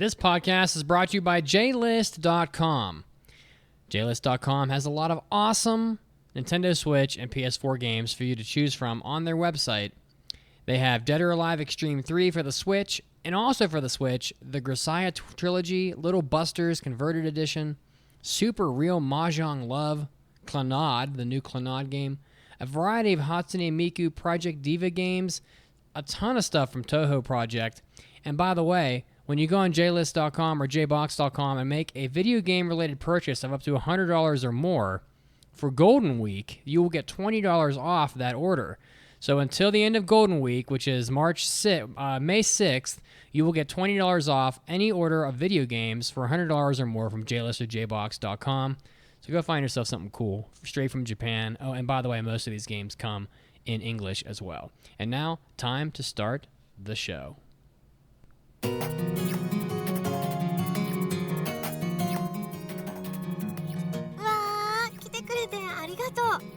This podcast is brought to you by JList.com. JList.com has a lot of awesome Nintendo Switch and PS4 games for you to choose from on their website. They have Dead or Alive Extreme 3 for the Switch, and also for the Switch, the Grisaya Trilogy, Little Busters Converted Edition, Super Real Mahjong Love, Clannad, the new Clannad game, a variety of Hatsune Miku Project Diva games, a ton of stuff from Toho Project. And by the way, when you go on JList.com or JBox.com and make a video game-related purchase of up to $100 or more, for Golden Week, you will get $20 off that order. So until the end of Golden Week, which is May 6th, you will get $20 off any order of video games for $100 or more from JList or JBox.com. So go find yourself something cool, straight from Japan. Oh, and by the way, most of these games come in English as well. And now, time to start the show.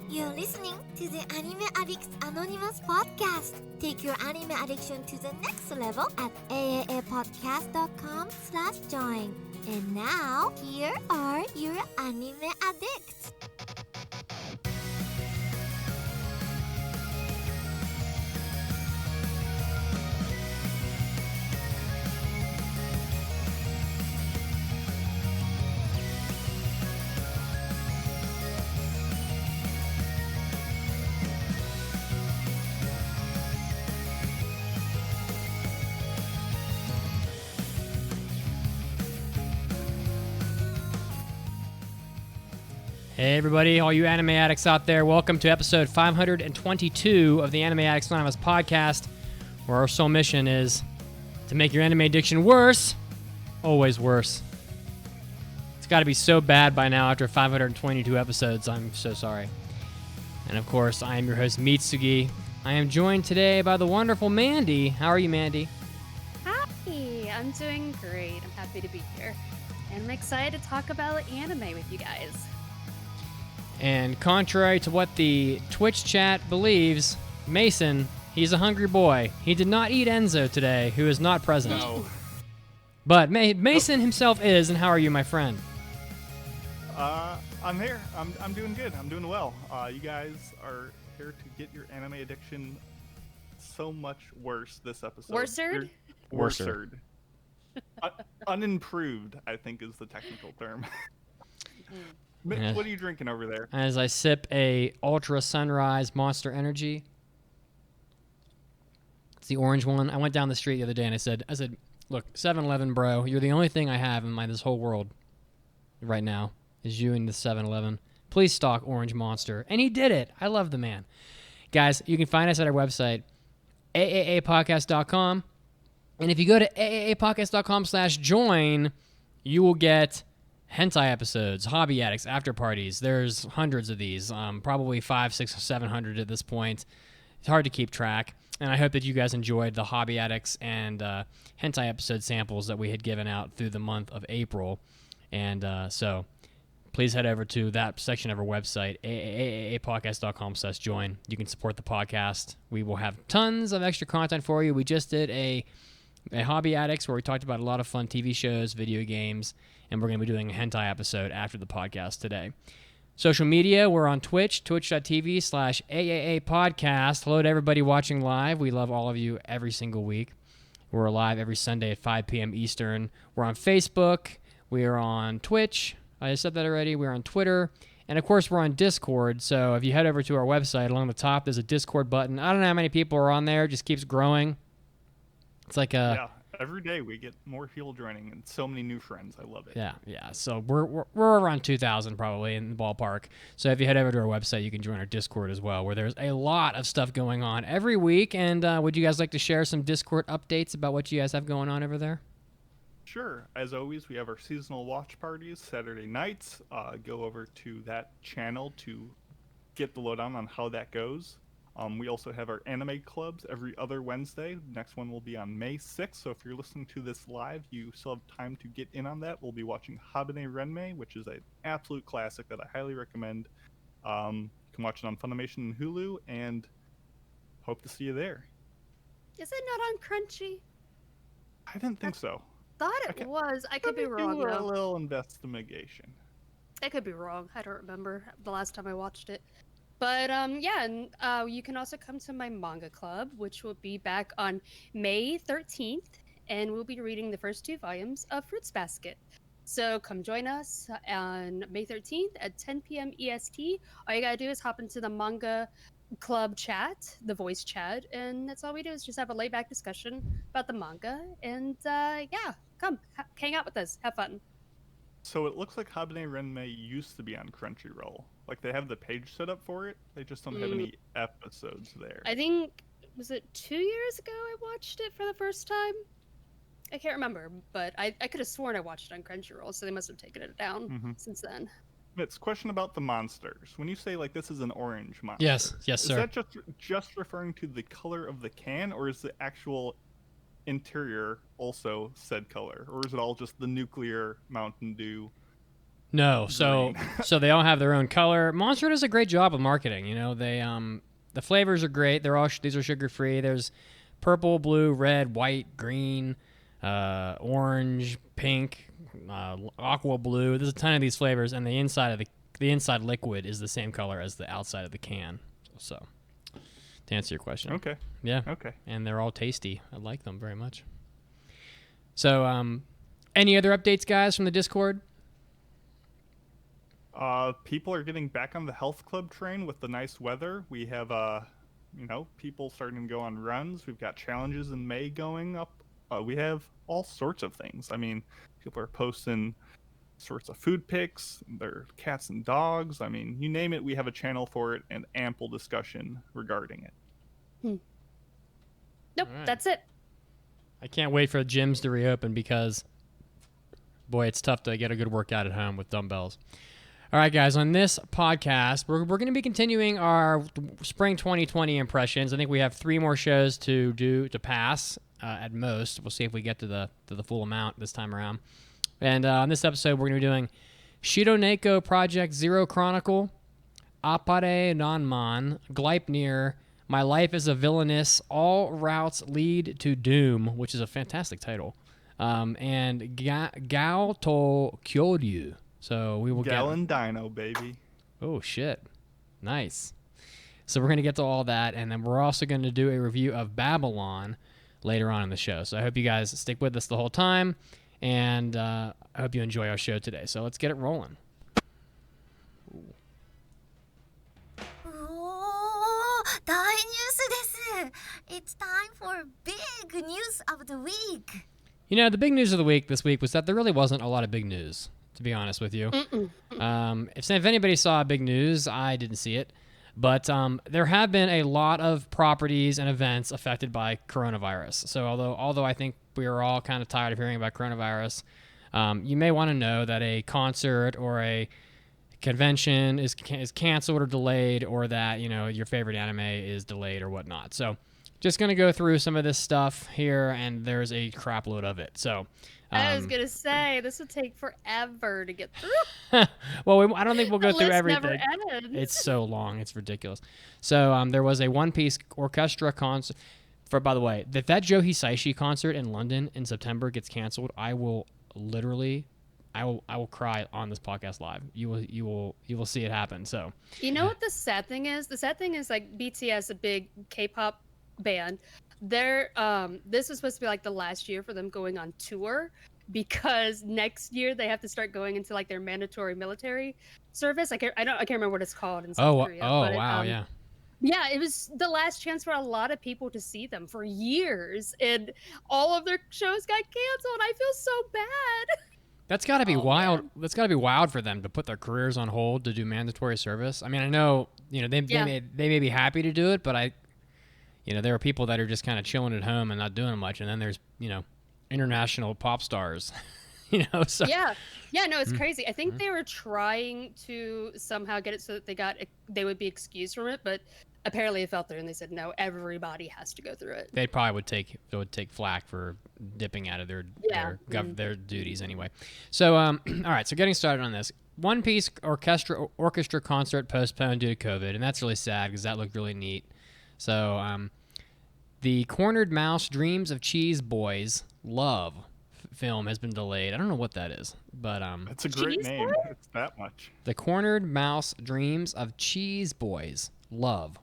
You're listening to the Anime Addicts Anonymous podcast. Take your anime addiction to the next level at aaapodcast.com/join. And now, here are your anime addicts. Hey everybody, all you anime addicts out there, welcome to episode 522 of the Anime Addicts Anonymous podcast, where our sole mission is to make your anime addiction worse, always worse. It's got to be so bad by now after 522 episodes, I'm so sorry. And of course, I am your host, Mitsugi. I am joined today by the wonderful Mandi. How are you, Mandi? Hi, I'm doing great. I'm happy to be here. And I'm excited to talk about anime with you guys. And contrary to what the Twitch chat believes, Mason, he's a hungry boy. He did not eat Enzo today, who is not present. No. But Mason himself is, and how are you, my friend? I'm here. I'm doing good. I'm doing well. You guys are here to get your anime addiction so much worse this episode. Worsered? Worsered. Unimproved, I think, is the technical term. Mitch, what are you drinking over there? As I sip a Ultra Sunrise Monster Energy. It's the orange one. I went down the street the other day and I said, look, 7-Eleven, bro, you're the only thing I have in this whole world right now is you and the 7-Eleven. Please stock Orange Monster. And he did it. I love the man. Guys, you can find us at our website, aaapodcast.com. And if you go to aaapodcast.com/join, you will get hentai episodes, hobby addicts, after parties. There's hundreds of these, probably 500, 600, 700 at this point. It's hard to keep track. And I hope that you guys enjoyed the hobby addicts and hentai episode samples that we had given out through the month of April. And so please head over to that section of our website, aaapodcast.com/join. You can support the podcast. We will have tons of extra content for you. We just did a hobby addicts where we talked about a lot of fun TV shows, video games, and we're going to be doing a hentai episode after the podcast today. Social media, we're on Twitch, twitch.tv/AAA-podcast. Hello to everybody watching live. We love all of you every single week. We're live every Sunday at 5 p.m. Eastern. We're on Facebook. We are on Twitch. I said that already. We're on Twitter. And, of course, we're on Discord. So if you head over to our website, along the top, there's a Discord button. I don't know how many people are on there. It just keeps growing. It's like yeah, every day we get more people joining and so many new friends. I love it. Yeah. So we're around 2,000 probably in the ballpark. So if you head over to our website, you can join our Discord as well, where there's a lot of stuff going on every week. And would you guys like to share some Discord updates about what you guys have going on over there? Sure. As always, we have our seasonal watch parties Saturday nights. Go over to that channel to get the lowdown on how that goes. We also have our anime clubs every other Wednesday. The next one will be on May 6th, so if you're listening to this live, you still have time to get in on that. We'll be watching Habane Renmei, which is an absolute classic that I highly recommend. You can watch it on Funimation and Hulu, and hope to see you there. Is it not on Crunchy? I didn't think so. thought it was. I could be wrong, Do a though. little investigation. I could be wrong. I don't remember the last time I watched it. But yeah, and you can also come to my manga club, which will be back on May 13th, and we'll be reading the first 2 volumes of Fruits Basket. So come join us on May 13th at 10 p.m. EST. All you gotta do is hop into the manga club chat, the voice chat, and that's all we do is just have a laid back discussion about the manga. And yeah, come hang out with us, have fun. So it looks like Habane Renmei used to be on Crunchyroll. Like they have the page set up for it. They just don't have any episodes there. I think, was it 2 years ago I watched it for the first time? I can't remember, but I could have sworn I watched it on Crunchyroll, so they must have taken it down since then. It's question about the monsters. When you say like this is an orange monster, Yes, sir. Is that just referring to the color of the can, or is the actual interior also said color, or is it all just the nuclear Mountain Dew? No, so they all have their own color. Monster does a great job of marketing. You know, they the flavors are great. These are sugar free. There's purple, blue, red, white, green, orange, pink, aqua blue. There's a ton of these flavors, and the inside liquid is the same color as the outside of the can. So, to answer your question, Okay. yeah, Okay. and they're all tasty. I like them very much. So, any other updates, guys, from the Discord? People are getting back on the health club train with the nice weather. We have, people starting to go on runs. We've got challenges in May going up. We have all sorts of things. I mean, people are posting sorts of food pics, their cats and dogs. I mean, you name it, we have a channel for it and ample discussion regarding it. Nope, All right. that's it. I can't wait for gyms to reopen because, boy, it's tough to get a good workout at home with dumbbells. All right, guys, on this podcast, we're going to be continuing our spring 2020 impressions. I think we have 3 more shows to pass at most. We'll see if we get to the full amount this time around. And on this episode, we're going to be doing Shironeko Project Zero Chronicle, Appare Nanman, Gleipnir, My Life as a Villainess, All Routes Lead to Doom, which is a fantastic title, and Gao to Kyoryu. So we will Gallon Dino, baby. Oh, shit. Nice. So we're going to get to all that, and then we're also going to do a review of Babylon later on in the show. So I hope you guys stick with us the whole time, and I hope you enjoy our show today. So let's get it rolling. 大ニュースです。It's time for big news of the week. You know, the big news of the week this week was that there really wasn't a lot of big news, to be honest with you. If anybody saw big news, I didn't see it. But there have been a lot of properties and events affected by coronavirus. So although I think we are all kind of tired of hearing about coronavirus, you may want to know that a concert or a convention is canceled or delayed, or that, you know, your favorite anime is delayed or whatnot. So just going to go through some of this stuff here, and there's a crap load of it. So I was gonna say this would take forever to get through. well, I don't think we'll go The through list everything. never ends. It's so long, it's ridiculous. So there was a one-piece orchestra concert. By the way, if that Joe Hisaishi concert in London in September gets canceled, I will cry on this podcast live. You will see it happen. So You know what the sad thing is? The sad thing is, like, BTS, a big K-pop band, they're this is supposed to be like the last year for them going on tour, because next year they have to start going into like their mandatory military service. I can't remember what it's called in South Korea. But, wow, yeah. Yeah, it was the last chance for a lot of people to see them for years, and all of their shows got canceled. I feel so bad. That's got to be wild. Man. That's got to be wild for them to put their careers on hold to do mandatory service. I mean, I know, you know, they may be happy to do it, but there are people that are just kind of chilling at home and not doing much, and then there's, you know, international pop stars, you know. So Yeah, no, it's crazy. I think they were trying to somehow get it so that they would be excused from it, but apparently it fell through, and they said no, everybody has to go through it. they probably would take flack for dipping out of their duties anyway. So all right, so getting started on this. One Piece orchestra concert postponed due to COVID, and that's really sad because that looked really neat. So the Cornered Mouse Dreams of Cheese Boys Love film has been delayed. I don't know what that is, but That's a great Cheese name. Boy? It's that much. The Cornered Mouse Dreams of Cheese Boys Love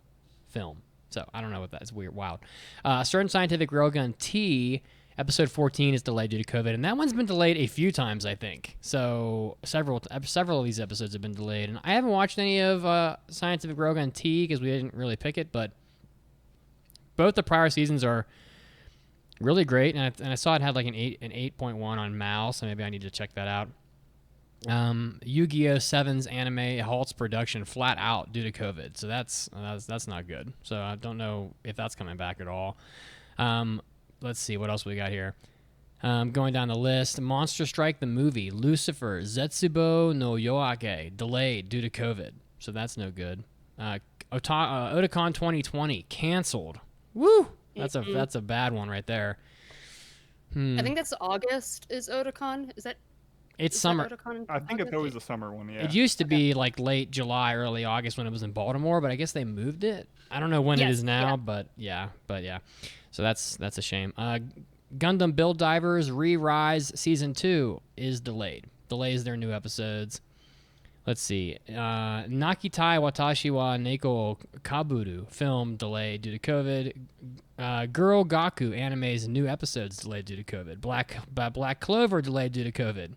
film. So I don't know what that is. Weird, wild. Certain Scientific Railgun T episode 14 is delayed due to COVID, and that one's been delayed a few times, I think. So several of these episodes have been delayed, and I haven't watched any of Scientific Railgun T because we didn't really pick it, but both the prior seasons are really great, and I saw it had like an 8.1 on Mal, so maybe I need to check that out. Yu-Gi-Oh! 7's anime halts production flat out due to COVID, so that's not good. So I don't know if that's coming back at all. Let's see what else we got here. Going down the list, Monster Strike the movie, Lucifer, Zetsubo no Yoake delayed due to COVID, so that's no good. Otakon 2020 canceled. Woo! That's a bad one right there. I think that's August. Is Otakon? It's Is summer. that Otakon in I think it's August? always a summer one, yeah. It used to be like late July, early August when it was in Baltimore, but I guess they moved it. I don't know when it Yes, is now, yeah. but yeah. So that's a shame. Gundam Build Divers Re-Rise Season 2 is delayed. Delays their new episodes. Let's see. Nakitai Watashi wa Neko Kaburu film delayed due to COVID. Girl Gaku anime's new episodes delayed due to COVID. Black Clover delayed due to COVID.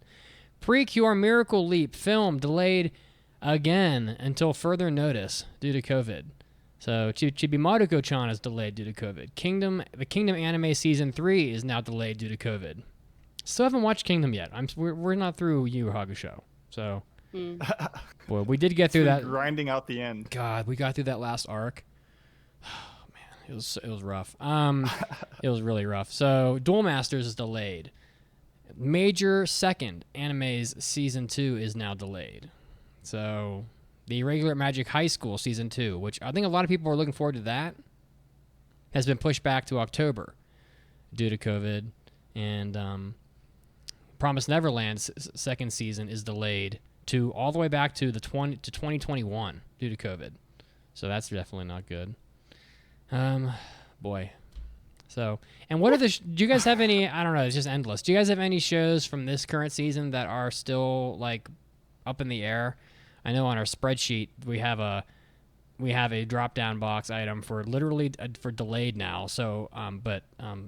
Precure Miracle Leap film delayed again until further notice due to COVID. So Chibi Maruko-chan is delayed due to COVID. The Kingdom anime season 3 is now delayed due to COVID. Still haven't watched Kingdom yet. We're not through Yu Yu Hakusho. So boy, we did get through that. Grinding out the end. God, we got through that last arc. Oh, man, it was rough. It was really rough. So Duel Masters is delayed. Major Second Anime's season 2 is now delayed. So the Irregular Magic High School season 2, which I think a lot of people are looking forward to, that has been pushed back to October due to COVID. And Promised Neverland's second season is delayed to all the way back to 2021 due to COVID. So that's definitely not good. Boy. So, and what are do you guys have any, I don't know, it's just endless. Do you guys have any shows from this current season that are still like up in the air? I know on our spreadsheet we have a drop down box item for literally for delayed now. So,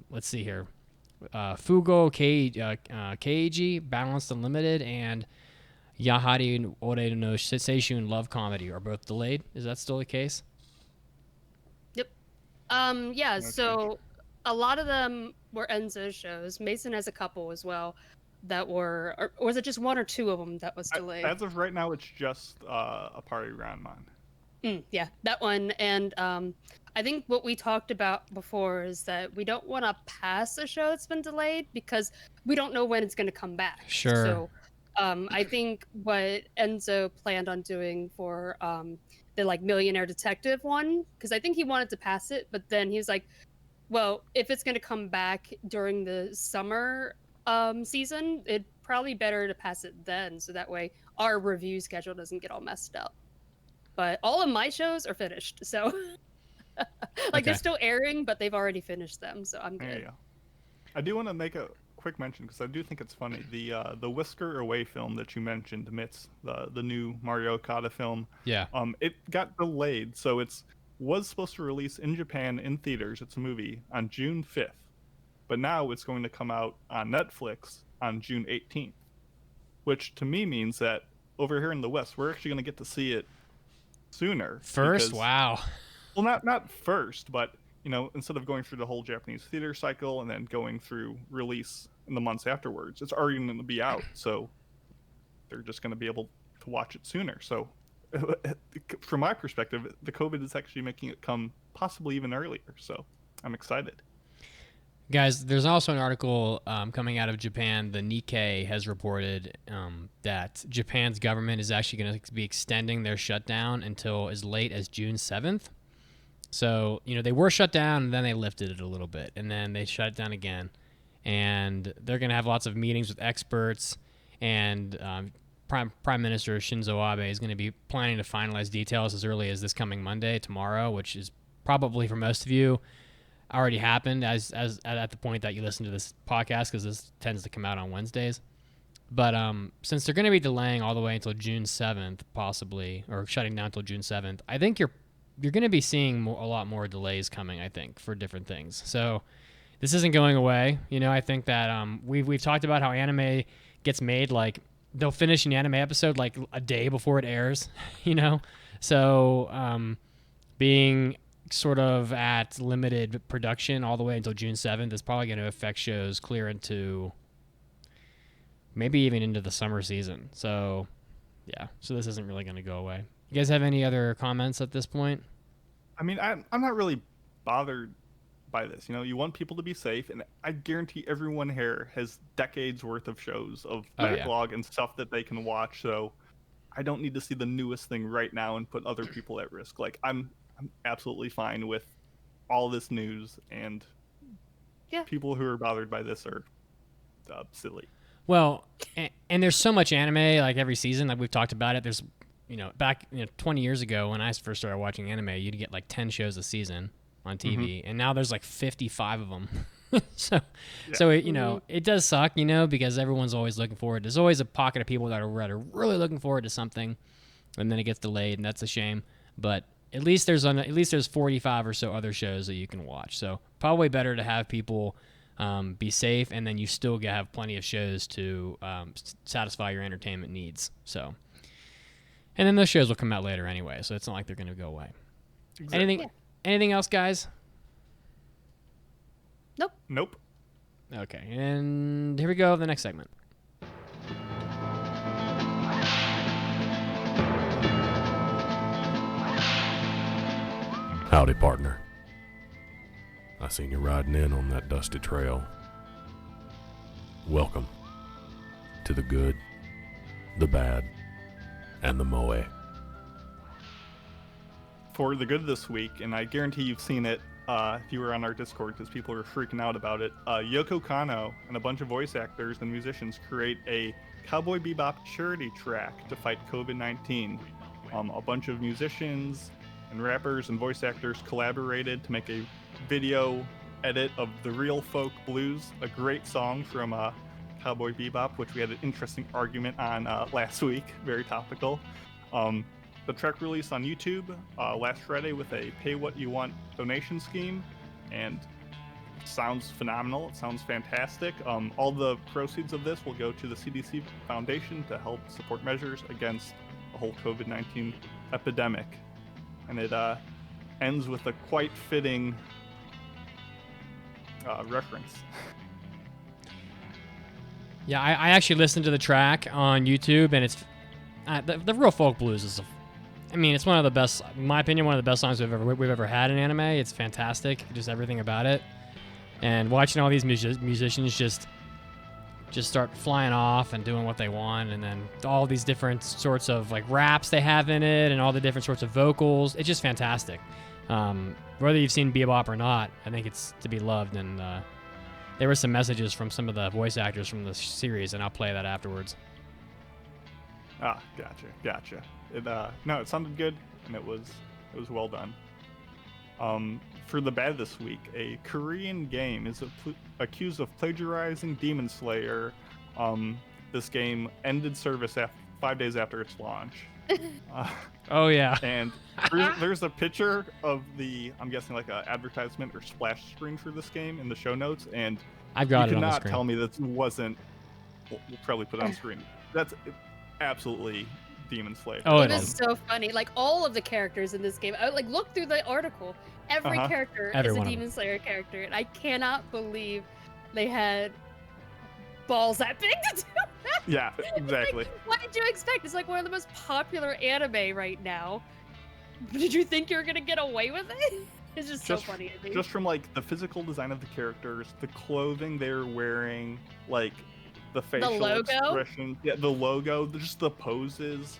let's see here. Fugo Keiji, Balanced Unlimited, and Yahari Ore no Seishun Love Comedy are both delayed. Is that still the case? Yep. Yeah, so a lot of them were Enzo shows. Mason has a couple as well that were, or was it just one or two of them that was delayed? As of right now, it's just a party Ranman. Yeah, that one. And I think what we talked about before is that we don't want to pass a show that's been delayed because we don't know when it's going to come back. Sure. So I think what Enzo planned on doing for the like Millionaire Detective one, because I think he wanted to pass it, but then he was like, well, if it's going to come back during the summer season, it'd probably better to pass it then, so that way our review schedule doesn't get all messed up. But all of my shows are finished, so they're still airing, but they've already finished them, so I'm good. There you go. I do want to make a quick mention because I do think it's funny. The Whisker Away film that you mentioned, Mitz, the new Mario Okada film. Yeah. It got delayed, so was supposed to release in Japan in theaters. It's a movie on June 5th, but now it's going to come out on Netflix on June 18th, which to me means that over here in the West, we're actually going to get to see it sooner. First, wow. Well, not first, but instead of going through the whole Japanese theater cycle and then going through release in the months afterwards, it's already going to be out. So they're just going to be able to watch it sooner. So from my perspective, the COVID is actually making it come possibly even earlier. So I'm excited. Guys, there's also an article coming out of Japan. The Nikkei has reported that Japan's government is actually going to be extending their shutdown until as late as June 7th. So, they were shut down, and then they lifted it a little bit, and then they shut it down again. And they're going to have lots of meetings with experts, and Prime Minister Shinzo Abe is going to be planning to finalize details as early as this coming Monday, tomorrow, which is probably for most of you already happened as at the point that you listen to this podcast, because this tends to come out on Wednesdays. But since they're going to be delaying all the way until June 7th, possibly, or shutting down until June 7th, I think you're going to be seeing a lot more delays coming, I think, for different things. So this isn't going away. You know, I think that we've talked about how anime gets made, like they'll finish an anime episode like a day before it airs, you know? So being sort of at limited production all the way until June 7th is probably going to affect shows clear into maybe even into the summer season. So, yeah. So this isn't really going to go away. You guys have any other comments at this point? I mean, I'm not really bothered by this. You know, you want people to be safe, and I guarantee everyone here has decades worth of shows of backlog and stuff that they can watch. So I don't need to see the newest thing right now and put other people at risk. Like, I'm absolutely fine with all this news, and people who are bothered by this are silly. Well, and there's so much anime, like every season, like we've talked about it. There's, back 20 years ago when I first started watching anime, you'd get like 10 shows a season on TV, and now there's like 55 of them. So it does suck, because everyone's always looking forward. There's always a pocket of people that are really looking forward to something, and then it gets delayed, and that's a shame. But at least there's 45 or so other shows that you can watch. So probably better to have people be safe, and then you still have plenty of shows to satisfy your entertainment needs. So, and then those shows will come out later anyway, so it's not like they're going to go away. Exactly. Anything else, guys? Nope. Okay, and here we go, the next segment. Howdy, partner. I seen you riding in on that dusty trail. Welcome to the good, the bad, and the moe. For the good this week, and I guarantee you've seen it if you were on our Discord, because people are freaking out about it, Yoko Kanno and a bunch of voice actors and musicians create a Cowboy Bebop charity track to fight COVID-19. A bunch of musicians and rappers and voice actors collaborated to make a video edit of The Real Folk Blues, a great song from Cowboy Bebop, which we had an interesting argument on last week, very topical. The track released on YouTube last Friday with a pay what you want donation scheme, and it sounds phenomenal. It sounds fantastic. All the proceeds of this will go to the CDC Foundation to help support measures against the whole COVID-19 epidemic. And it ends with a quite fitting reference. Yeah, I actually listened to the track on YouTube, and it's the Real Folk Blues is it's one of the best, in my opinion, one of the best songs we've ever had in anime. It's fantastic, just everything about it. And watching all these musicians just start flying off and doing what they want, and then all these different sorts of like raps they have in it, and all the different sorts of vocals. It's just fantastic. Whether you've seen Bebop or not, I think it's to be loved. And there were some messages from some of the voice actors from the series, and I'll play that afterwards. Ah, gotcha. It sounded good, and it was well done. For the bad this week, a Korean game is accused of plagiarizing Demon Slayer. This game ended service 5 days after its launch. Oh yeah. And there's a picture of I'm guessing like an advertisement or splash screen for this game in the show notes, and I've got you it on the cannot screen. tell me that wasn't. We'll probably put it on screen. That's absolutely Demon Slayer. Oh, it is so funny. Like all of the characters in this game, I look through the article. Every character is a Demon Slayer character, and I cannot believe they had balls that big to do that. Yeah, exactly. Like, what did you expect? It's like one of the most popular anime right now. Did you think you were gonna get away with it? It's just so funny. I think. Just from like the physical design of the characters, the clothing they're wearing, like the facial expressions, the logo, just the poses,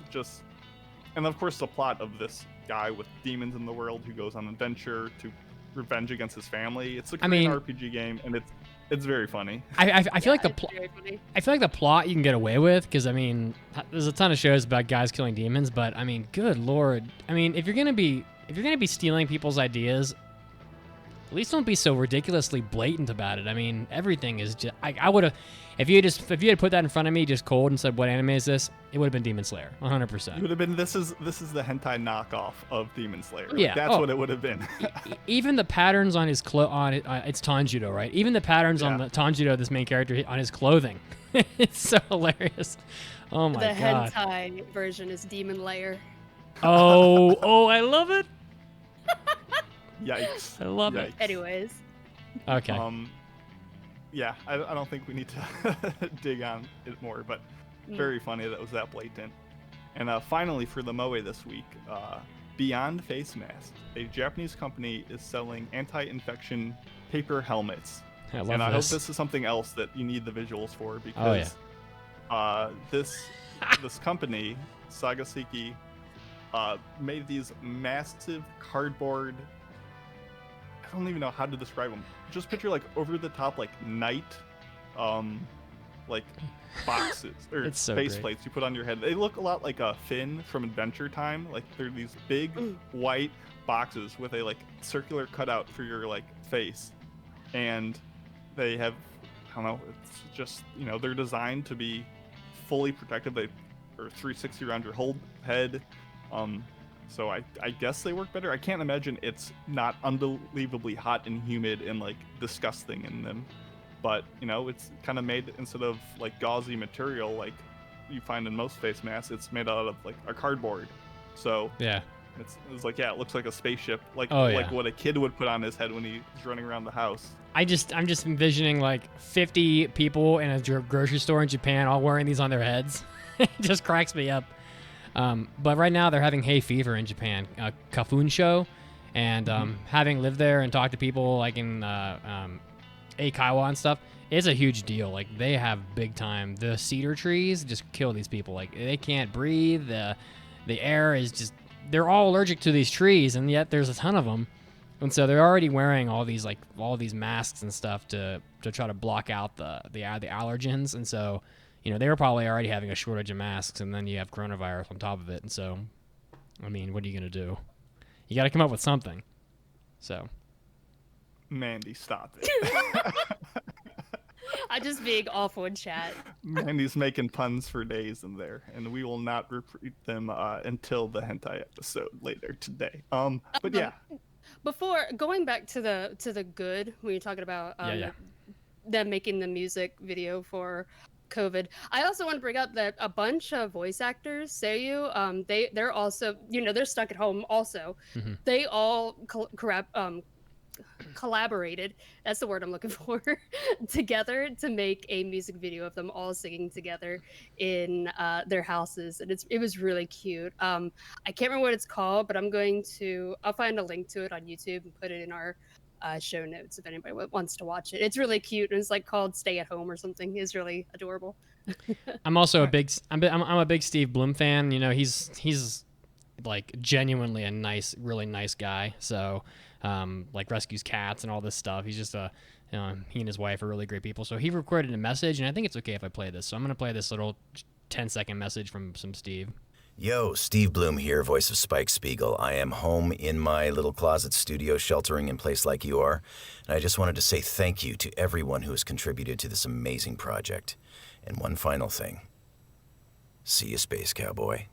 and of course the plot of this guy with demons in the world who goes on adventure to revenge against his family. It's a Korean RPG game, and it's very funny. I feel like the plot you can get away with, because there's a ton of shows about guys killing demons, but good lord, if you're gonna be stealing people's ideas, At least don't be so ridiculously blatant about it. I mean, everything is just. I would have, if you had put that in front of me just cold and said, "What anime is this?" It would have been Demon Slayer, 100%. It would have been this is the hentai knockoff of Demon Slayer. Yeah, that's what it would have been. Even the patterns on his it's Tanjiro, right? Even the patterns on the Tanjiro, this main character, on his clothing, it's so hilarious. Oh my god. The hentai version is Demon Layer. Oh, I love it. Yikes! I love it. Anyways. Okay. Yeah, I don't think we need to dig on it more, but very funny that it was that blatant. And finally, for the Moe this week, Beyond Face Masks, a Japanese company, is selling anti-infection paper helmets. I love and I this. hope this is something else that you need the visuals for, because this company, Sagaseki, made these massive cardboard. I don't even know how to describe them. Just picture like over the top like knight, like boxes or It's so face great. plates you put on your head. They look a lot like a Finn from Adventure Time. Like they're these big white boxes with a like circular cutout for your like face, and they have, I don't know, it's just, they're designed to be fully protective. They are 360 around your whole head. So I guess they work better. I can't imagine it's not unbelievably hot and humid and like disgusting in them. But, it's kind of made, instead of like gauzy material like you find in most face masks, it's made out of like a cardboard. So Yeah. it's like, yeah, it looks like a spaceship, like yeah. like what a kid would put on his head when he's running around the house. I'm just envisioning like 50 people in a grocery store in Japan all wearing these on their heads. It just cracks me up. But right now they're having hay fever in Japan, Kafun show, and having lived there and talked to people like in Eikaiwa and stuff, it's a huge deal. Like they have big time. The cedar trees just kill these people. Like they can't breathe. The air is just, they're all allergic to these trees, and yet there's a ton of them. And so they're already wearing all these masks and stuff to try to block out the allergens. And so, they were probably already having a shortage of masks, and then you have coronavirus on top of it. And so, I mean, what are you going to do? You got to come up with something. So. Mandi, stop it. I'm just being awful in chat. Mandy's making puns for days in there, and we will not repeat them until the hentai episode later today. But yeah. Before going back to the good, when you're talking about them making the music video for COVID, I also want to bring up that a bunch of voice actors, Seiyu, they're also, they're stuck at home also. Mm-hmm. They all collaborated, that's the word I'm looking for, together to make a music video of them all singing together in their houses, and it was really cute. I can't remember what it's called, but I'll find a link to it on YouTube and put it in our show notes if anybody wants to watch it. It's really cute, and it's like called Stay at Home or something. It's really adorable. I'm also a big Steve Blum fan. He's like genuinely a really nice guy. So like rescues cats and all this stuff. He's just he and his wife are really great people. So he recorded a message, and I think it's okay if I play this. So I'm gonna play this little 10-second message from some Steve. Yo, Steve Bloom here, voice of Spike Spiegel. I am home in my little closet studio, sheltering in place like you are, and I just wanted to say thank you to everyone who has contributed to this amazing project. And one final thing. See you, Space Cowboy.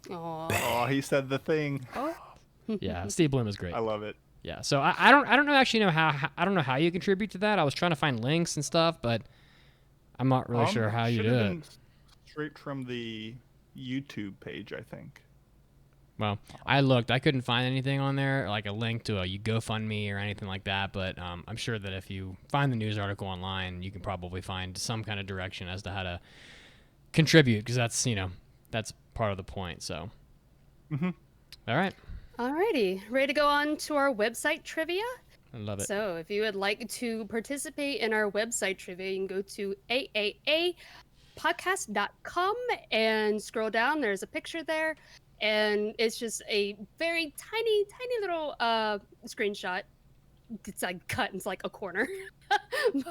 Aww. Oh, he said the thing. Yeah, Steve Bloom is great. I love it. Yeah, so I don't know how you contribute to that. I was trying to find links and stuff, but I'm not really sure how you do it. Straight from the YouTube page, I think. Well, I looked. I couldn't find anything on there, like a link to a GoFundMe or anything like that, but I'm sure that if you find the news article online, you can probably find some kind of direction as to how to contribute, because that's part of the point. So, All right. Alrighty, ready to go on to our website trivia? I love it. So if you would like to participate in our website trivia, you can go to aaapodcast.com and scroll down. There's a picture there, and it's just a very tiny little screenshot it's like cut into like a corner.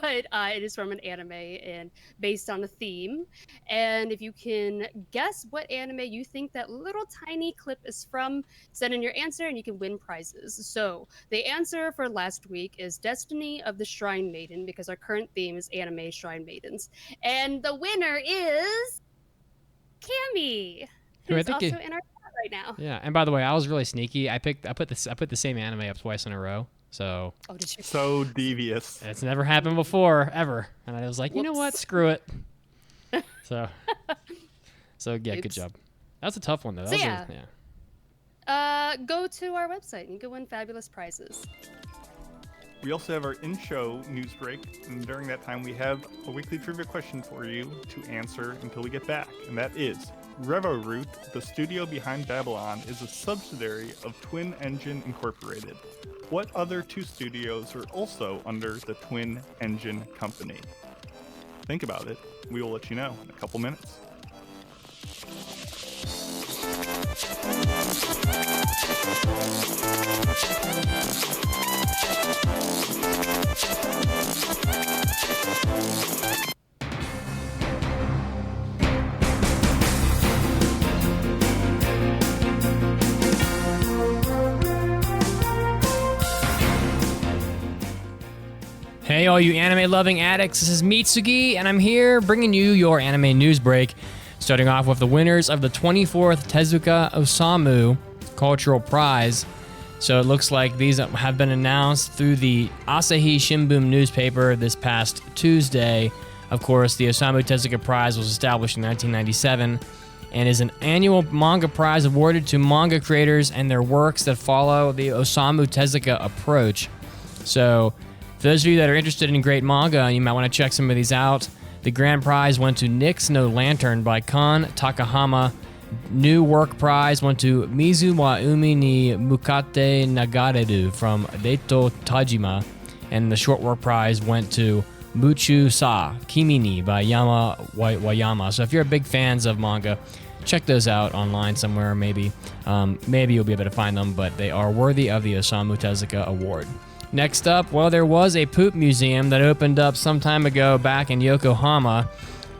But it is from an anime and based on a theme. And if you can guess what anime you think that little tiny clip is from, send in your answer and you can win prizes. So the answer for last week is Destiny of the Shrine Maiden, because our current theme is anime Shrine Maidens. And the winner is Cammy, Who I who's think also you- in our chat right now. Yeah, and by the way, I was really sneaky. I put the same anime up twice in a row. So Oh, did you? So devious. it's never happened before, ever. And I was like, you know what? Whoops. Screw it. So yeah, good Oops. job. That's a tough one though. So That was yeah. Go to our website and you can win fabulous prizes. We also have our in-show news break, and during that time we have a weekly trivia question for you to answer until we get back, and that is, Revoroot, the studio behind Babylon, is a subsidiary of Twin Engine Incorporated. What other two studios are also under the Twin Engine company? Think about it. We will let you know in a couple minutes. Hey, all you anime-loving addicts, this is Mitsugi, and I'm here bringing you your anime news break, starting off with the winners of the 24th Tezuka Osamu Cultural Prize. So it looks like these have been announced through the Asahi Shimbun newspaper this past Tuesday. Of course, the Osamu Tezuka Prize was established in 1997 and is an annual manga prize awarded to manga creators and their works that follow the Osamu Tezuka approach. So, for those of you that are interested in great manga, you might want to check some of these out. The grand prize went to Nyx no Lantern by Kan Takahama. New work prize went to Mizu wa Umi ni Mukate Nagareru from Reito Tajima. And the short work prize went to Muchu Sa Kimi ni by Yama Wayama. So if you're big fans of manga, check those out online somewhere, maybe. Maybe you'll be able to find them, but they are worthy of the Osamu Tezuka Award. Next up, well, there was a poop museum that opened up some time ago back in Yokohama,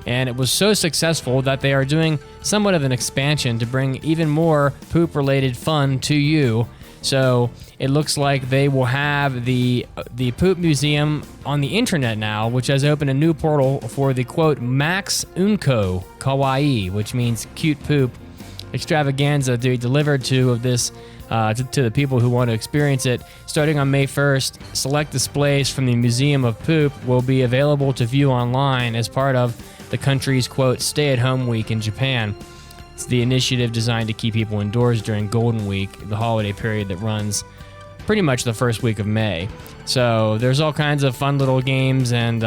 and it was so successful that they are doing somewhat of an expansion to bring even more poop-related fun to you. So it looks like they will have the poop museum on the internet now, which has opened a new portal for the, quote, Max Unko Kawaii, which means cute poop extravaganza to be delivered to this to the people who want to experience it. Starting on May 1st, select displays from the Museum of Poop will be available to view online as part of the country's, quote, stay-at-home week in Japan. It's the initiative designed to keep people indoors during Golden Week, the holiday period that runs pretty much the first week of May. So there's all kinds of fun little games and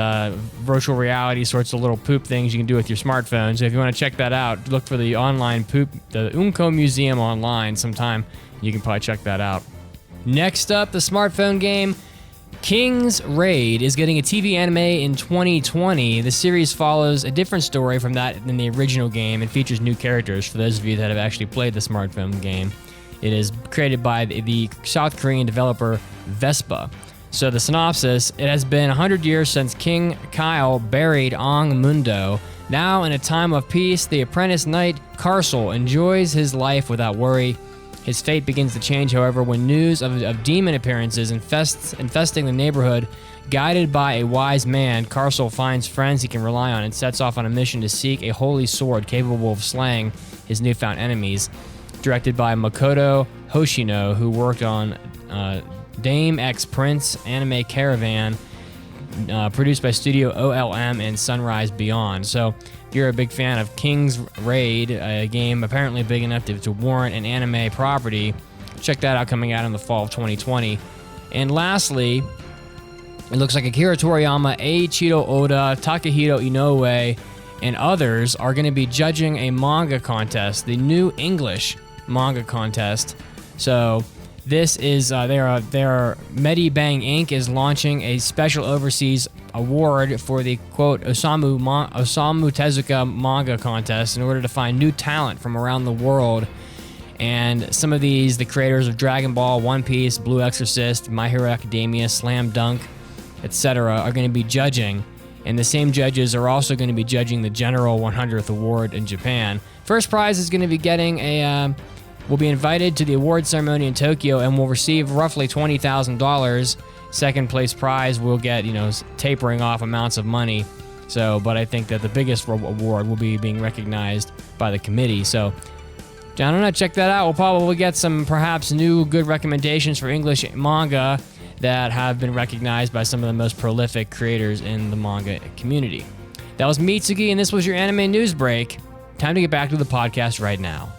virtual reality sorts of little poop things you can do with your smartphone. So if you want to check that out, look for the online poop, the Unko Museum online sometime. You can probably check that out. Next up, the smartphone game King's Raid is getting a TV anime in 2020. The series follows a different story from that than the original game and features new characters for those of you that have actually played the smartphone game. It is created by the South Korean developer Vespa. So the synopsis, it has been 100 years since King Kyle buried Ong Mundo. Now, in a time of peace, the apprentice knight Karsel enjoys his life without worry. His fate begins to change, however, when news of demon appearances infesting the neighborhood. Guided by a wise man, Karsel finds friends he can rely on and sets off on a mission to seek a holy sword capable of slaying his newfound enemies. Directed by Makoto Hoshino, who worked on Dame X Prince, Anime Caravan, produced by Studio OLM and Sunrise Beyond. So if you're a big fan of King's Raid, a game apparently big enough to warrant an anime property, check that out, coming out in the fall of 2020. And lastly, it looks like Akira Toriyama, Eiichiro Oda, Takahiro Inoue, and others are going to be judging a manga contest, the New English Manga Contest. So this is their Medibang Inc. is launching a special overseas award for the, quote, Osamu Tezuka Manga Contest in order to find new talent from around the world. And some of these, the creators of Dragon Ball, One Piece, Blue Exorcist, My Hero Academia, Slam Dunk, etc., are going to be judging. And the same judges are also going to be judging the General 100th Award in Japan. First prize is going to be getting will be invited to the award ceremony in Tokyo and will receive roughly $20,000. Second place prize will get, tapering off amounts of money. So, but I think that the biggest award will be being recognized by the committee. So, I don't know, check that out. We'll probably get some perhaps new good recommendations for English manga that have been recognized by some of the most prolific creators in the manga community. That was Mitsugi, and this was your anime news break. Time to get back to the podcast right now.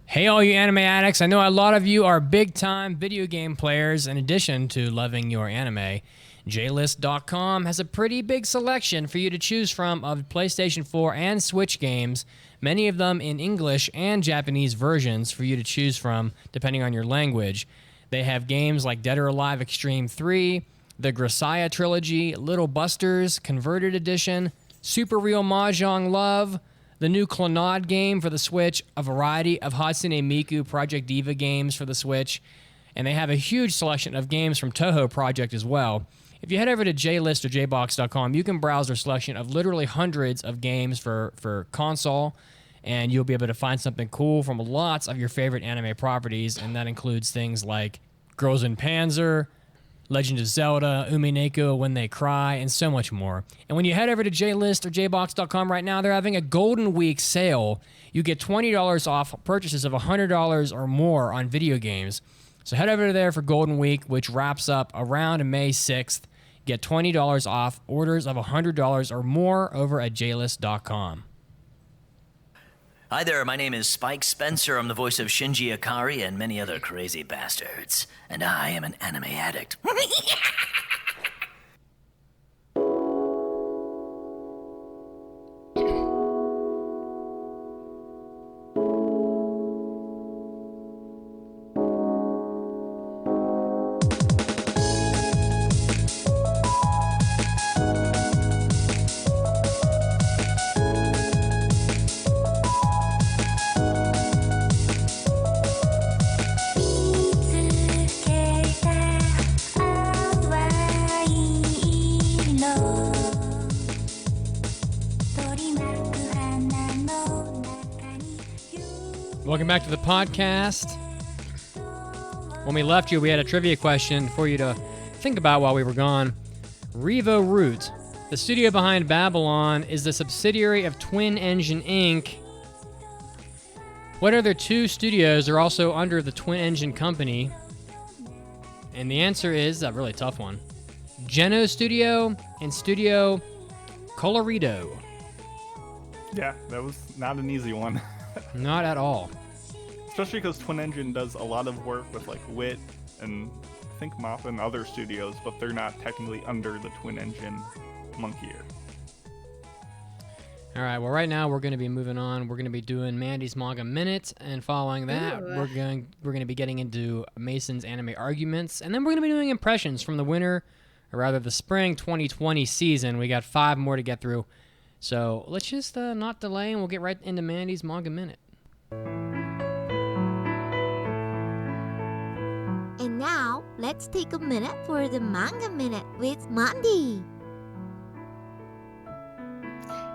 Hey, all you anime addicts. I know a lot of you are big-time video game players in addition to loving your anime. JList.com has a pretty big selection for you to choose from of PlayStation 4 and Switch games, many of them in English and Japanese versions for you to choose from depending on your language. They have games like Dead or Alive Extreme 3, the Grisaya Trilogy, Little Busters, Converted Edition, Super Real Mahjong Love, the new Clannad game for the Switch, a variety of Hatsune Miku Project Diva games for the Switch, and they have a huge selection of games from Toho Project as well. If you head over to JList or JBox.com, you can browse their selection of literally hundreds of games for console, and you'll be able to find something cool from lots of your favorite anime properties, and that includes things like Girls in Panzer, Legend of Zelda, Umineko When They Cry, and so much more. And when you head over to JList or JBox.com right now, they're having a Golden Week sale. You get $20 off purchases of $100 or more on video games. So head over there for Golden Week, which wraps up around May 6th. Get $20 off orders of $100 or more over at JList.com. Hi there, my name is Spike Spencer. I'm the voice of Shinji Ikari and many other crazy bastards. And I am an anime addict. Welcome back to the podcast. When we left you, we had a trivia question for you to think about while we were gone. Revo Root, the studio behind Babylon, is the subsidiary of Twin Engine Inc. What other two studios are also under the Twin Engine company? And the answer is a really tough one. Geno Studio and Studio Colorido. Yeah, that was not an easy one. Not at all. Especially because Twin Engine does a lot of work with like Wit and I think Mop and other studios, but they're not technically under the Twin Engine monkey ear. All right, well right now we're going to be moving on. We're going to be doing Mandy's Manga Minute, and following that we're going to be getting into Mason's Anime Arguments, and then we're going to be doing impressions from the winter, or rather the spring 2020 season. We got 5 more to get through. So let's just not delay, and we'll get right into Mandy's Manga Minute. And now, let's take a minute for the Manga Minute with Mandi.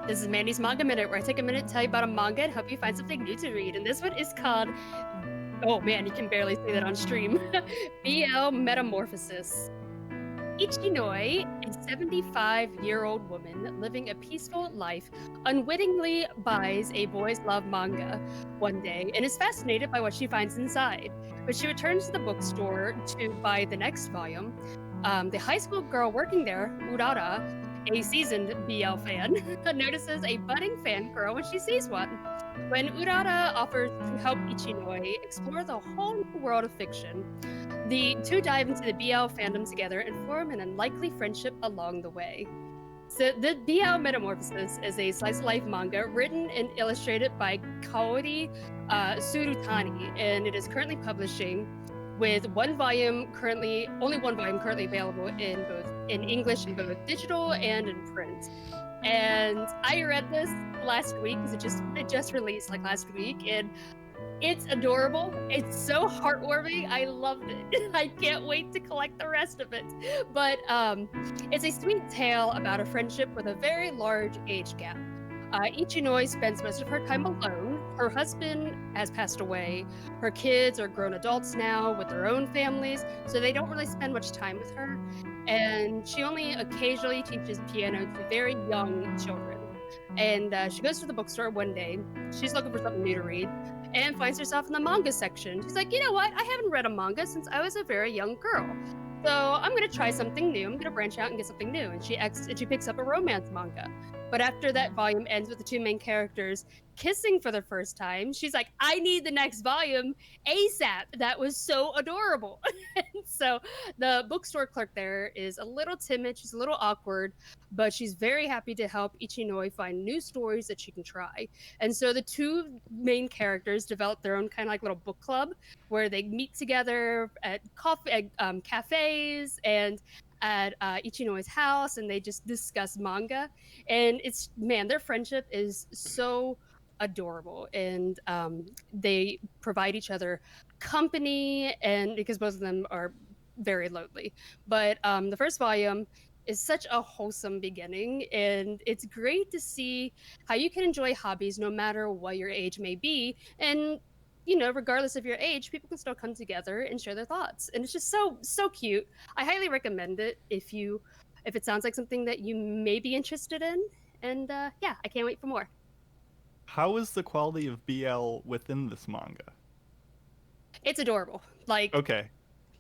This is Mandy's Manga Minute, where I take a minute to tell you about a manga and help you find something new to read. And this one is called, oh man, you can barely say that on stream, BL Metamorphosis. Ichinoi, a 75-year-old woman living a peaceful life, unwittingly buys a boys' love manga one day and is fascinated by what she finds inside. When she returns to the bookstore to buy the next volume, the high school girl working there, Utatte, a seasoned BL fan, notices a budding fangirl when she sees one. When Utatte offers to help Ichinoi explore the whole new world of fiction, the two dive into the BL fandom together and form an unlikely friendship along the way. So the BL Metamorphosis is a slice-of-life manga written and illustrated by Kaori Surutani, and it is currently publishing with only one volume currently available in English in both digital and in print. And I read this last week because it just released like last week, and it's adorable. It's so heartwarming. I loved it. I can't wait to collect the rest of it. But it's a sweet tale about a friendship with a very large age gap. Ichinoi spends most of her time alone. Her husband has passed away. Her kids are grown adults now with their own families, so they don't really spend much time with her. And she only occasionally teaches piano to very young children. And she goes to the bookstore one day. She's looking for something new to read and finds herself in the manga section. She's like, you know what? I haven't read a manga since I was a very young girl. So I'm going to try something new. I'm going to branch out and get something new. And she picks up a romance manga. But after that volume ends with the two main characters kissing for the first time, she's like, I need the next volume ASAP. That was so adorable. And so the bookstore clerk there is a little timid. She's a little awkward, but she's very happy to help Ichinoi find new stories that she can try. And so the two main characters develop their own kind of like little book club where they meet together at cafes and at Ichinoi's house, and they just discuss manga. And their friendship is so adorable, and they provide each other company, and because both of them are very lonely. But the first volume is such a wholesome beginning, and it's great to see how you can enjoy hobbies no matter what your age may be. And regardless of your age, people can still come together and share their thoughts. And it's just so cute. I highly recommend it if it sounds like something that you may be interested in. And yeah, I can't wait for more. How is the quality of BL within this manga? It's adorable. Okay.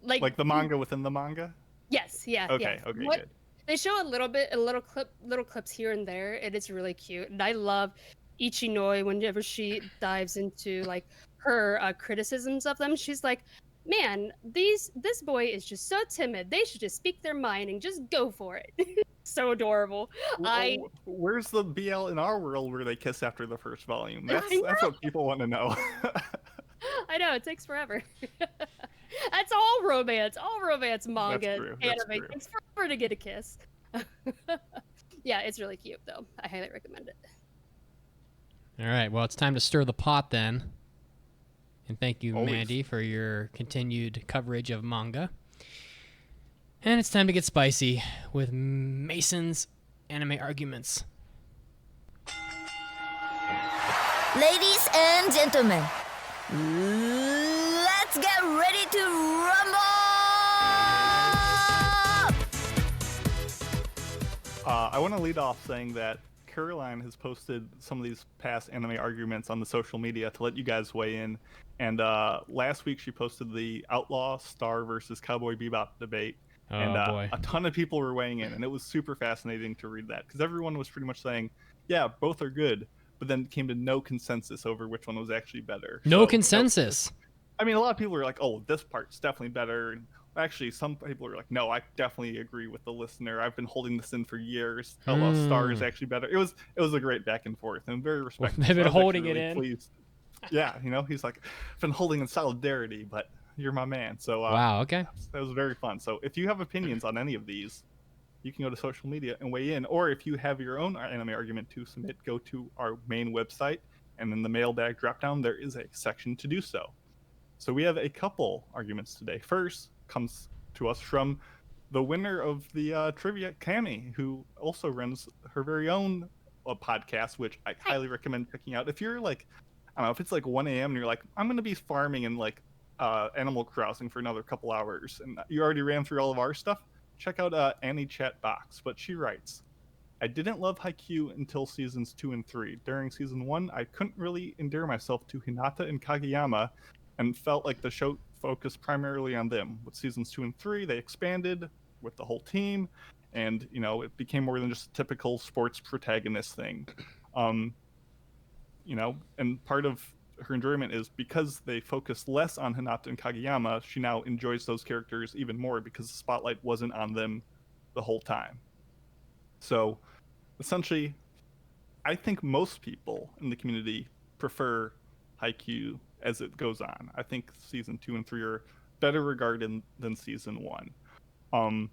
Like the manga within the manga? Yes, yeah. Okay, yeah. good. They show little clips here and there, and it's really cute. And I love Ichinoi whenever she dives into like her criticisms of them. She's like, man, this boy is just so timid. They should just speak their mind and just go for it. So adorable. Where's the BL in our world where they kiss after the first volume? That's what people want to know. I know, it takes forever. That's all romance manga, anime. True. It's forever to get a kiss. Yeah, it's really cute though. I highly recommend it. All right, well, it's time to stir the pot then. And thank you, Always. Mandi, for your continued coverage of manga. And it's time to get spicy with Mason's anime arguments. Ladies and gentlemen, let's get ready to rumble! I want to lead off saying that Caroline has posted some of these past anime arguments on the social media to let you guys weigh in. And last week she posted the Outlaw Star versus Cowboy Bebop debate. Oh, And boy. a ton of people were weighing in, and it was super fascinating to read that because everyone was pretty much saying, yeah, both are good, but then came to no consensus over which one was actually better. No consensus. I mean, a lot of people were like, oh, this part's definitely better. And actually, some people were like, no, I definitely agree with the listener. I've been holding this in for years. Outlaw Star is actually better. It was a great back and forth and very respectful. They've been I was holding actually it really in. Pleased. Yeah, he's like, I've been holding in solidarity, but you're my man. So Wow, okay. that was very fun. So if you have opinions on any of these, you can go to social media and weigh in. Or if you have your own anime argument to submit, go to our main website, and in the mailbag dropdown, there is a section to do so. So we have a couple arguments today. First comes to us from the winner of the trivia, Cami, who also runs her very own podcast, which I highly recommend checking out. If you're like, I don't know, if it's like 1 a.m. and you're like, I'm going to be farming and like Animal Crossing for another couple hours, and you already ran through all of our stuff, check out Annie Chat Box. But she writes, I didn't love Haikyuu until seasons 2 and 3. During season 1, I couldn't really endear myself to Hinata and Kageyama and felt like the show focused primarily on them. With seasons 2 and 3, they expanded with the whole team, and it became more than just a typical sports protagonist thing. And part of her enjoyment is because they focused less on Hinata and Kageyama, she now enjoys those characters even more because the spotlight wasn't on them the whole time. So essentially, I think most people in the community prefer Haikyuu as it goes on. I think season 2 and 3 are better regard than season 1.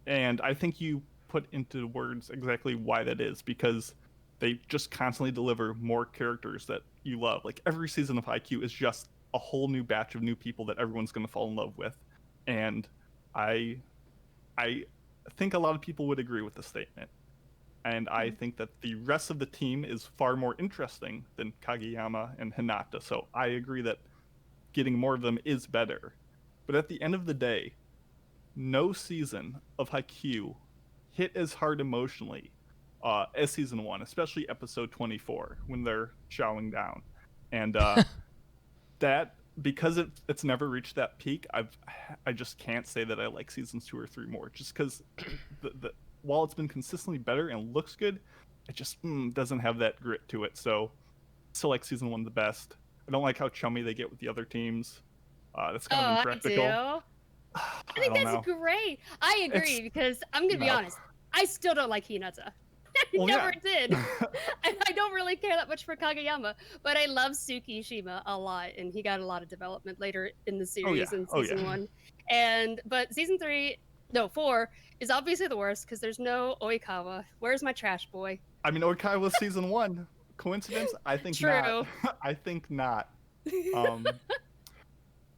And I think you put into words exactly why that is, because they just constantly deliver more characters that you love. Like every season of Haikyuu is just a whole new batch of new people that everyone's going to fall in love with. And I think a lot of people would agree with the statement. And I think that the rest of the team is far more interesting than Kageyama and Hinata. So I agree that getting more of them is better. But at the end of the day, no season of Haikyuu hit as hard emotionally as season 1, especially episode 24 when they're chowing down. And that, because it's never reached that peak, I just can't say that I like seasons 2 or 3 more, just because the while it's been consistently better and looks good, it just doesn't have that grit to it. So still like season 1 the best. I don't like how chummy they get with the other teams. That's kind of impractical. I think that's great. I agree, because I'm going to be honest, I still don't like Hinata. I never did. And I don't really care that much for Kageyama, but I love Tsukishima a lot, and he got a lot of development later in the series in season 1. But season 4 is obviously the worst because there's no Oikawa. Where's my trash boy? I mean, Oikawa was season 1. Coincidence? I think not. I think not.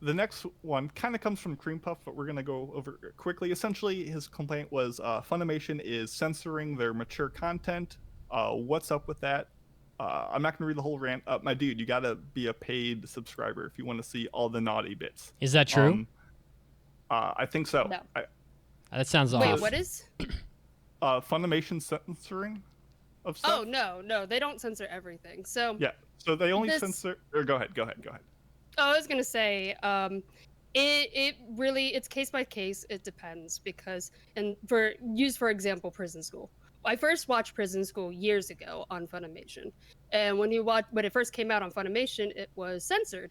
The next one kind of comes from Cream Puff, but we're going to go over it quickly. Essentially, his complaint was Funimation is censoring their mature content. What's up with that? I'm not going to read the whole rant. My dude, you got to be a paid subscriber if you want to see all the naughty bits. Is that true? I think so. No. That sounds off. Wait, what is? Funimation censoring of stuff? Oh, no, they don't censor everything. So yeah, so they only censor. Or go ahead. Oh, I was gonna say, it really, it's case by case. It depends because, and for example, Prison School. I first watched Prison School years ago on Funimation, and when it first came out on Funimation, it was censored.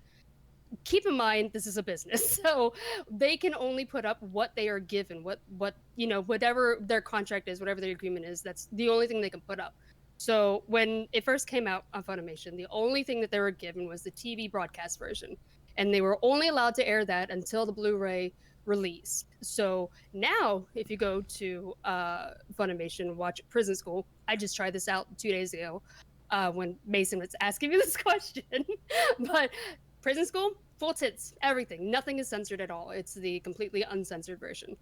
Keep in mind, this is a business, so they can only put up what they are given, whatever their contract is, whatever their agreement is. That's the only thing they can put up. So when it first came out on Funimation, the only thing that they were given was the TV broadcast version, and they were only allowed to air that until the Blu-ray release. So now, if you go to Funimation, watch Prison School. I just tried this out 2 days ago when Mason was asking me this question, but Prison School, full tits, everything. Nothing is censored at all. It's the completely uncensored version.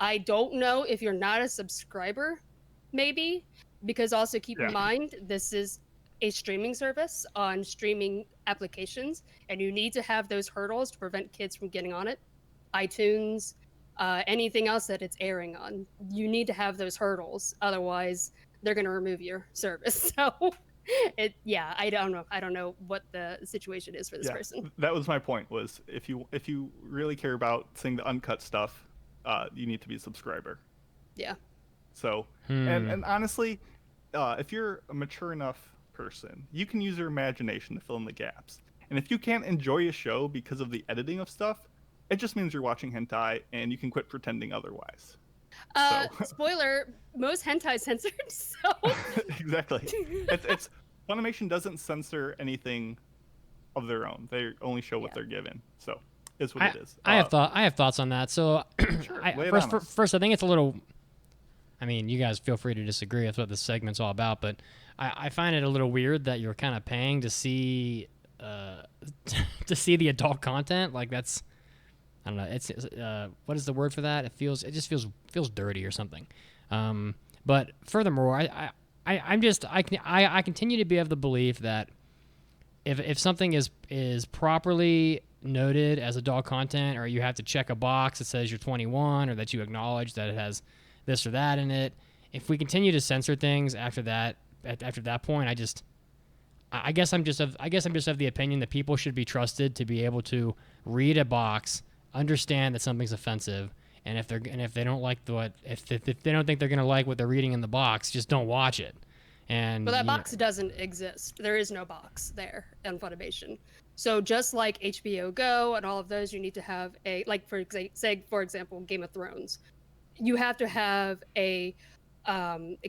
I don't know if you're not a subscriber, maybe. Because also keep in mind, this is a streaming service on streaming applications, and you need to have those hurdles to prevent kids from getting on it. iTunes, anything else that it's airing on. You need to have those hurdles. Otherwise, they're going to remove your service. So, I don't know. I don't know what the situation is for this person. That was my point, was if you really care about seeing the uncut stuff, you need to be a subscriber. Yeah. So, and honestly, if you're a mature enough person, you can use your imagination to fill in the gaps. And if you can't enjoy a show because of the editing of stuff, it just means you're watching hentai and you can quit pretending otherwise. Spoiler, most hentai is censored, so... Exactly. It's Funimation doesn't censor anything of their own. They only show what they're given. So, it's what it is. I have thoughts on that. So, sure, first, I think it's a little... I mean, you guys feel free to disagree. That's what this segment's all about. But I find it a little weird that you're kind of paying to see the adult content. Like that's, I don't know. It's what is the word for that? It just feels dirty or something. But furthermore, I continue to be of the belief that if something is properly noted as adult content, or you have to check a box that says you're 21, or that you acknowledge that it has this or that in it. If we continue to censor things after that point, I guess I'm just of the opinion that people should be trusted to be able to read a box, understand that something's offensive, and if they don't like if they don't think they're gonna like what they're reading in the box, just don't watch it. And that box doesn't exist. There is no box there on Funimation. So just like HBO Go and all of those, you need to have for example, Game of Thrones. You have to have a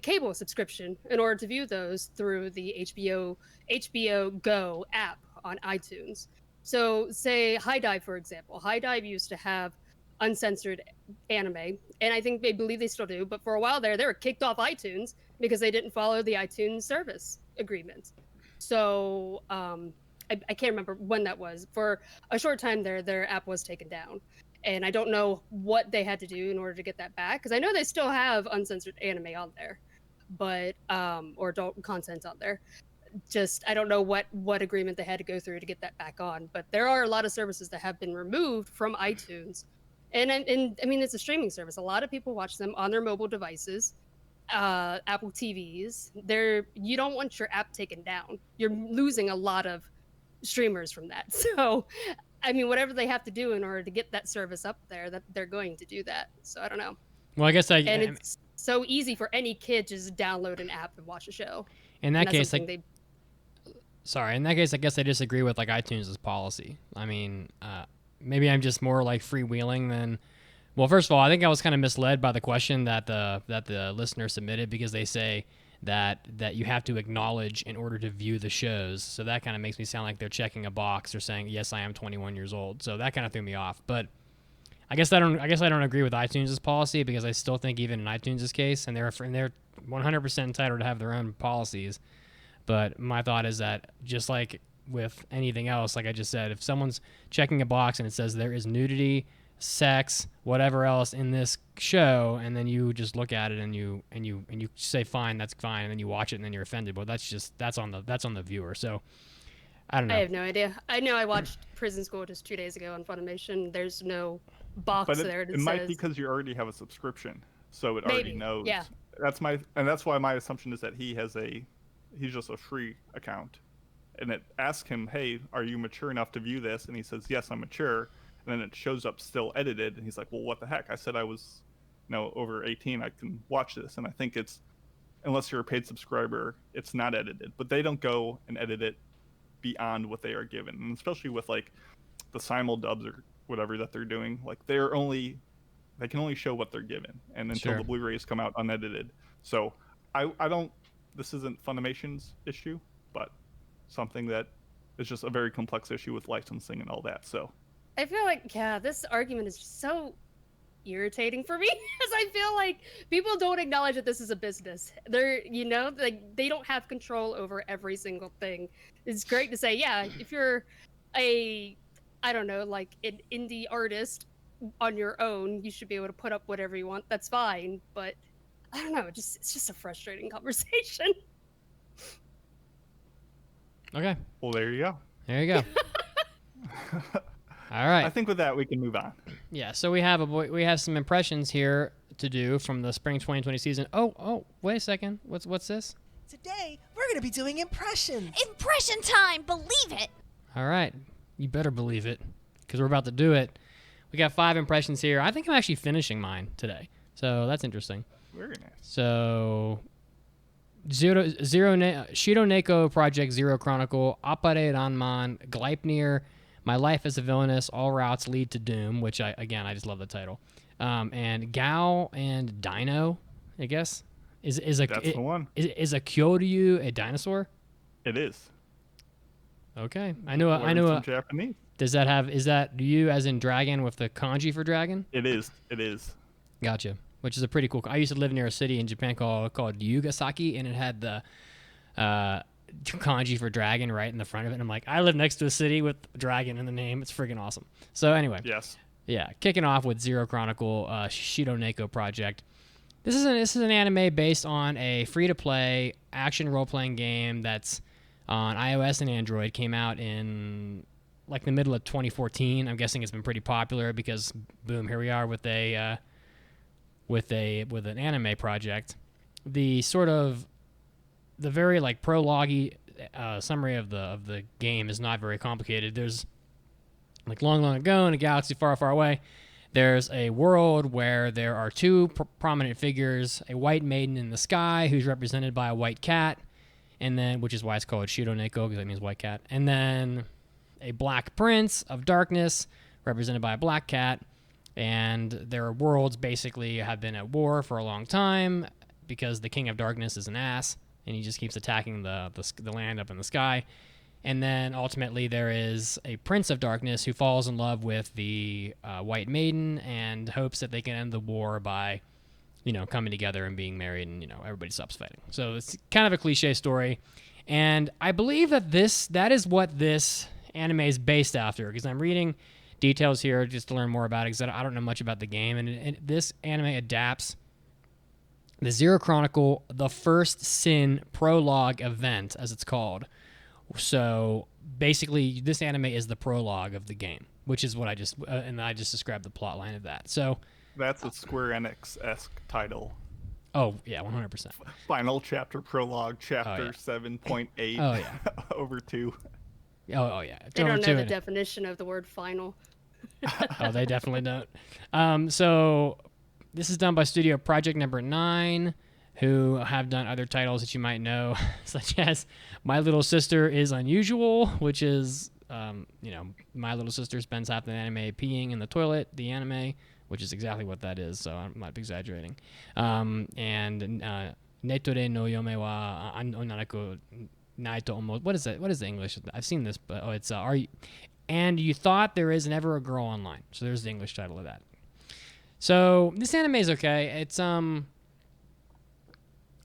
cable subscription in order to view those through the HBO Go app on iTunes. So, say High Dive, for example. High Dive used to have uncensored anime, and I think they believe they still do. But for a while there, they were kicked off iTunes because they didn't follow the iTunes service agreement. So, I can't remember when that was. For a short time there, their app was taken down. And I don't know what they had to do in order to get that back, because I know they still have uncensored anime on there, but or adult content on there. Just I don't know what agreement they had to go through to get that back on. But there are a lot of services that have been removed from iTunes, and I mean it's a streaming service. A lot of people watch them on their mobile devices, Apple TVs. You don't want your app taken down. You're losing a lot of streamers from that. So I mean, whatever they have to do in order to get that service up there, that they're going to do that. So I don't know. Well, I guess and it's so easy for any kid to just download an app and watch a show. In that case, in that case, I guess I disagree with like iTunes' policy. I mean, maybe I'm just more like freewheeling than. Well, first of all, I think I was kind of misled by the question that the listener submitted, because they say that you have to acknowledge in order to view the shows. So that kind of makes me sound like they're checking a box or saying, yes, I am 21 years old. So that kind of threw me off. But I guess I don't agree with iTunes' policy, because I still think even in iTunes' case, and they're 100% entitled to have their own policies. But my thought is that just like with anything else, like I just said, if someone's checking a box and it says there is nudity, sex, whatever else in this show, and then you just look at it and you say fine, that's fine, and then you watch it and then you're offended, well, that's on the viewer. So I don't know. I have no idea. I know I watched Prison School just 2 days ago on Funimation. There's no box there that it says. Might be because you already have a subscription, so it already knows. Yeah. That's why my assumption is that he's just a free account, and it asks him, hey, are you mature enough to view this? And he says, yes, I'm mature. And then it shows up still edited, and he's like, well, what the heck? I said I was, over 18. I can watch this. And I think it's, unless you're a paid subscriber, it's not edited. But they don't go and edit it beyond what they are given. And especially with, like, the simul dubs or whatever that they're doing, like, they can only show what they're given. And until the Blu-rays come out unedited. So this isn't Funimation's issue, but something that is just a very complex issue with licensing and all that. So I feel like, this argument is just so irritating for me, because I feel like people don't acknowledge that this is a business. They're, they don't have control over every single thing. It's great to say, yeah, if you're I don't know, like an indie artist on your own, you should be able to put up whatever you want. That's fine. But I don't know, it's just a frustrating conversation. Okay. Well, there you go. There you go. All right. I think with that we can move on. Yeah. So we have some impressions here to do from the spring 2020 season. Oh, wait a second. What's this? Today we're gonna be doing impressions. Impression time, believe it! All right. You better believe it, because we're about to do it. We got 5 impressions here. I think I'm actually finishing mine today, so that's interesting. Very nice. So, Shiro Neko Project Zero Chronicle, Appare Ranman, Gleipnir, My Life as a Villainess, All Routes Lead to Doom, which I just love the title. And Gao and Dino, I guess. That's the one. Is a Kyoryu a dinosaur? It is. Okay. I know some Japanese. Is that Ryu as in dragon with the kanji for dragon? It is. Gotcha. Which is a pretty cool. I used to live near a city in Japan called Yugasaki, and it had the kanji for dragon right in the front of it. And I'm like, I live next to a city with dragon in the name. It's freaking awesome. So anyway. Yes. Yeah, kicking off with Zero Chronicle, Shiro Neko Project. This is an anime based on a free-to-play action role-playing game that's on iOS and Android. Came out in like the middle of 2014. I'm guessing it's been pretty popular because boom, here we are with an anime project. The very like prologue summary of the game is not very complicated. There's like long ago in a galaxy far away, there's a world where there are 2 prominent figures, a white maiden in the sky who's represented by a white cat, and then, which is why it's called Shiro Neko, because that means white cat, and then a black prince of darkness represented by a black cat, and their worlds basically have been at war for a long time because the king of darkness is an ass, and he just keeps attacking the land up in the sky. And then ultimately there is a Prince of Darkness who falls in love with the White Maiden and hopes that they can end the war by, coming together and being married, and, everybody stops fighting. So it's kind of a cliche story. And I believe that that is what this anime is based after, because I'm reading details here just to learn more about it, because I don't know much about the game. And this anime adapts the Zero Chronicle, the First Sin prologue event, as it's called. So basically, this anime is the prologue of the game, which is what I just described the plot line of that. So that's a Square Enix-esque title. Oh yeah, 100%. Final chapter prologue, chapter 7.8. Oh yeah, over 2. Oh yeah. They don't know the definition of the word final. Oh, they definitely don't. So this is done by Studio Project Number 9, who have done other titles that you might know, such as My Little Sister is Unusual, which is, my little sister spends half the anime peeing in the toilet, the anime, which is exactly what that is, so I'm not exaggerating. And Netore no Yome wa Onanaku Naito Omo. What is that? What is the English? I've seen this, but it's and you thought there is never a girl online. So there's the English title of that. So this anime is okay.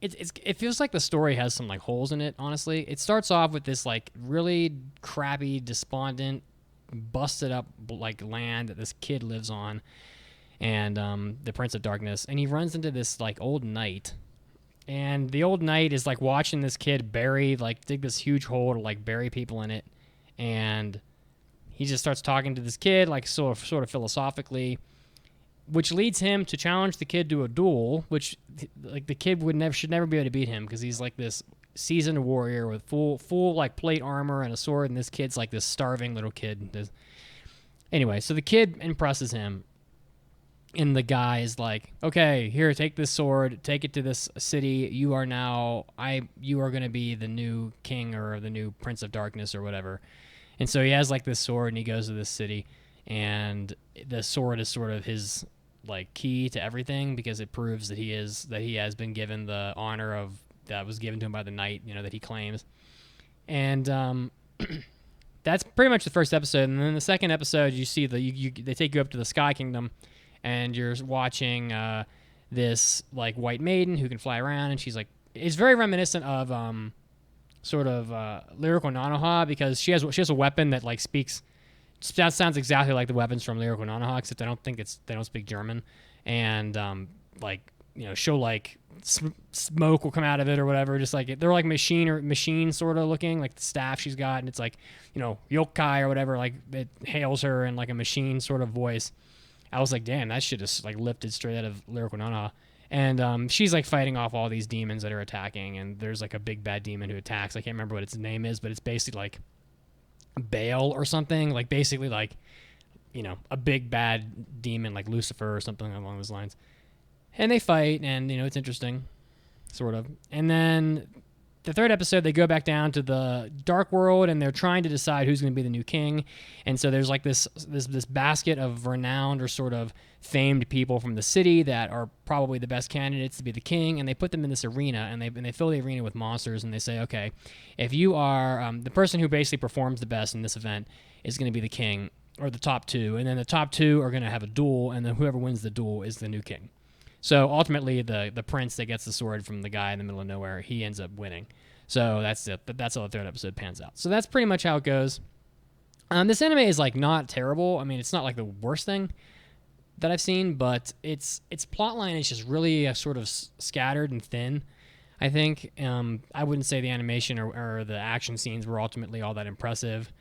It feels like the story has some like holes in it, honestly. It starts off with this like really crappy, despondent, busted up like land that this kid lives on, and the Prince of Darkness, and he runs into this like old knight, and the old knight is like watching this kid dig this huge hole to like bury people in it, and he just starts talking to this kid like sort of philosophically, which leads him to challenge the kid to a duel, which like the kid should never be able to beat him, because he's like this seasoned warrior with full like plate armor and a sword, and this kid's like this starving little kid. Anyway, so the kid impresses him, and the guy is like, okay, here, take this sword, take it to this city. You are going to be the new king or the new Prince of Darkness or whatever. And so he has like this sword, and he goes to this city, and the sword is sort of his like key to everything, because it proves that he has been given the honor that was given to him by the knight, that he claims. And that's pretty much the first episode. And then the second episode, you see they take you up to the Sky Kingdom, and you're watching this like White Maiden who can fly around, and she's like, it's very reminiscent of sort of Lyrical Nanoha, because she has a weapon that like sounds exactly like the weapons from Lyrical Nanoha, except they don't speak German, and she'll like smoke will come out of it or whatever, just like they're like machine sort of looking, like the staff she's got, and it's like yokai or whatever, like it hails her in like a machine sort of voice. I was like, damn, that shit is like lifted straight out of Lyrical Nanoha. And she's like fighting off all these demons that are attacking, and there's like a big bad demon who attacks. I can't remember what its name is, but it's basically like Baal or something, like basically like a big bad demon like Lucifer or something along those lines. And they fight, and it's interesting, sort of. And then the third episode, they go back down to the Dark World, and they're trying to decide who's going to be the new king. And so there's like this basket of renowned or sort of famed people from the city that are probably the best candidates to be the king, and they put them in this arena, and they fill the arena with monsters, and they say, okay, if you are the person who basically performs the best in this event is going to be the king, or the top two, and then the top two are going to have a duel, and then whoever wins the duel is the new king. So ultimately, the prince that gets the sword from the guy in the middle of nowhere, he ends up winning. So that's it. That's how the third episode pans out. So that's pretty much how it goes. This anime is like not terrible. I mean, it's not like the worst thing that I've seen, but its plotline is just really sort of scattered and thin, I think. I wouldn't say the animation or the action scenes were ultimately all that impressive.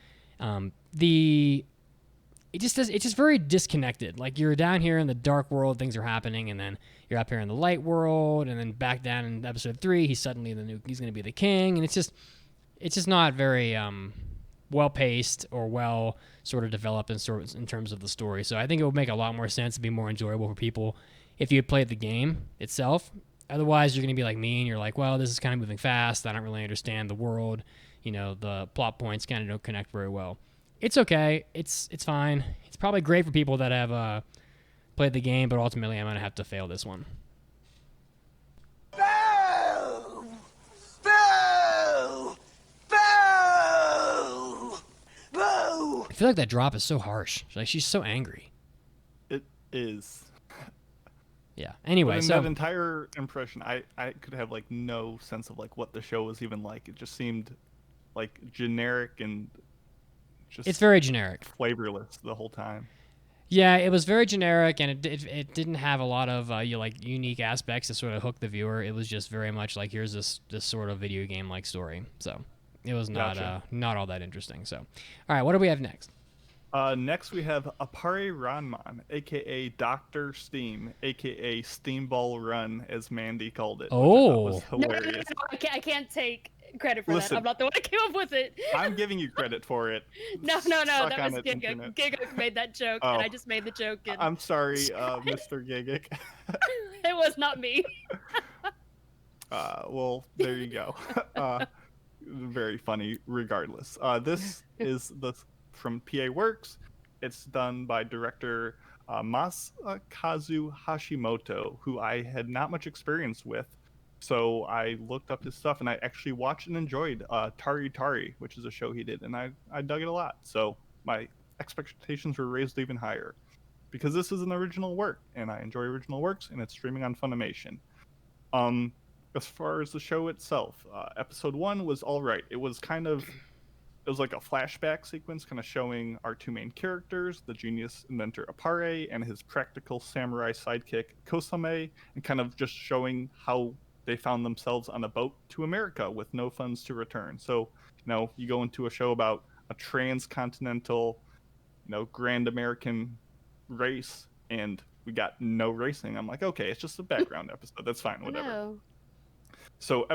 It's just very disconnected. Like, you're down here in the dark world, things are happening, and then you're up here in the light world, and then back down in episode 3, he's suddenly he's going to be the king, and it's just not very well paced or well sort of developed in terms of the story. So I think it would make a lot more sense to be more enjoyable for people if you had played the game itself. Otherwise, you're going to be like me, and you're like, well, this is kind of moving fast. I don't really understand the world. The plot points kind of don't connect very well. It's okay. It's fine. It's probably great for people that have played the game, but ultimately I'm going to have to fail this one. Boo! Boo! Boo! feel like that drop is so harsh. Like, she's so angry. It is. Yeah. Anyway, but in so that entire impression, I could have like no sense of like what the show was even like. It just seemed like generic and just it's very generic, flavorless the whole time. Yeah, it was very generic, and it didn't have a lot of unique aspects to sort of hook the viewer. It was just very much like, here's this sort of video game like story. So it was not not all that interesting. So, all right, what do we have next? Next we have Appare Ranman, aka Dr. Steam, aka Steamball Run, as Mandi called it. Oh, which I thought was hilarious. No, I can't take credit for Listen, that. I'm not the one that came up with it. I'm giving you credit for it. No, Suck that on was it, Giga. internet. Giga made that joke, Oh. and I just made the joke. And I'm sorry, Mr. Gigic. it was not me. Well, there you go. Very funny regardless. This is from PA Works. It's done by director Masakazu Hashimoto, who I had not much experience with. So I looked up his stuff, and I actually watched and enjoyed Tari Tari, which is a show he did, and I dug it a lot. So my expectations were raised even higher, because this is an original work, and I enjoy original works, and it's streaming on Funimation. As far as the show itself, episode 1 was all right. It was like a flashback sequence, kind of showing our two main characters, the genius inventor Appare and his practical samurai sidekick Kosame, and kind of just showing how they found themselves on a boat to America with no funds to return. So, you go into a show about a transcontinental, grand American race, and we got no racing. I'm like, okay, it's just a background episode. That's fine, whatever. No. So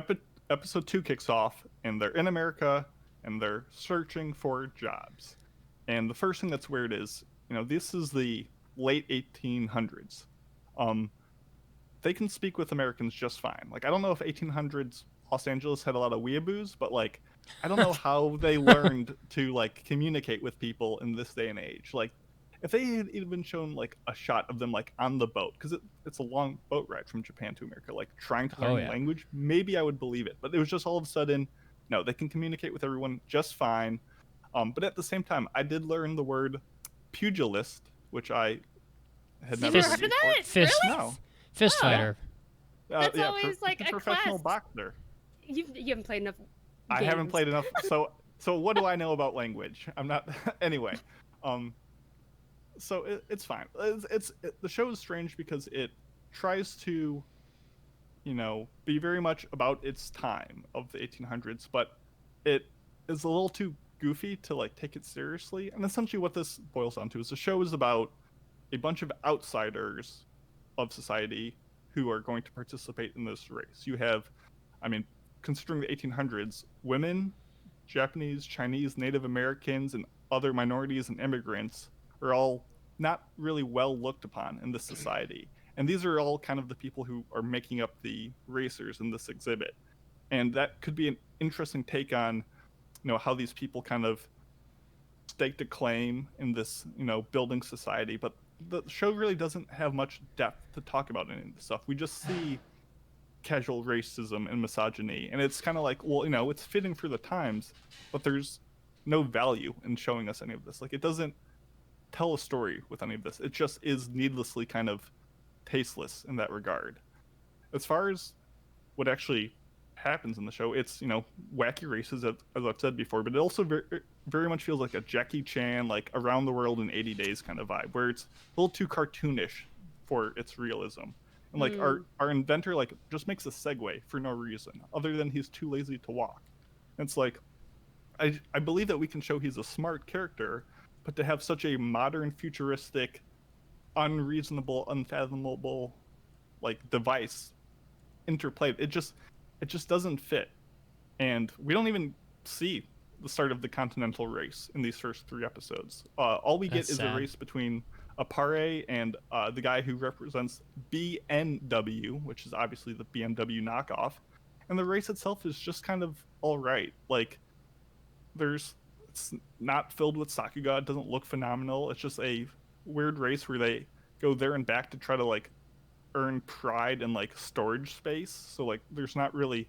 episode 2 kicks off, and they're in America, and they're searching for jobs. And the first thing that's weird is, this is the late 1800s. They can speak with Americans just fine. Like, I don't know if 1800s Los Angeles had a lot of weeaboos, but like, I don't know how they learned to like communicate with people in this day and age. Like, if they had even shown like a shot of them like on the boat, because it's a long boat ride from Japan to America, like trying to learn the language, maybe I would believe it. But it was just all of a sudden, no, they can communicate with everyone just fine. But at the same time, I did learn the word pugilist, which I had never heard of that? Fist, Really? No. fist fighter. That's always like a professional class. boxer. You haven't played enough. I haven't games. played enough. So what do I know about language? I'm not. Anyway, so it's fine. The show is strange because it tries to, be very much about its time of the 1800s, but it is a little too goofy to like take it seriously. And essentially, what this boils down to is the show is about a bunch of outsiders of society who are going to participate in this race. You have, considering the 1800s, women, Japanese, Chinese, Native Americans, and other minorities and immigrants are all not really well looked upon in this society. And these are all kind of the people who are making up the racers in this exhibit. And that could be an interesting take on, how these people kind of staked a claim in this, building society. But the show really doesn't have much depth to talk about any of this stuff. We just see casual racism and misogyny, and it's kind of like, well, it's fitting for the times, but there's no value in showing us any of this. Like, it doesn't tell a story with any of this. It just is needlessly kind of tasteless in that regard. As far as what actually happens in the show, it's wacky races, as I've said before, but it also very, very much feels like a Jackie Chan, like Around the World in 80 Days kind of vibe, where it's a little too cartoonish for its realism. And like our inventor like just makes a segue for no reason other than he's too lazy to walk. And it's like, I believe that we can show he's a smart character, but to have such a modern, futuristic, unreasonable, unfathomable like device interplayed, it just doesn't fit. And we don't even see the start of the continental race in these first 3 episodes. All we get is a race between Appare and the guy who represents BNW, which is obviously the BMW knockoff. And the race itself is just kind of all right. Like, it's not filled with Sakuga. It doesn't look phenomenal. It's just a weird race where they go there and back to try to like earn pride and like storage space. So like there's not really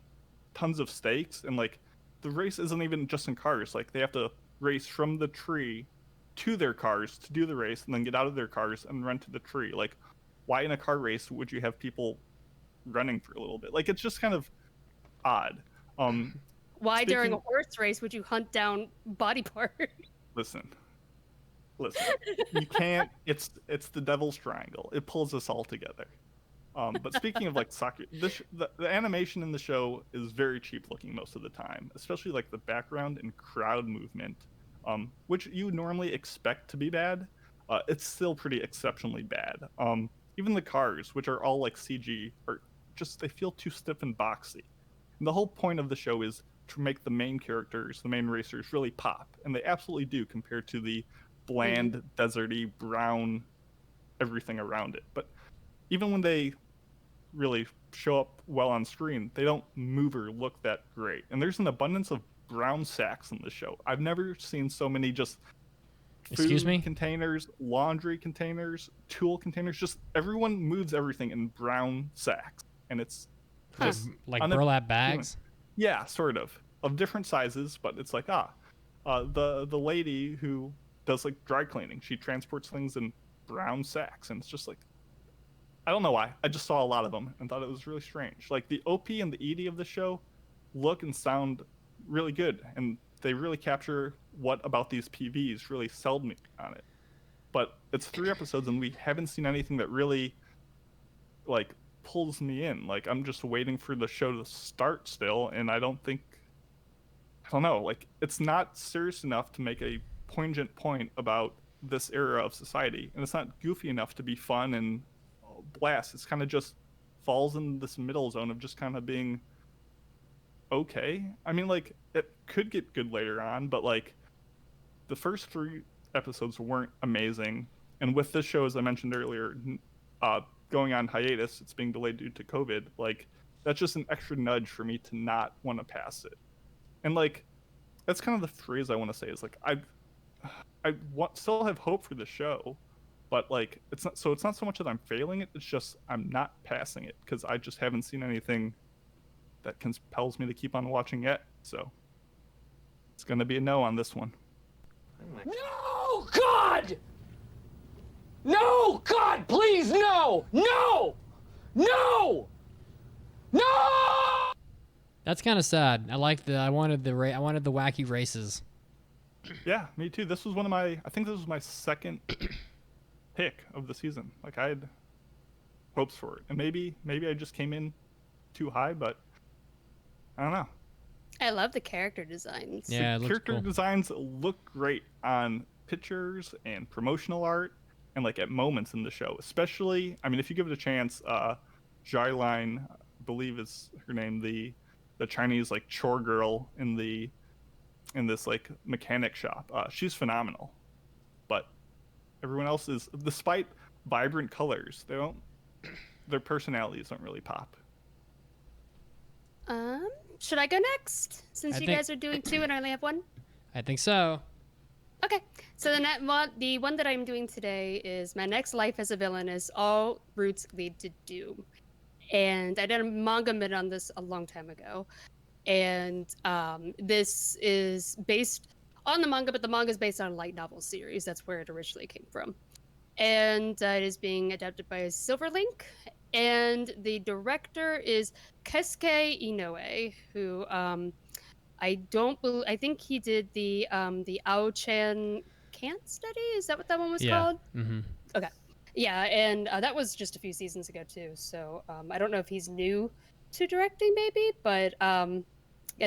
tons of stakes, and like the race isn't even just in cars. Like they have to race from the tree to their cars to do the race and then get out of their cars and run to the tree. Like, why in a car race would you have people running for a little bit? Like, it's just kind of odd. Why during a horse race would you hunt down body parts? Listen, you can't. It's the devil's triangle. It pulls us all together. But speaking of like soccer, the animation in the show is very cheap looking most of the time, especially like the background and crowd movement, which you normally expect to be bad. It's still pretty exceptionally bad. Even the cars, which are all like CG, are just, they feel too stiff and boxy. And the whole point of the show is to make the main characters, the main racers, really pop, and they absolutely do compared to the bland, deserty, brown, everything around it. But even when they really show up well on screen, they don't move or look that great. And there's an abundance of brown sacks in the show. I've never seen so many just Excuse me? containers, laundry containers, tool containers. Just everyone moves everything in brown sacks, and it's just Like burlap bags? Yeah, sort of different sizes, but it's like the lady who does like dry cleaning, she transports things in brown sacks, and it's just like, I don't know why. I just saw a lot of them and thought it was really strange. Like the OP and the ED of the show look and sound really good, and they really capture what about these PVs really sold me on it. But it's 3 episodes and we haven't seen anything that really like pulls me in. Like, I'm just waiting for the show to start still, and I don't know, like, it's not serious enough to make a poignant point about this era of society, and it's not goofy enough to be fun and blast. It's kind of just falls in this middle zone of just kind of being okay. I mean, like, it could get good later on, but like the first 3 episodes weren't amazing, and with this show, as I mentioned earlier, going on hiatus, it's being delayed due to COVID, like, that's just an extra nudge for me to not want to pass it. And like, that's kind of the phrase I want to say, is like, still have hope for the show, but like, it's not so much that I'm failing it, it's just I'm not passing it because I just haven't seen anything that compels me to keep on watching yet. So it's gonna be a no on this one. No, God! No, God, please, no! No! No! No! That's kind of sad. I wanted the wacky races. Yeah, me too. This was I think this was my second pick of the season. Like, I had hopes for it, and maybe I just came in too high, but I don't know. I love the character designs. Yeah, The character designs look great on pictures and promotional art, and like at moments in the show, especially. I mean, if you give it a chance, Jailine, I believe is her name, the Chinese like chore girl in this like mechanic shop. She's phenomenal, but everyone else is, despite vibrant colors, their personalities don't really pop. Should I go next? Since you guys are doing 2 and I only have 1? I think so. Okay, so the one that I'm doing today is My Next Life as a Villainess, All Routes Lead to Doom. And I did a manga mid on this a long time ago. And this is based on the manga, but the manga is based on a light novel series. That's where it originally came from. And it is being adapted by Silverlink. And the director is Keisuke Inoue, who I think he did the Ao-chan Can't Study? Is that what that one was called? Mm-hmm. Okay. Yeah, and that was just a few seasons ago too. So I don't know if he's new to directing, maybe, but I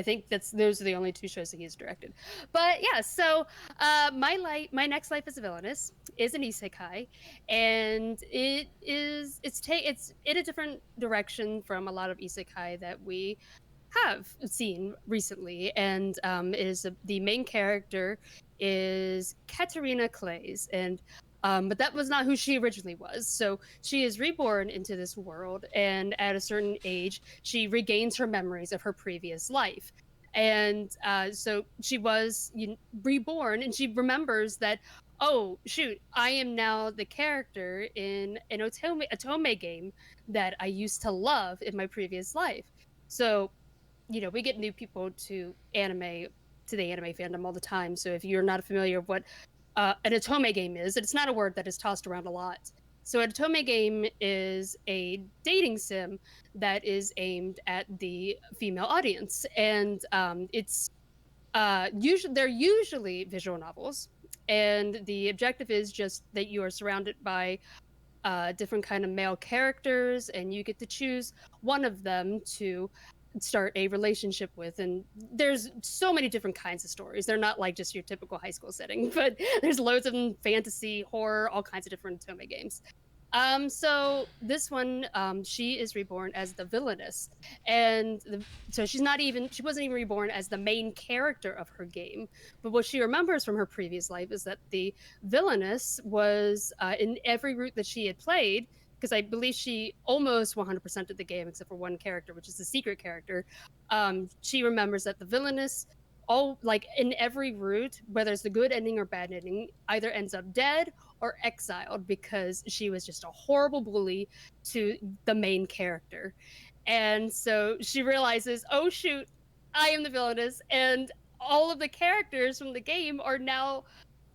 think those are the only 2 shows that he's directed. But yeah, so My Next Life as a Villainess is an isekai, and it's in a different direction from a lot of isekai that we have seen recently. And the main character is Katerina Clays, and but that was not who she originally was. So she is reborn into this world, and at a certain age, she regains her memories of her previous life. And so she was reborn, and she remembers that, oh, shoot, I am now the character in an otome game that I used to love in my previous life. So, we get new people to the anime fandom all the time. So if you're not familiar with what an otome game is. It's not a word that is tossed around a lot. So an otome game is a dating sim that is aimed at the female audience, and it's they're usually visual novels, and the objective is just that you are surrounded by different kind of male characters, and you get to choose one of them to start a relationship with. And there's so many different kinds of stories. They're not like just your typical high school setting, but there's loads of them, fantasy, horror, all kinds of different otome games. So this one, she is reborn as the villainess, and so she wasn't even reborn as the main character of her game. But what she remembers from her previous life is that the villainess was in every route that she had played, because I believe she almost 100% of the game except for one character, which is the secret character. She remembers that the villainess, all like in every route, whether it's the good ending or bad ending, either ends up dead or exiled because she was just a horrible bully to the main character. And so she realizes, oh shoot, I am the villainess, and all of the characters from the game are now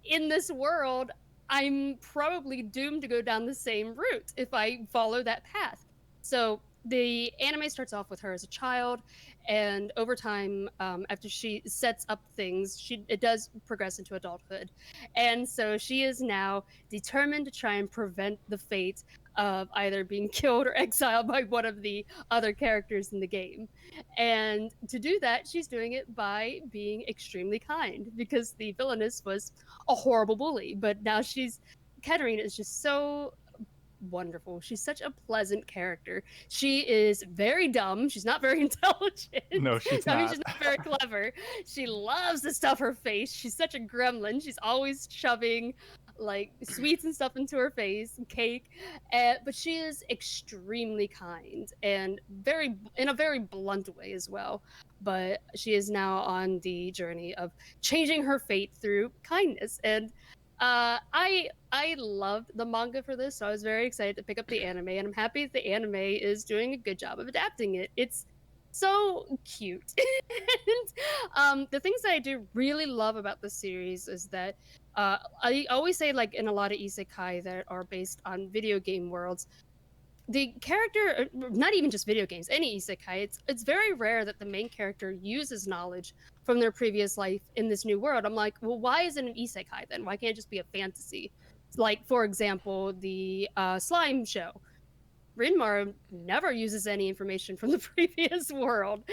in this world. I'm probably doomed to go down the same route if I follow that path. So the anime starts off with her as a child, and over time, after she sets up things, it does progress into adulthood. And so she is now determined to try and prevent the fate of either being killed or exiled by one of the other characters in the game. And to do that, she's doing it by being extremely kind, because the villainess was a horrible bully. But now Katarina is just so wonderful. She's such a pleasant character. She is very dumb. She's not very intelligent. No, she's not. I mean, she's not very clever. She loves to stuff her face. She's such a gremlin. She's always shoving like sweets and stuff into her face, and cake. But she is extremely kind, and in a very blunt way as well. But she is now on the journey of changing her fate through kindness. And I loved the manga for this, so I was very excited to pick up the anime, and I'm happy that the anime is doing a good job of adapting it. It's so cute. And the things that I do really love about the series is that I always say, like in a lot of isekai that are based on video game worlds, the character, not even just video games, any isekai, it's very rare that the main character uses knowledge from their previous life in this new world. I'm like, well, why isn't it an isekai then? Why can't it just be a fantasy? Like, for example, the slime show. Rinmar never uses any information from the previous world,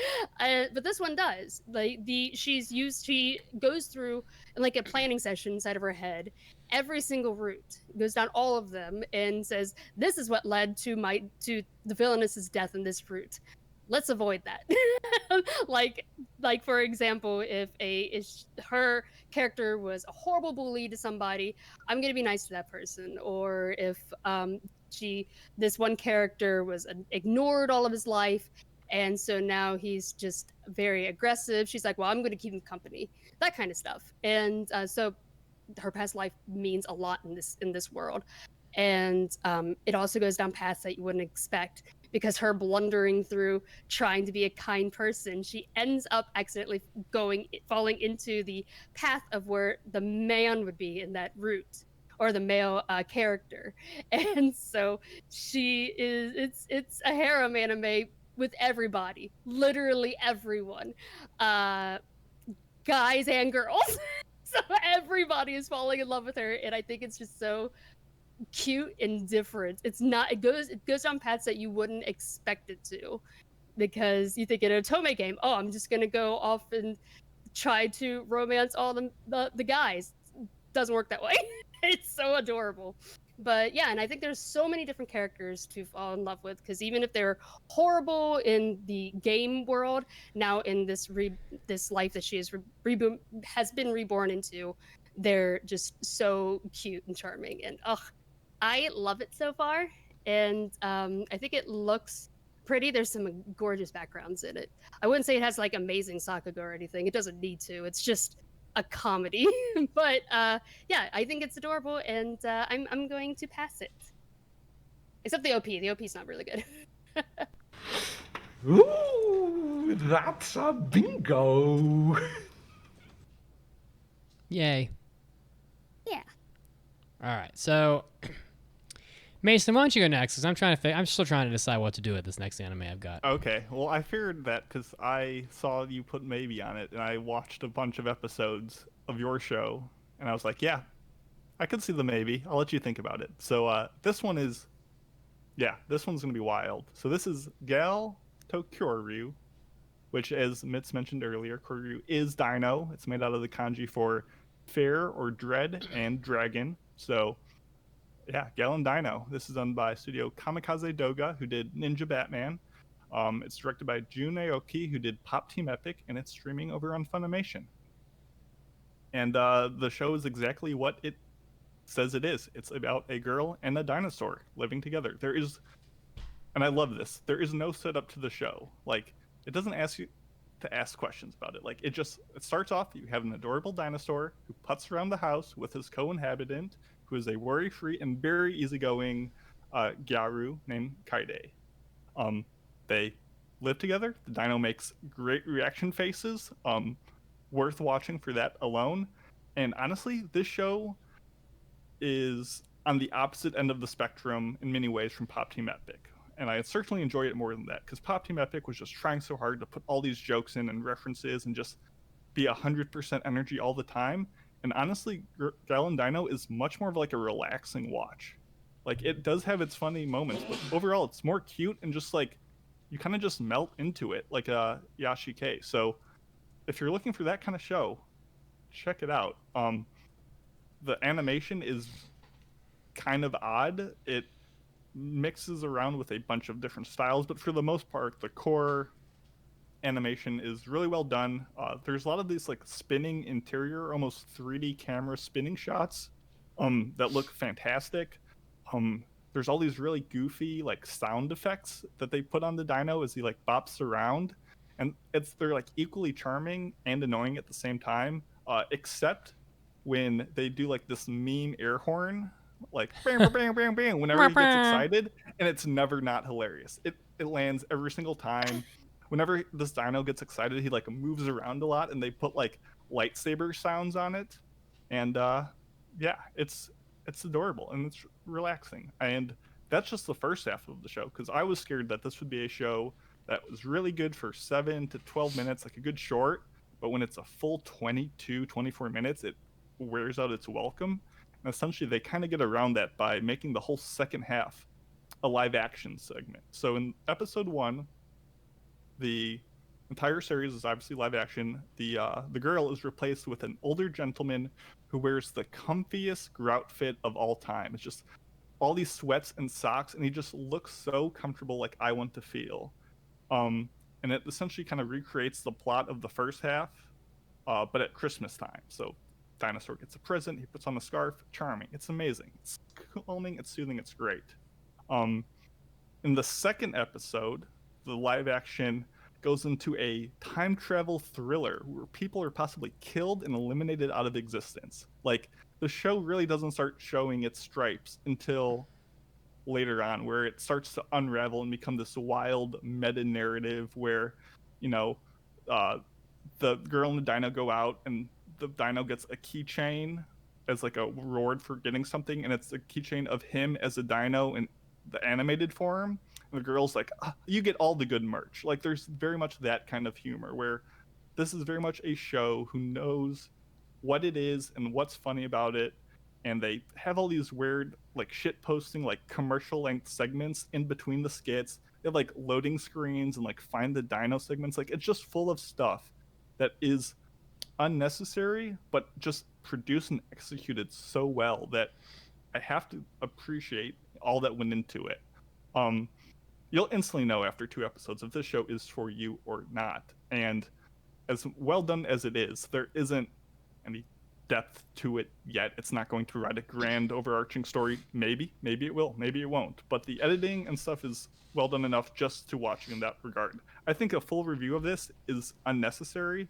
but this one does. Like she goes through like a planning session inside of her head, every single route, goes down all of them, and says, "This is what led to the villainess's death in this route. Let's avoid that." like for example, if her character was a horrible bully to somebody, I'm gonna be nice to that person. Or if this one character was ignored all of his life, and so now he's just very aggressive, she's like, well, I'm going to keep him company, that kind of stuff. And so her past life means a lot in this world. And it also goes down paths that you wouldn't expect, because her blundering through trying to be a kind person, she ends up accidentally falling into the path of where the man would be in that route, or the male character. And so it's a harem anime with everybody, literally everyone, guys and girls. So everybody is falling in love with her, and I think it's just so cute and different. It goes down paths that you wouldn't expect it to, because you think in a otome game, oh, I'm just gonna go off and try to romance all the guys. Doesn't work that way. It's so adorable. But yeah, and I think there's so many different characters to fall in love with, because even if they're horrible in the game world, now in this life that she has been reborn into, they're just so cute and charming. And I love it so far. And I think it looks pretty. There's some gorgeous backgrounds in it. I wouldn't say it has like amazing sakuga or anything. It doesn't need to. It's just a comedy. But yeah, I think it's adorable, and I'm going to pass it. Except the OP. The OP's not really good. Ooh, that's a bingo. Yay. Yeah. All right, so Mason, why don't you go next? Because I'm still trying to decide what to do with this next anime I've got. Okay, well, I figured that because I saw you put maybe on it, and I watched a bunch of episodes of your show, and I was like, yeah, I could see the maybe. I'll let you think about it. So this one's gonna be wild. So this is Gal Tokyoryu, which, as Mitz mentioned earlier, Koryu is Dino. It's made out of the kanji for fair or dread and dragon. So yeah, Gal and Dino. This is done by Studio Kamikaze Doga, who did Ninja Batman. It's directed by Jun Aoki, who did Pop Team Epic, and it's streaming over on Funimation. And the show is exactly what it says it is. It's about a girl and a dinosaur living together. And I love this, there is no setup to the show. Like, it doesn't ask you to ask questions about it. Like, it starts off, you have an adorable dinosaur who putts around the house with his co-inhabitant, who is a worry-free and very easygoing Gyaru named Kaide. They live together. The dino makes great reaction faces, worth watching for that alone. And honestly, this show is on the opposite end of the spectrum in many ways from Pop Team Epic. And I certainly enjoy it more than that, because Pop Team Epic was just trying so hard to put all these jokes in and references and just be 100% energy all the time. And honestly, Gal and Dino is much more of like a relaxing watch. Like, it does have its funny moments, but overall it's more cute and just like, you kind of just melt into it like a Yashike. So if you're looking for that kind of show, check it out. The animation is kind of odd. It mixes around with a bunch of different styles, but for the most part, the core animation is really well done. There's a lot of these like spinning interior, almost 3D camera spinning shots that look fantastic. There's all these really goofy like sound effects that they put on the dino as he like bops around, and they're like equally charming and annoying at the same time, except when they do like this meme air horn, like bang bang bang bang whenever he gets excited, and it's never not hilarious. It lands every single time. Whenever this dino gets excited, he like moves around a lot, and they put like lightsaber sounds on it, and yeah, it's adorable and it's relaxing. And that's just the first half of the show, because I was scared that this would be a show that was really good for 7 to 12 minutes, like a good short, but when it's a full 24 minutes, it wears out its welcome. And essentially they kind of get around that by making the whole second half a live action segment. So in episode 1, the entire series is obviously live action. The girl is replaced with an older gentleman who wears the comfiest grout fit of all time. It's just all these sweats and socks, and he just looks so comfortable, like I want to feel. And it essentially kind of recreates the plot of the first half, but at Christmas time. So dinosaur gets a present, he puts on a scarf, charming. It's amazing. It's calming, it's soothing, it's great. In the second episode, the live action goes into a time travel thriller where people are possibly killed and eliminated out of existence. Like, the show really doesn't start showing its stripes until later on, where it starts to unravel and become this wild meta narrative where, you know, the girl and the dino go out, and the dino gets a keychain as like a reward for getting something, and it's a keychain of him as a dino in the animated form. And the girl's like, you get all the good merch. Like, there's very much that kind of humor, where this is very much a show who knows what it is and what's funny about it. And they have all these weird, like, shit posting, like, commercial length segments in between the skits. They have like loading screens and like find the dino segments. Like, it's just full of stuff that is unnecessary, but just produced and executed so well that I have to appreciate all that went into it. You'll instantly know after 2 episodes if this show is for you or not. And as well done as it is, there isn't any depth to it yet. It's not going to write a grand overarching story. Maybe it will, maybe it won't. But the editing and stuff is well done enough just to watch in that regard. I think a full review of this is unnecessary,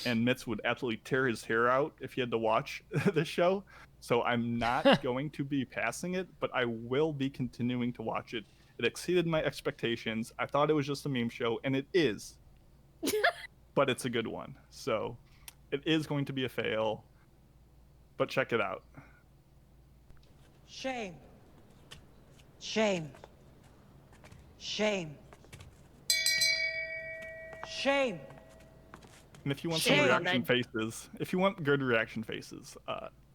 and Mitz would absolutely tear his hair out if he had to watch this show. So I'm not going to be passing it, but I will be continuing to watch it. It exceeded my expectations. I thought it was just a meme show, and it is. But it's a good one. So it is going to be a fail, but check it out. Shame. Shame. Shame. Shame. And if you want Shame some on reaction that. faces, if you want good reaction faces,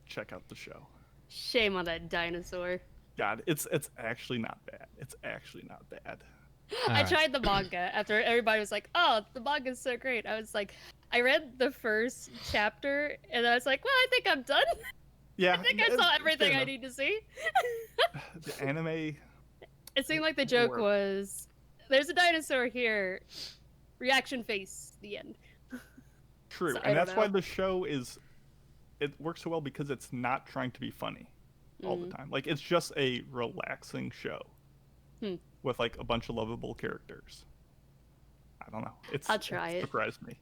check out the show. Shame on that dinosaur. God, it's actually not bad. It's actually not bad. I tried the manga after everybody was like, "Oh, the manga's so great." I was like, I read the first chapter and I was like, "Well, I think I'm done." Yeah, I think I saw everything I need to see. The anime. It seemed like the joke was, "There's a dinosaur here." Reaction face. The end. True, So, I and don't that's why know. the show it works so well because it's not trying to be funny all the time. Like it's just a relaxing show with like a bunch of lovable characters. I don't know. I'll try it. Surprised me.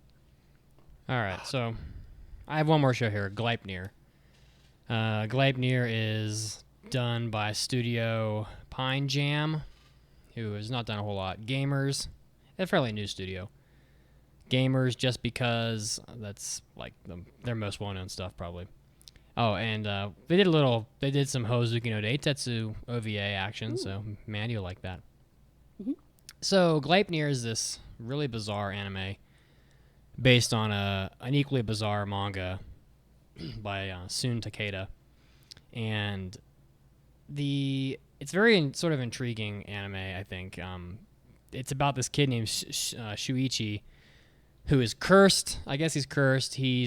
All right, so I have one more show here, Gleipnir. Gleipnir is done by Studio Pine Jam, who has not done a whole lot. Gamers, a fairly new studio. Gamers, just because that's like their most well-known stuff, probably. Oh, and they did some Hozuki no Deitetsu OVA action, so Mandi will like that. So Gleipnir is this really bizarre anime based on an equally bizarre manga by Sun Takeda, and it's very sort of intriguing anime. I think it's about this kid named Shuichi, who is cursed. I guess he's cursed. He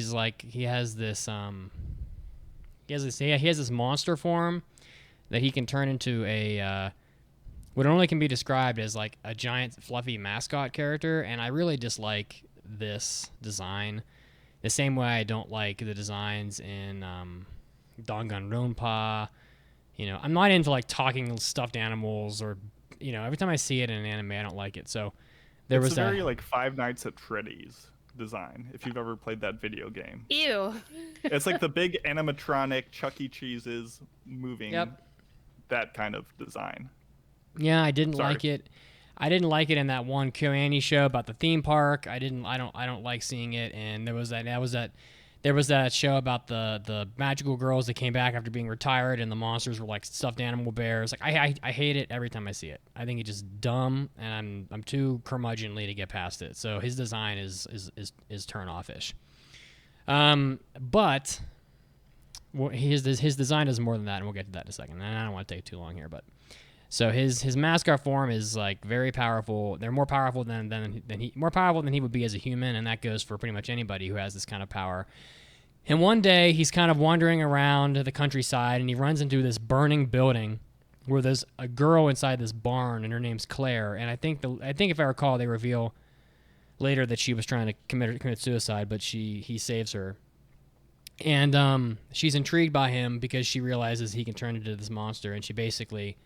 has this monster form that he can turn into a what only can be described as like a giant fluffy mascot character, and I really dislike this design. The same way I don't like the designs in Danganronpa. You know, I'm not into like talking stuffed animals or, you know, every time I see it in an anime, I don't like it. So there was a very like Five Nights at Freddy's design. If you've ever played that video game, Ew. It's like the big animatronic Chuck E. Cheese's moving. Yep. That kind of design. Yeah, I didn't like it. I didn't like it in that one KyoAni show about the theme park. I don't like seeing it. And there was that show about the magical girls that came back after being retired, and the monsters were like stuffed animal bears. Like I hate it every time I see it. I think it's just dumb, and I'm too curmudgeonly to get past it. So his design is turn off-ish. But his design is more than that, and we'll get to that in a second. And I don't want to take too long here, but. So his mascot form is like very powerful. They're more powerful than he would be as a human, and that goes for pretty much anybody who has this kind of power. And one day he's kind of wandering around the countryside, and he runs into this burning building where there's a girl inside this barn, and her name's Claire. And I think if I recall, they reveal later that she was trying to commit suicide, but he saves her. And she's intrigued by him because she realizes he can turn into this monster, and she basically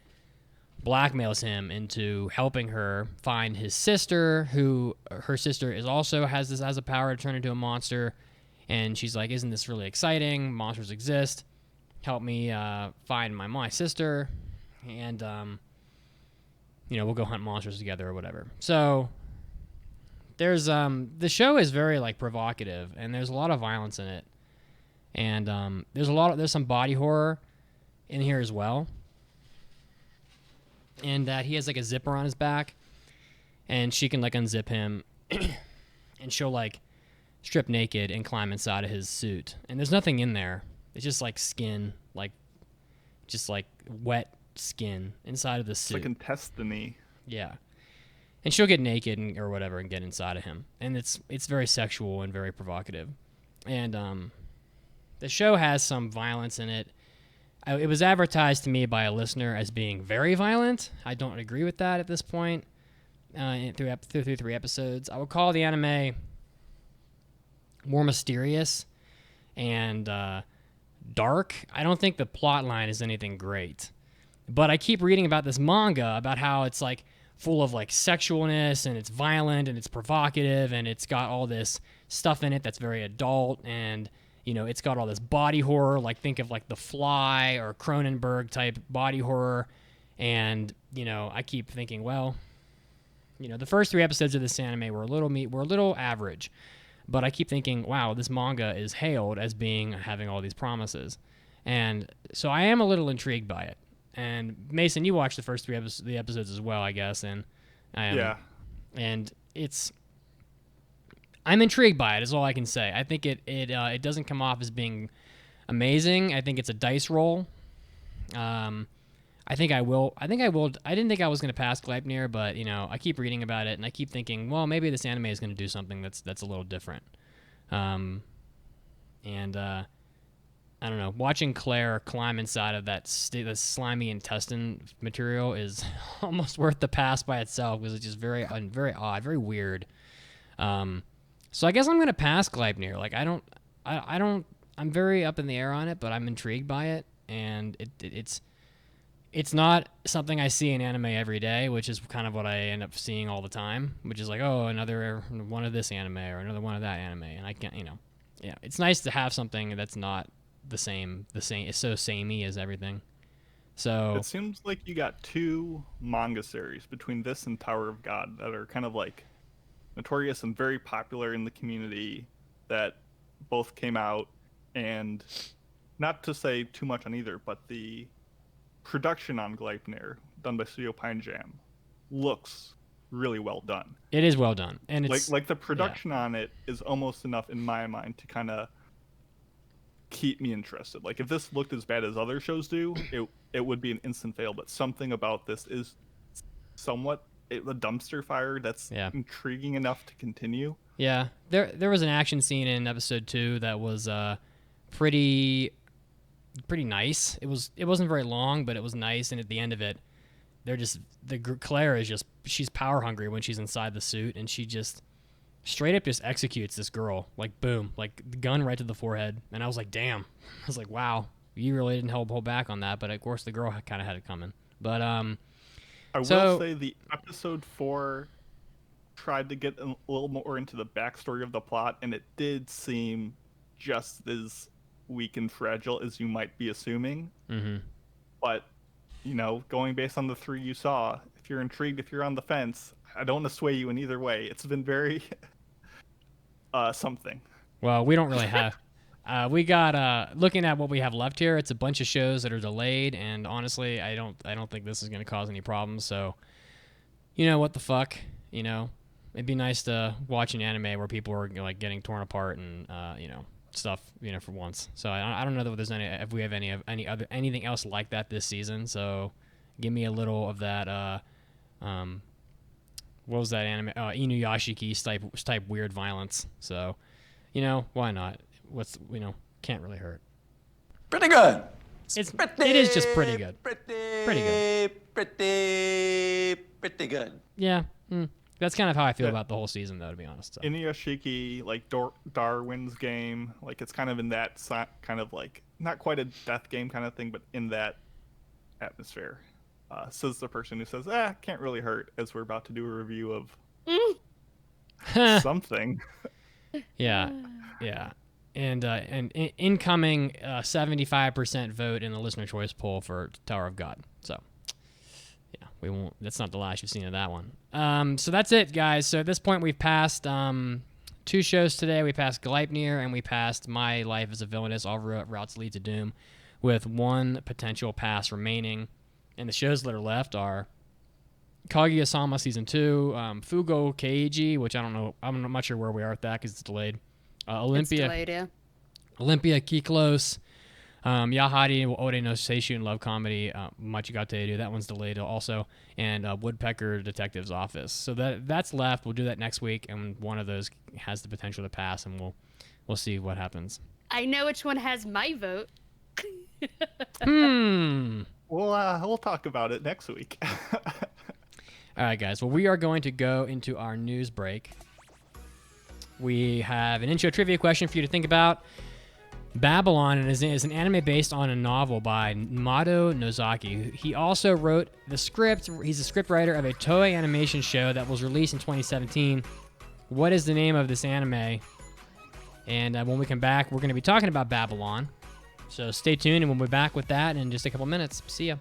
blackmails him into helping her find his sister, who her sister has a power to turn into a monster. And she's like, "Isn't this really exciting? Monsters exist. Help me find my sister, and we'll go hunt monsters together or whatever." So there's the show is very like provocative, and there's a lot of violence in it, and there's some body horror in here as well. And he has like a zipper on his back, and she can like unzip him, and she'll like strip naked and climb inside of his suit. And there's nothing in there. It's just like skin, just like wet skin inside of the suit. It's like intestine-y. Yeah. And she'll get naked or whatever and get inside of him. And it's very sexual and very provocative. And the show has some violence in it. It was advertised to me by a listener as being very violent. I don't agree with that at this point. Through 3 episodes, I would call the anime more mysterious and dark. I don't think the plot line is anything great, but I keep reading about this manga about how it's like full of like sexualness, and it's violent, and it's provocative, and it's got all this stuff in it that's very adult, and it's got all this body horror, like think of like The Fly or Cronenberg type body horror. And, I keep thinking, well, the first 3 episodes of this anime were a little average, but I keep thinking, wow, this manga is hailed as having all these promises. And so I am a little intrigued by it. And Mason, you watched the first the episodes as well, I guess, and I am. Yeah. And I'm intrigued by it. Is all I can say. I think it doesn't come off as being amazing. I think it's a dice roll. I think I will. I didn't think I was going to pass Gleipnir, but I keep reading about it and I keep thinking, well, maybe this anime is going to do something that's a little different. I don't know. Watching Claire climb inside of that the slimy intestine material is almost worth the pass by itself because it's just very odd, very weird. So I guess I'm gonna pass Gleipnir. Like I don't. I'm very up in the air on it, but I'm intrigued by it, and it's not something I see in anime every day, which is kind of what I end up seeing all the time, which is like, oh, another one of this anime or another one of that anime, and I can't, yeah, it's nice to have something that's not the same. It's so samey as everything. So it seems like you got two manga series between this and Tower of God that are kind of like notorious and very popular in the community that both came out, and not to say too much on either, but the production on Gleipnir, done by Studio Pine Jam, looks really well done. It is well done, and it's like the production on it is almost enough in my mind to kind of keep me interested. Like if this looked as bad as other shows do, it would be an instant fail. But something about this is somewhat a dumpster fire that's intriguing enough to continue. Yeah, there was an action scene in episode 2 that was pretty nice. It wasn't very long, but it was nice. And at the end of it, Claire is she's power hungry when she's inside the suit, and she just straight up just executes this girl, like boom, like the gun right to the forehead. And I was like, damn. I was like, wow, you really didn't hold back on that. But of course, the girl kind of had it coming. But I will say the episode 4 tried to get a little more into the backstory of the plot, and it did seem just as weak and fragile as you might be assuming. Mm-hmm. But going based on the 3 you saw, if you're intrigued, if you're on the fence, I don't want to sway you in either way. It's been very something. Well, we don't really have. We got looking at what we have left here. It's a bunch of shows that are delayed, and honestly, I don't think this is going to cause any problems. So, what the fuck, it'd be nice to watch an anime where people are like getting torn apart and stuff, for once. So I don't know if we have anything else like that this season. So give me a little of that. What was that anime? Inuyashiki type weird violence. So, why not? Can't really hurt. Pretty good. It is just pretty good. Pretty good. Yeah. That's kind of how I feel about the whole season, though, to be honest. So. Inuyashiki, like Darwin's game, like it's kind of in that kind of like not quite a death game kind of thing, but in that atmosphere. Says the person who says, can't really hurt, as we're about to do a review of something. Yeah. And incoming 75% vote in the listener choice poll for Tower of God. So, yeah, we won't. That's not the last you've seen of that one. So that's it, guys. So at this point, we've passed 2 shows today. We passed Gleipnir, and we passed My Life as a Villainess. All routes lead to Doom, with 1 potential pass remaining. And the shows that are left are Kaguya-sama Season 2, Fugo Keiji, which I don't know. I'm not sure where we are at that because it's delayed. Olympia. It's delayed, yeah. Olympia Kiklos. Yahari Ode no Seishun Love Comedy. Machigateru. That one's delayed also. And Woodpecker Detective's Office. So that's left. We'll do that next week, and one of those has the potential to pass, and we'll see what happens. I know which one has my vote. We'll talk about it next week. All right, guys. Well, we are going to go into our news break. We have an intro trivia question for you to think about. Babylon is an anime based on a novel by Mado Nozaki. He also wrote the script. He's a scriptwriter of a Toei animation show that was released in 2017. What is the name of this anime? And when we come back, we're going to be talking about Babylon. So stay tuned, and we'll be back with that in just a couple minutes. See ya.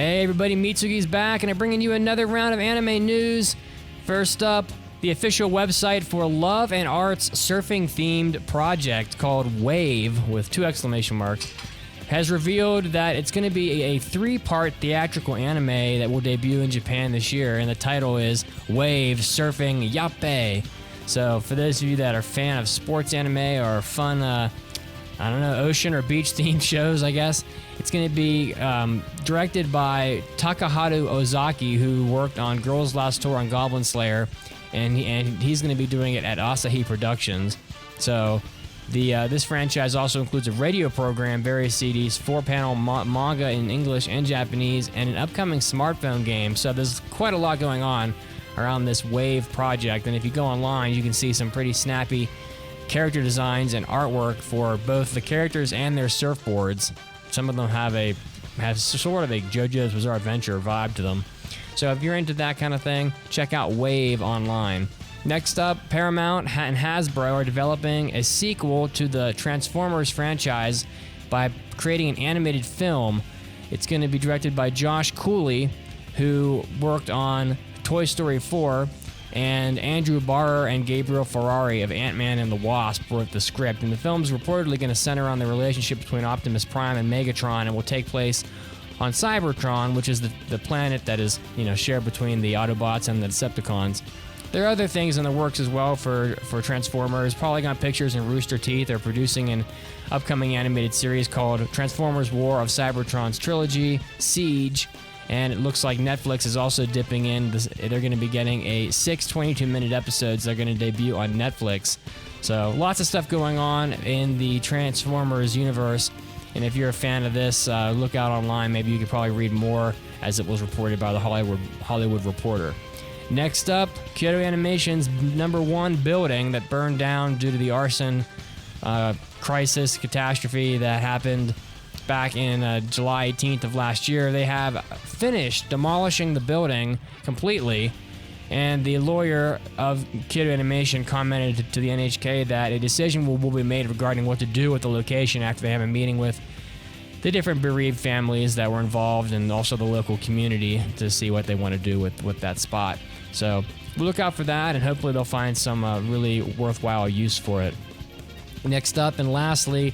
Hey everybody, Mitsugi's back, and I'm bringing you another round of anime news. First up, the official website for Love and Art's surfing-themed project called Wave, with 2 exclamation marks, has revealed that it's going to be a 3-part theatrical anime that will debut in Japan this year, and the title is Wave Surfing Yappe. So for those of you that are fan of sports anime or fun, ocean or beach themed shows, I guess, it's going to be directed by Takaharu Ozaki, who worked on Girls Last Tour on Goblin Slayer, and he's going to be doing it at Asahi Productions. So this franchise also includes a radio program, various CDs, 4-panel manga in English and Japanese, and an upcoming smartphone game. So there's quite a lot going on around this Wave project, and if you go online, you can see some pretty snappy character designs and artwork for both the characters and their surfboards. Some of them have sort of a JoJo's Bizarre Adventure vibe to them. So if you're into that kind of thing, check out Wave online. Next up, Paramount and Hasbro are developing a sequel to the Transformers franchise by creating an animated film. It's going to be directed by Josh Cooley, who worked on Toy Story 4, and Andrew Barrer and Gabriel Ferrari of Ant-Man and the Wasp wrote the script. And the film's reportedly going to center on the relationship between Optimus Prime and Megatron, and will take place on Cybertron, which is the planet that is, shared between the Autobots and the Decepticons. There are other things in the works as well for Transformers. Polygon Pictures and Rooster Teeth are producing an upcoming animated series called Transformers War of Cybertron's Trilogy, Siege, and it looks like Netflix is also dipping in. They're going to be getting 6 22-minute episodes that are going to debut on Netflix. So lots of stuff going on in the Transformers universe, and if you're a fan of this, look out online. Maybe you could probably read more, as it was reported by the Hollywood Reporter. Next up, Kyoto Animation's #1 building that burned down due to the arson catastrophe that happened back in July 18th of last year. They have finished demolishing the building completely, and the lawyer of Kyoto Animation commented to the NHK that a decision will be made regarding what to do with the location after they have a meeting with the different bereaved families that were involved and also the local community to see what they want to do with that spot. So we'll look out for that, and hopefully they'll find some really worthwhile use for it. Next up, and lastly,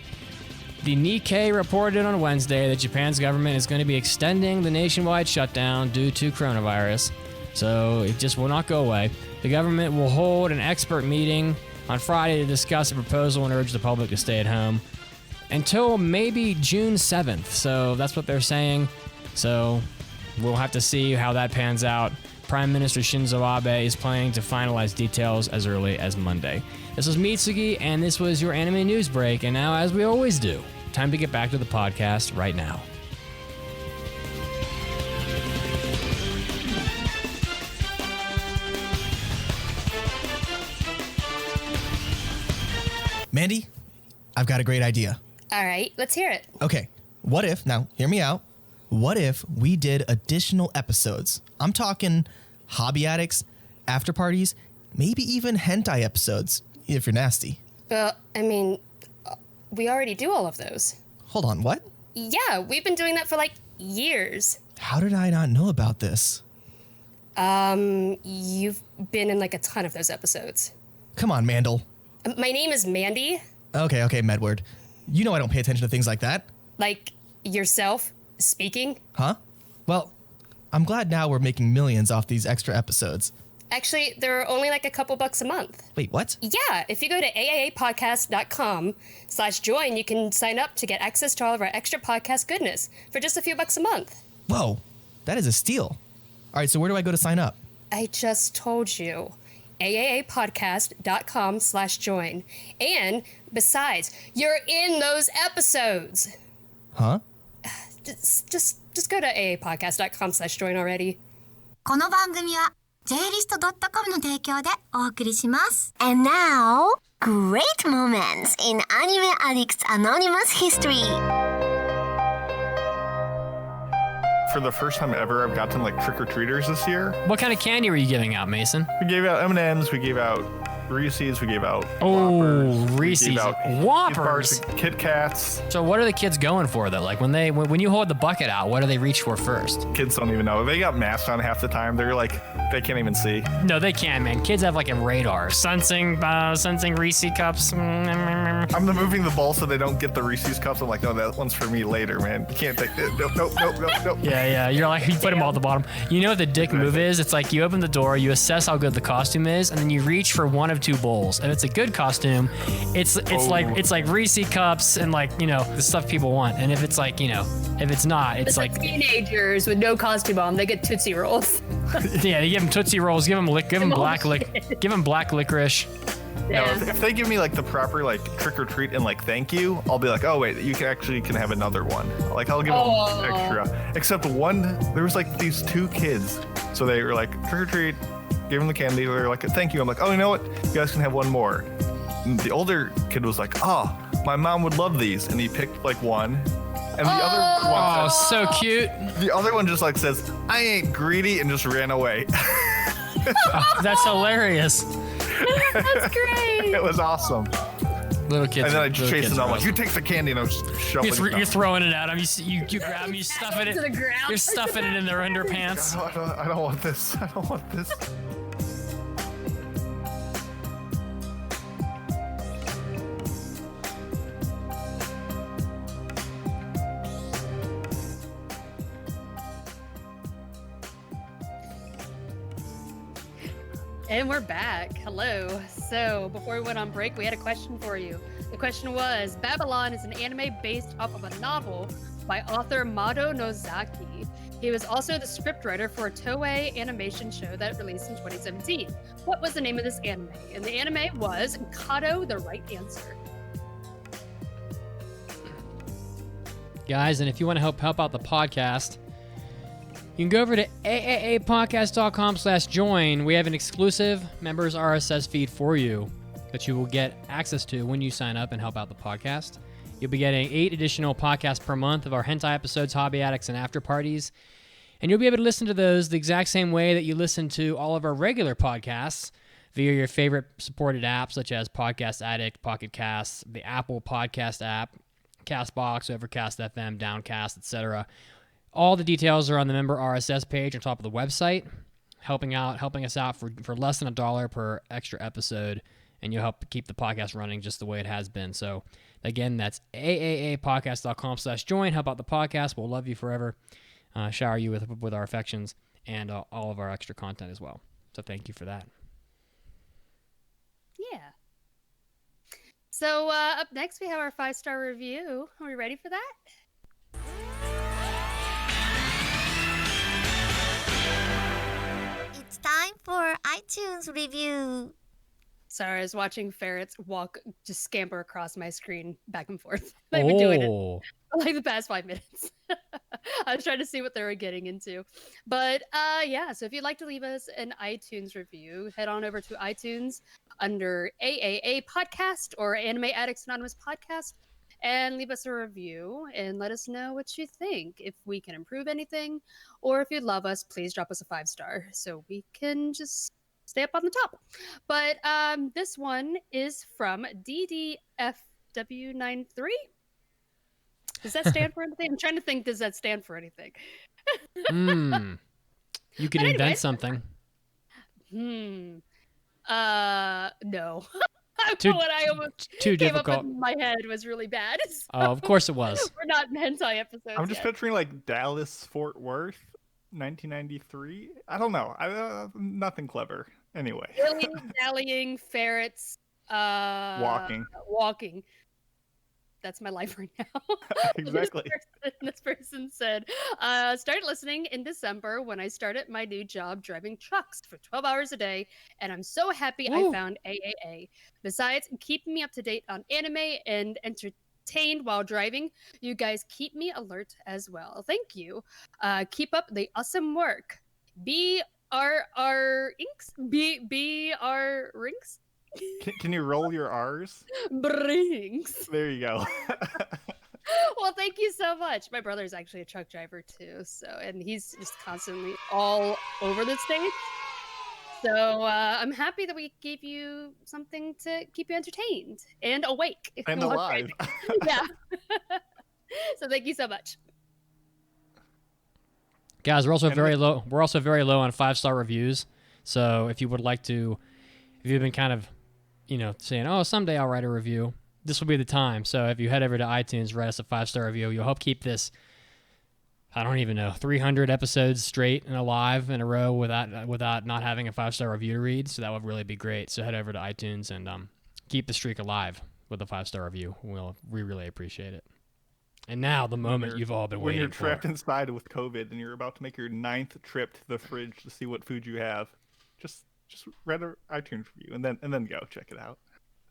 the Nikkei reported on Wednesday that Japan's government is going to be extending the nationwide shutdown due to coronavirus. So it just will not go away. The government will hold an expert meeting on Friday to discuss a proposal and urge the public to stay at home until maybe June 7th. So that's what they're saying. So we'll have to see how that pans out. Prime Minister Shinzo Abe is planning to finalize details as early as Monday. This was Mitsugi, and this was your anime news break. And now, as we always do, time to get back to the podcast right now. Mandi, I've got a great idea. All right, let's hear it. Okay, what if, now hear me out, what if we did additional episodes? I'm talking hobby addicts, after parties, maybe even hentai episodes, if you're nasty. Well, I mean, we already do all of those. Hold on, what? Yeah, we've been doing that for like years. How did I not know about this? You've been in like a ton of those episodes. Come on, Mandel. My name is Mandi. Okay, Medward. You know I don't pay attention to things like that. Like yourself speaking? Huh? Well, I'm glad now we're making millions off these extra episodes. Actually, they're only like a couple bucks a month. Wait, what? Yeah, if you go to aapodcast.com/join, you can sign up to get access to all of our extra podcast goodness for just a few bucks a month. Whoa, that is a steal. All right, so where do I go to sign up? I just told you. aapodcast.com/join. And besides, you're in those episodes. Huh? Just go to aapodcast.com/join already. この番組は JList.com の提供でお送りします。And now, great moments in Anime Addicts Anonymous History. For the first time ever, I've gotten like trick-or-treaters this year. What kind of candy were you giving out, Mason? We gave out M&Ms, we gave out Reese's. We gave out Oh, Whoppers. Reese's. We gave out Whoppers. Kit Kats. So what are the kids going for though? Like when you hold the bucket out, what do they reach for first? Kids don't even know. They got masks on half the time. They're like, they can't even see. No, they can, man. Kids have like a radar. Sensing Reese cups. I'm moving the bowl so they don't get the Reese's cups. I'm like, no, that one's for me later, man. You can't take it. Nope. Yeah. You're like, you put them all at the bottom. You know what the dick move is? It's like you open the door, you assess how good the costume is, and then you reach for one of two bowls. If it's a good costume, it's like Reese cups and like, you know, the stuff people want. And if it's like, you know, if it's not, it's like teenagers with no costume on, they get Tootsie Rolls. Yeah, you give them Tootsie Rolls, give them black licorice. No, if they give me like the proper like trick or treat and like thank you, I'll be like, oh wait, you can have another one. Like I'll give them extra. Except there was like these two kids, so they were like trick or treat, gave them the candy. They were like, thank you. I'm like, oh, you know what? You guys can have one more. And the older kid was like, oh, my mom would love these, and he picked like one. And the other one says, so cute. The other one just like says, I ain't greedy, and just ran away. That's hilarious. That's great. It was awesome. Little kids. And then I just chased them. I'm like, you take the candy, and I was shoving it. You're throwing it at them. You grab them, you stuff it. You're stuffing it in their underpants. I don't want this. I don't want this. And we're back. Hello. So before we went on break, we had a question for you. The question was, Babylon is an anime based off of a novel by author Mado Nozaki. He was also the scriptwriter for a Toei animation show that released in 2017. What was the name of this anime? And the anime was Kato the Right Answer. Guys, and if you want to help out the podcast, you can go over to aaapodcast.com/join. We have an exclusive members RSS feed for you that you will get access to when you sign up and help out the podcast. You'll be getting 8 additional podcasts per month of our hentai episodes, Hobby Addicts, and After Parties. And you'll be able to listen to those the exact same way that you listen to all of our regular podcasts via your favorite supported apps such as Podcast Addict, Pocket Casts, the Apple Podcast app, CastBox, Overcast FM, Downcast, etc. All the details are on the member RSS page on top of the website, helping us out for less than $1 per extra episode, and you'll help keep the podcast running just the way it has been. So again, that's aaapodcast.com/join. Help out the podcast. We'll love you forever. Shower you with our affections and all of our extra content as well. So thank you for that. Yeah. So up next, we have our 5-star review. Are we ready for that? It's time for iTunes review. Sorry, I was watching ferrets just scamper across my screen back and forth. They've been doing it for like the past 5 minutes. I was trying to see what they were getting into. But yeah, so if you'd like to leave us an iTunes review, head on over to iTunes under AAA Podcast or Anime Addicts Anonymous Podcast and leave us a review and let us know what you think. If we can improve anything, or if you'd love us, please drop us a 5-star so we can just stay up on the top. But this one is from DDFW93. Does that stand for anything? I'm trying to think, does that stand for anything? You could invent something. No. What I almost too came difficult. up in my head was really bad. So Oh, of course it was. we're not in hentai episodes I'm just yet. picturing like Dallas, Fort Worth, 1993. I don't know. Nothing clever. Anyway. Dallying, ferrets, walking. That's my life right now. Exactly. This person said, started listening in December when I started my new job driving trucks for 12 hours a day, and I'm so happy I found AAA. Besides keeping me up to date on anime and entertained while driving, you guys keep me alert as well. Thank you. Keep up the awesome work. BRR Inks? BR Rinks? Can you roll your R's? Brinks. There you go. Well, thank you so much. My brother's actually a truck driver too, and he's just constantly all over the States. So I'm happy that we gave you something to keep you entertained and awake. And alive. Yeah. So thank you so much. Guys, we're also very low. We're also very low on 5-star reviews. So if you would like to, if you've been kind of, saying, "Oh, someday I'll write a review," this will be the time. So if you head over to iTunes, write us a 5-star review. You'll help keep this, I don't even know, 300 episodes straight and alive in a row without not having a 5-star review to read. So that would really be great. So head over to iTunes and keep the streak alive with a 5-star review. We really appreciate it. And now the moment you've all been waiting for. When you're trapped inside with COVID and you're about to make your 9th trip to the fridge to see what food you have, just read an iTunes review and then go check it out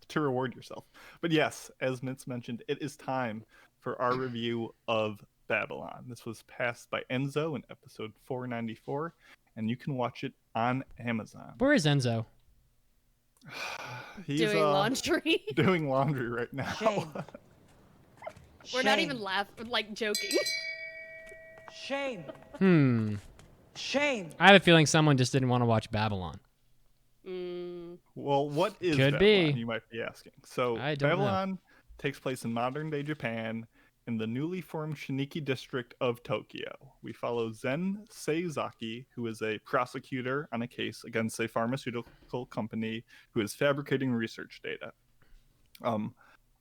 to reward yourself. But yes, as Mitz mentioned, it is time for our review of Babylon. This was passed by Enzo in episode 494, and you can watch it on Amazon. Where is Enzo? He's doing laundry. Doing laundry right now. Shame. We're not even joking. Shame. Shame. I have a feeling someone just didn't want to watch Babylon. Well, what is Could Babylon, be. you might be asking. So I don't Babylon takes place in modern-day Japan in the newly formed Shiniki district of Tokyo. We follow Zen Seizaki, who is a prosecutor on a case against a pharmaceutical company who is fabricating research data.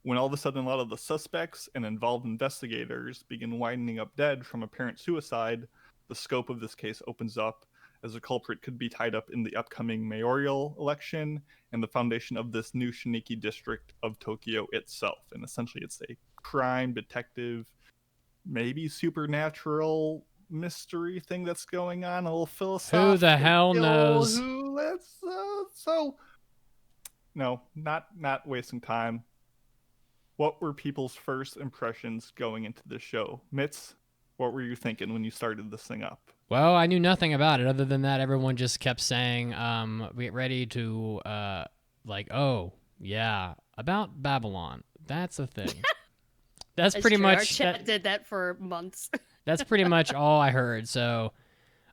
When all of a sudden a lot of the suspects and involved investigators begin winding up dead from apparent suicide, the scope of this case opens up as the culprit could be tied up in the upcoming mayoral election and the foundation of this new Shiniki district of Tokyo itself. And essentially it's a crime detective, maybe supernatural mystery thing that's going on, a little philosophical. Who the hell knows? No, not wasting time. What were people's first impressions going into the show? Mitz, what were you thinking when you started this thing up? Well, I knew nothing about it other than that everyone just kept saying, get ready to, oh, yeah, about Babylon. That's a thing. That's pretty much... Our chat did that for months. That's pretty much all I heard. So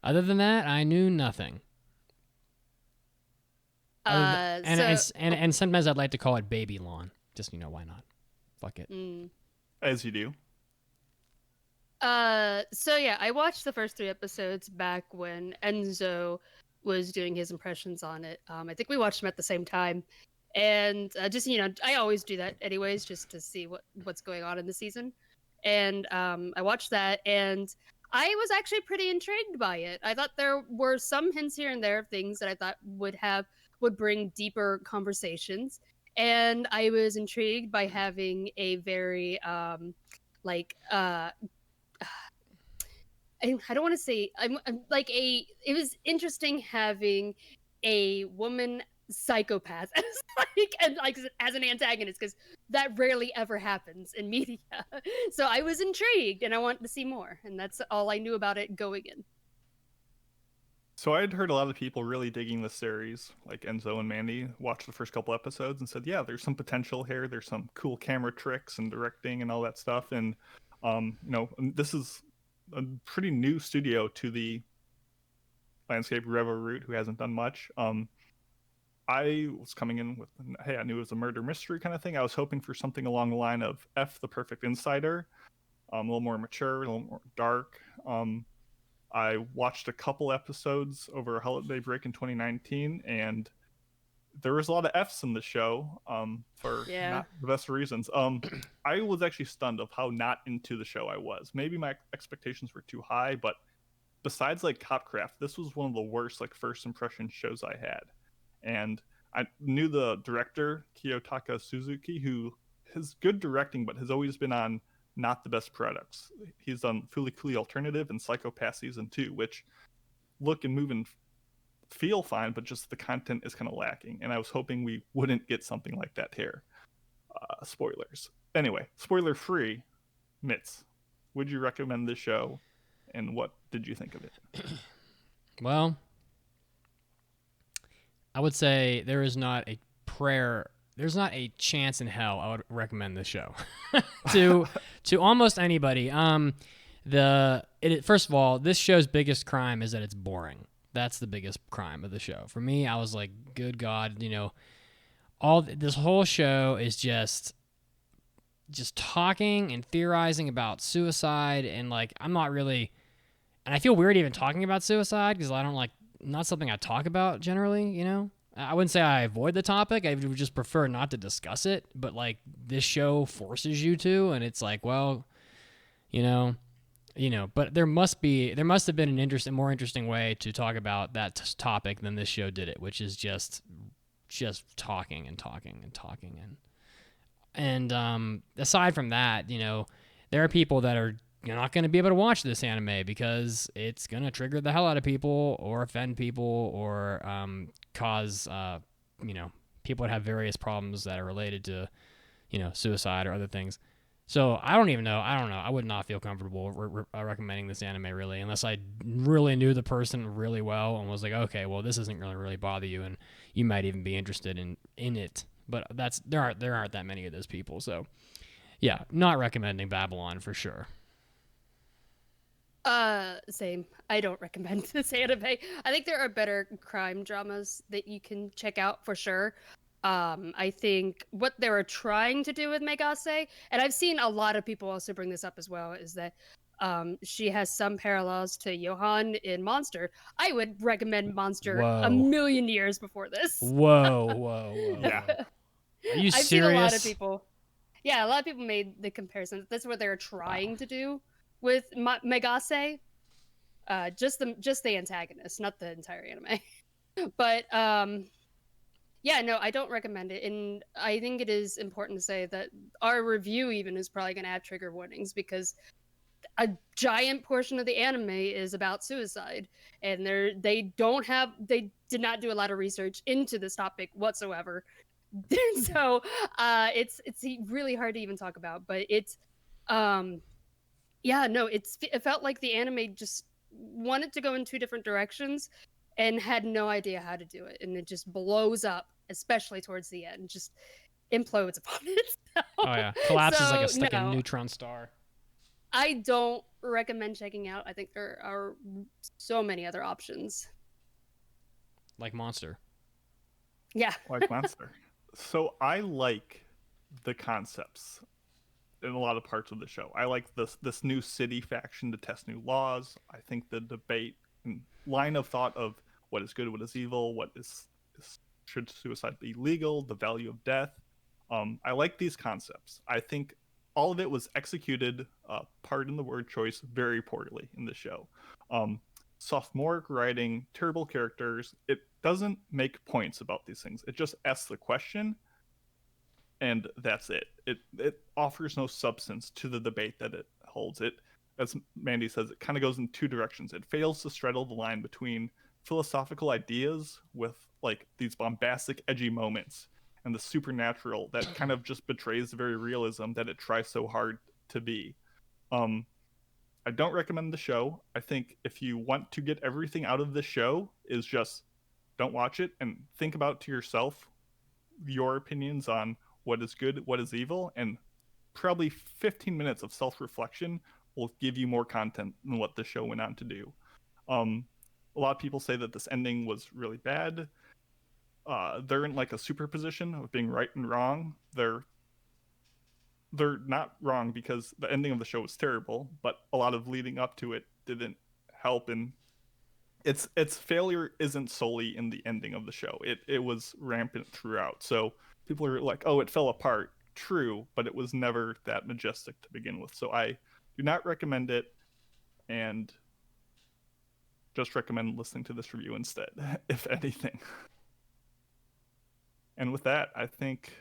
other than that, I knew nothing. And sometimes I'd like to call it Babylon. Just, why not? Fuck it. As you do. So yeah, I watched the first 3 episodes back when Enzo was doing his impressions on it. I think we watched them at the same time. And I always do that anyways, just to see what's going on in the season. And I watched that, and I was actually pretty intrigued by it. I thought there were some hints here and there of things that I thought would bring deeper conversations. And I was intrigued by having a very I don't want to say it was interesting having a woman psychopath as an antagonist, because that rarely ever happens in media. So I was intrigued and I wanted to see more, and that's all I knew about it going in. So I had heard a lot of people really digging this series, like Enzo and Mandi watched the first couple episodes and said, yeah, there's some potential here. There's some cool camera tricks and directing and all that stuff. And, this is a pretty new studio to the landscape. Revo Root, who hasn't done much. I was coming in with, hey, I knew it was a murder mystery kind of thing. I was hoping for something along the line of F, the Perfect Insider, a little more mature, a little more dark. I watched a couple episodes over a holiday break in 2019, and there was a lot of Fs in the show for not the best reasons. I was actually stunned of how not into the show I was. Maybe my expectations were too high, but besides Copcraft, this was one of the worst first impression shows I had. And I knew the director, Kiyotaka Suzuki, who has good directing, but has always been on not the best products. He's done Fooly Cooly Alternative and Psychopath Season 2, which look and move and feel fine, but just the content is kind of lacking. And I was hoping we wouldn't get something like that here. Spoilers. Anyway, spoiler free. Mitz, would you recommend this show, and what did you think of it? Well, I would say there's not a chance in hell I would recommend this show to almost anybody. First of all, this show's biggest crime is that it's boring. That's the biggest crime of the show. For me, I was like, good God, all this whole show is just talking and theorizing about suicide, and like I'm not really, and I feel weird even talking about suicide because I don't like, not something I talk about generally. I wouldn't say I avoid the topic. I would just prefer not to discuss it. But like this show forces you to, and it's like, well, But there must have been an more interesting way to talk about that topic than this show did it, which is just talking and talking and talking and aside from that, there are people that are not going to be able to watch this anime because it's going to trigger the hell out of people or offend people or cause people that have various problems that are related to suicide or other things. So I don't know. I would not feel comfortable recommending this anime really, unless I really knew the person really well and was like, okay, well, this isn't going to really bother you, and you might even be interested in it. But there aren't that many of those people. So yeah, not recommending Babylon for sure. Same. I don't recommend this anime. I think there are better crime dramas that you can check out for sure. I think what they were trying to do with Megase, and I've seen a lot of people also bring this up as well, is that she has some parallels to Johan in Monster. I would recommend Monster a million years before this. Whoa. Yeah. Are you serious? I've seen a lot of people. Yeah, a lot of people made the comparison. That's what they were trying to do with Megase. Just the antagonist, not the entire anime. But yeah, no, I don't recommend it. And I think it is important to say that our review even is probably going to have trigger warnings because a giant portion of the anime is about suicide. And they did not do a lot of research into this topic whatsoever. So it's really hard to even talk about. But it's, yeah, no, it felt like the anime just wanted to go in two different directions and had no idea how to do it, and it just blows up, especially towards the end, just implodes upon itself. Oh yeah, collapses like a neutron star. I don't recommend checking out. I think there are so many other options. Like Monster. Yeah. Like Monster. So I like the concepts in a lot of parts of the show. I like this new city faction to test new laws. I think the debate and line of thought of what is good, what is evil, should suicide be legal, the value of death. I like these concepts. I think all of it was executed, pardon the word choice, very poorly in the show. Sophomoric writing, terrible characters. It doesn't make points about these things. It just asks the question, and that's it. It offers no substance to the debate that it holds. It, as Mandi says, it kind of goes in two directions. It fails to straddle the line between philosophical ideas with like these bombastic, edgy moments and the supernatural that kind of just betrays the very realism that it tries so hard to be. I don't recommend the show. I think if you want to get everything out of the show, is just don't watch it and think about to yourself your opinions on what is good, what is evil, and probably 15 minutes of self-reflection will give you more content than what the show went on to do. A lot of people say that this ending was really bad. They're in like a superposition of being right and wrong. They're not wrong because the ending of the show was terrible, but a lot of leading up to it didn't help. And its failure isn't solely in the ending of the show. It was rampant throughout. So people are like, oh, it fell apart. True, but it was never that majestic to begin with. So I do not recommend it, and just recommend listening to this review instead, if anything. And with that, I think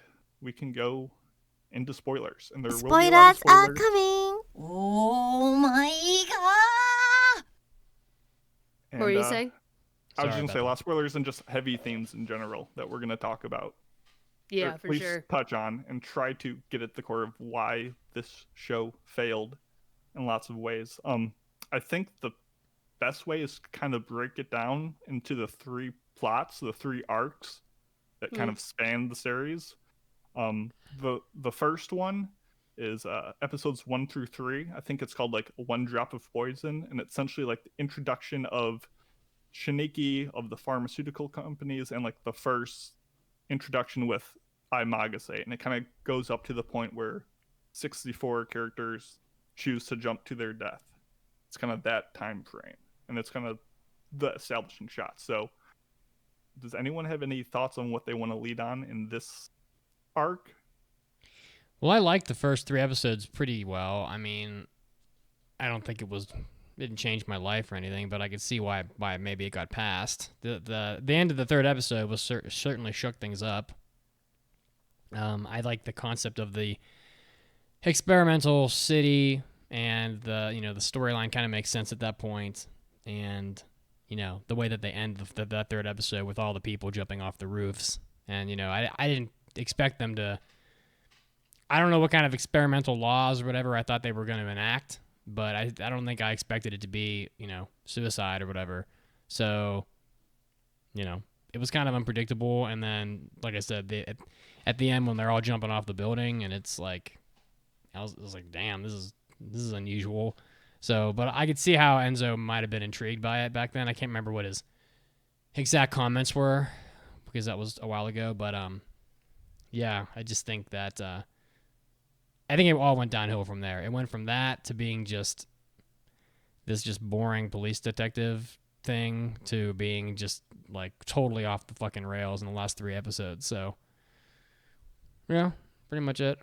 we can go into spoilers. And there will be a lot of spoilers are coming. Oh my god! And, what were you saying? I was just going to say a lot of spoilers and just heavy themes in general that we're going to talk about. Yeah, for sure. Touch on and try to get at the core of why this show failed in lots of ways. I think the best way is kind of break it down into the three plots, the three arcs that kind of span the series. The first one is episodes 1 through 3. I think it's called like One Drop of Poison, and it's essentially like the introduction of Shiniki of the pharmaceutical companies, and like the first introduction with Imagase, and it kind of goes up to the point where 64 characters choose to jump to their death. It's kind of that time frame, and it's kind of the establishing shot. So does anyone have any thoughts on what they want to lead on in this arc? Well, I liked the first 3 episodes pretty well. I mean, I don't think it didn't change my life or anything, but I could see why maybe it got passed. The end of the 3rd episode was certainly shook things up. I like the concept of the experimental city, and the storyline kind of makes sense at that point, and the way that they end that 3rd episode with all the people jumping off the roofs, and I didn't expect them to. I don't know what kind of experimental laws or whatever I thought they were going to enact, but I don't think I expected it to be suicide or whatever. So it was kind of unpredictable, and then like I said, at the end when they're all jumping off the building, and it's like I was like, damn, this is unusual. So, but I could see how Enzo might have been intrigued by it back then. I can't remember what his exact comments were because that was a while ago. But yeah, I just think that I think it all went downhill from there. It went from that to being just this just boring police detective thing to being just like totally off the fucking rails in the last 3 episodes. So yeah, pretty much it.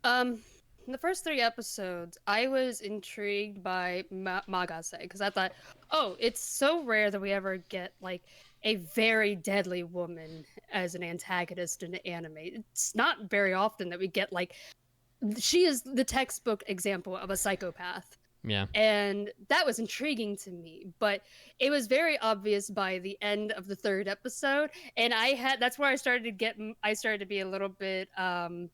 In the first 3 episodes, I was intrigued by Magase because I thought, oh, it's so rare that we ever get like a very deadly woman as an antagonist in an anime. It's not very often that we get like she is the textbook example of a psychopath. Yeah. And that was intriguing to me, but it was very obvious by the end of the 3rd episode, and that's where I started to be a little bit cautious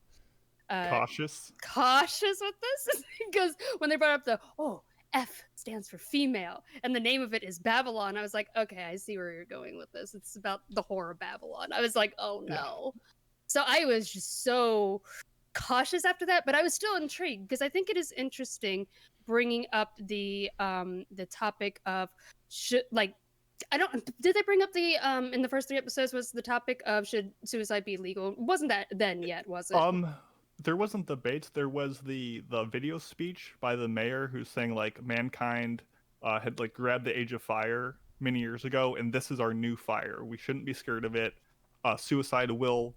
with this because when they brought up F stands for female and the name of it is Babylon, I was like, okay, I see where you're going with this. It's about the horror Babylon. I was like, oh no. Yeah. So I was just so cautious after that, but I was still intrigued because I think it is interesting bringing up the topic of did they bring up the in the first 3 episodes was the topic of should suicide be legal? Wasn't that then yet, was it? There wasn't debate. There was the video speech by the mayor who's saying like mankind had like grabbed the age of fire many years ago, and this is our new fire. We shouldn't be scared of it. Suicide will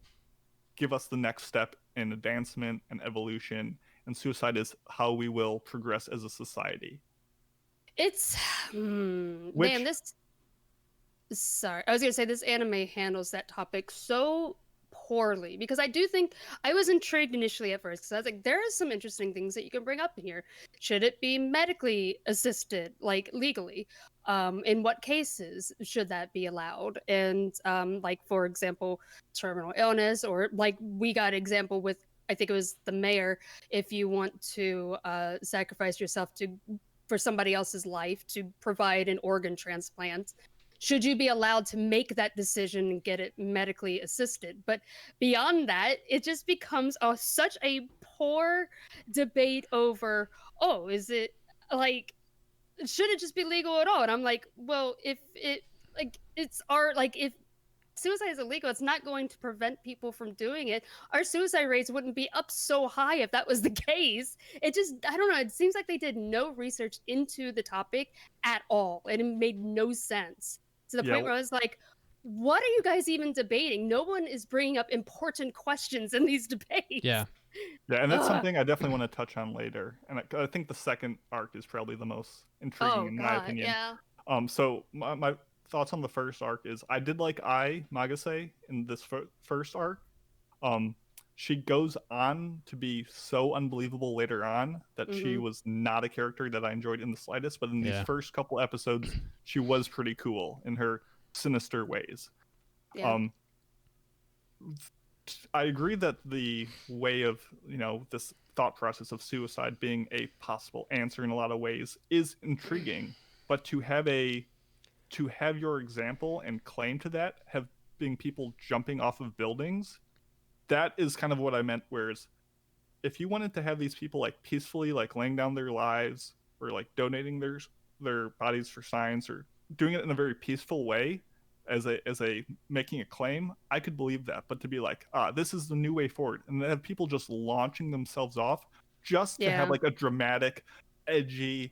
give us the next step in advancement and evolution, and suicide is how we will progress as a society. It's sorry, I was gonna say this anime handles that topic so poorly because I do think I was intrigued initially at first because I was like, there are some interesting things that you can bring up in here. Should it be medically assisted, like legally? In what cases should that be allowed? And like for example, terminal illness, or like we got an example with, I think it was the mayor, if you want to sacrifice yourself for somebody else's life to provide an organ transplant, should you be allowed to make that decision and get it medically assisted? But beyond that, it just becomes such a poor debate over, is it like, should it just be legal at all? And I'm like, well, if suicide is illegal, it's not going to prevent people from doing it. Our suicide rates wouldn't be up so high if that was the case. It just, I don't know, it seems like they did no research into the topic at all, and it made no sense. To the point where I was like, what are you guys even debating? No one is bringing up important questions in these debates. Yeah, and that's something I definitely want to touch on later. And I think the 2nd arc is probably the most intriguing in my opinion. Yeah. So my thoughts on the 1st arc is I did like Magase in this first arc. She goes on to be so unbelievable later on that she was not a character that I enjoyed in the slightest. But in these first couple episodes, she was pretty cool in her sinister ways. Yeah. I agree that the way of, this thought process of suicide being a possible answer in a lot of ways is intriguing. But to have your example and claim to that being people jumping off of buildings, that is kind of what I meant. Whereas if you wanted to have these people like peacefully like laying down their lives or like donating their bodies for science or doing it in a very peaceful way, as a making a claim, I could believe that. But to be like, this is the new way forward, and then have people just launching themselves off just to have like a dramatic, edgy,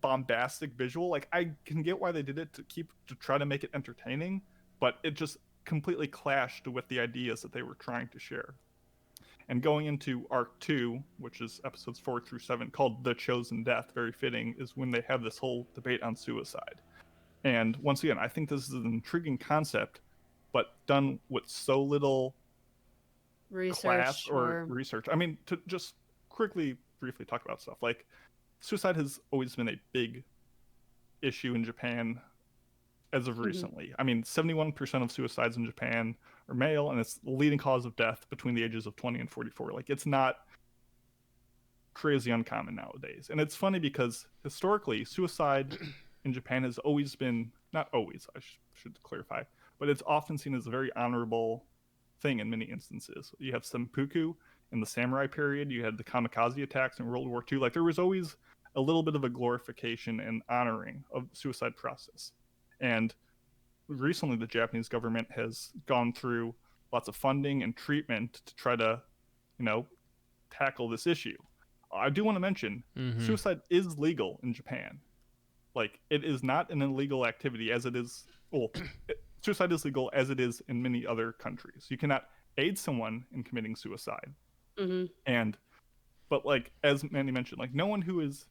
bombastic visual, like I can get why they did it to try to make it entertaining, but it just completely clashed with the ideas that they were trying to share. And going into arc 2, which is episodes 4 through 7, called The Chosen Death, very fitting, is when they have this whole debate on suicide. And once again, I think this is an intriguing concept, but done with so little class or research. I mean, to just briefly talk about stuff, like suicide has always been a big issue in Japan as of recently. I mean, 71% of suicides in Japan are male, and it's the leading cause of death between the ages of 20 and 44. Like, it's not crazy uncommon nowadays. And it's funny because historically, suicide in Japan has always been, not always, I should clarify, but it's often seen as a very honorable thing in many instances. You have seppuku in the samurai period, you had the kamikaze attacks in World War II. Like, there was always a little bit of a glorification and honoring of the suicide process. And recently, the Japanese government has gone through lots of funding and treatment to try to, tackle this issue. I do want to mention, suicide is legal in Japan. Like, it is not an illegal activity as it is. Well, suicide is legal as it is in many other countries. You cannot aid someone in committing suicide. But like, as Mandy mentioned, like, no one who is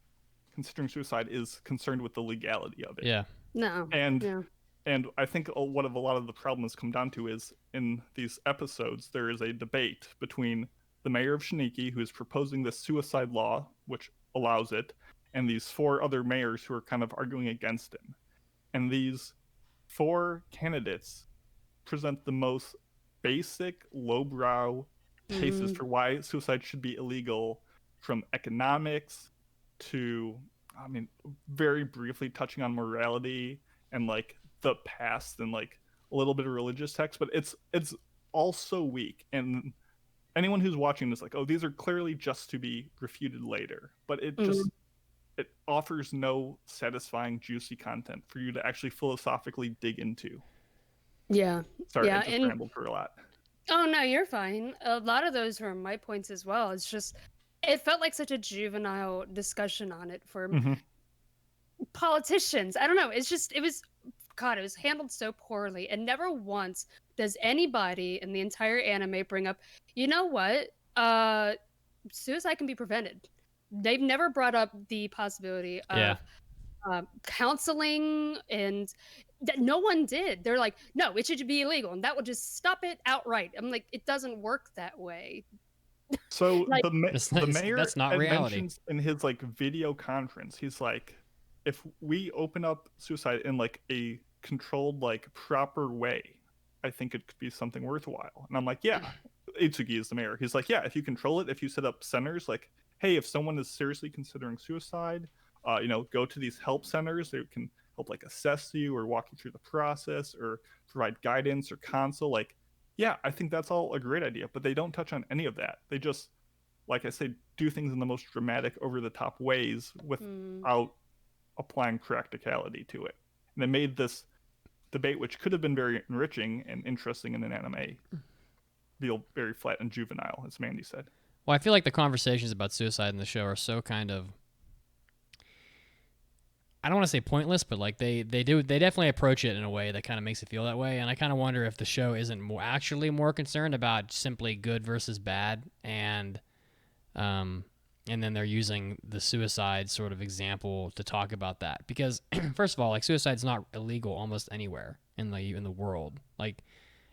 considering suicide is concerned with the legality of it. Yeah. No. And I think what a lot of the problems come down to is in these episodes, there is a debate between the mayor of Shiniki, who is proposing this suicide law, which allows it, and these 4 other mayors who are kind of arguing against him. And these 4 candidates present the most basic, lowbrow cases for why suicide should be illegal, from economics to, I mean, very briefly touching on morality and like the past and like a little bit of religious text, but it's all so weak. And anyone who's watching this, like, oh, these are clearly just to be refuted later, but it just it offers no satisfying, juicy content for you to actually philosophically dig into. Yeah. Sorry, I just rambled for a lot. Oh no, you're fine. A lot of those were my points as well. It's just, it felt like such a juvenile discussion on it for politicians. I don't know. It was handled so poorly, and never once does anybody in the entire anime bring up, you know what? Suicide can be prevented. They've never brought up the possibility of counseling, and that no one did. They're like, no, it should be illegal, and that would just stop it outright. I'm like, it doesn't work that way. So like, the mayor that's not reality. mentions in his like video conference, he's like, if we open up suicide in like a controlled, like proper way, I think it could be something worthwhile. And I'm like, yeah. Itsuki is the mayor. He's like, yeah, if you control it, if you set up centers, like, hey, if someone is seriously considering suicide, go to these help centers. They can help like assess you or walk you through the process or provide guidance or counsel. Like, yeah, I think that's all a great idea, but they don't touch on any of that. They just, like I say, do things in the most dramatic, over-the-top ways without applying practicality to it. And they made this debate, which could have been very enriching and interesting in an anime, feel very flat and juvenile, as Mandy said. Well, I feel like the conversations about suicide in the show are so kind of, I don't want to say pointless, but like they definitely approach it in a way that kind of makes it feel that way. And I kind of wonder if the show isn't more concerned about simply good versus bad, and then they're using the suicide sort of example to talk about that. Because first of all, like, suicide's not illegal almost anywhere in the world. Like,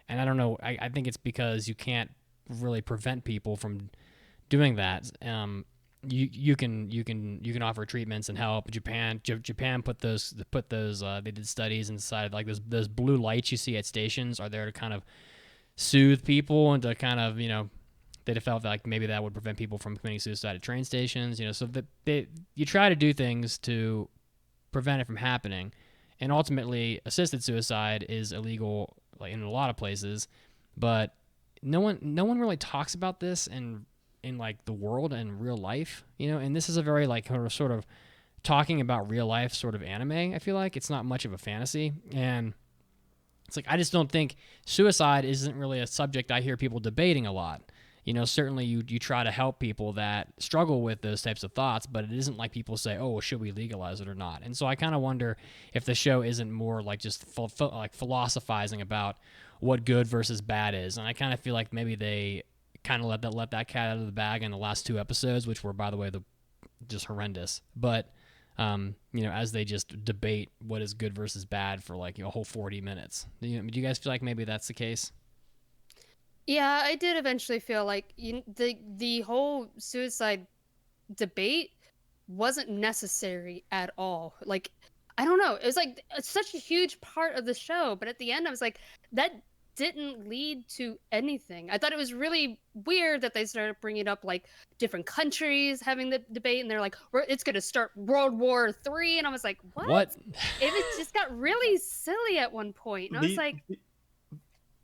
and I don't know, I think it's because you can't really prevent people from doing that. You can offer treatments and help. Japan put those they did studies inside, like, those blue lights you see at stations are there to kind of soothe people and to kind of, they felt like maybe that would prevent people from committing suicide at train stations, so you try to do things to prevent it from happening. And ultimately, assisted suicide is illegal, like, in a lot of places, but no one really talks about this in like the world and real life, and this is a very like sort of talking about real life sort of anime. I feel like it's not much of a fantasy, and it's like I just don't think suicide isn't really a subject I hear people debating a lot. You know, certainly you try to help people that struggle with those types of thoughts, but it isn't like people say, "Oh, should we legalize it or not?" And so I kind of wonder if the show isn't more like just like philosophizing about what good versus bad is. And I kind of feel like maybe they kind of let that cat out of the bag in the last 2 episodes, which were, by the way, just horrendous. But you know, as they just debate what is good versus bad for like a whole 40 minutes. Do you guys feel like maybe that's the case? Yeah, I did eventually feel like the whole suicide debate wasn't necessary at all. Like, I don't know. It was like it's such a huge part of the show, but at the end I was like, that didn't lead to anything. I thought it was really weird that they started bringing up like different countries having the debate, and they're like, it's going to start World War III, and I was like, what? It just got really silly at one point, and I was like,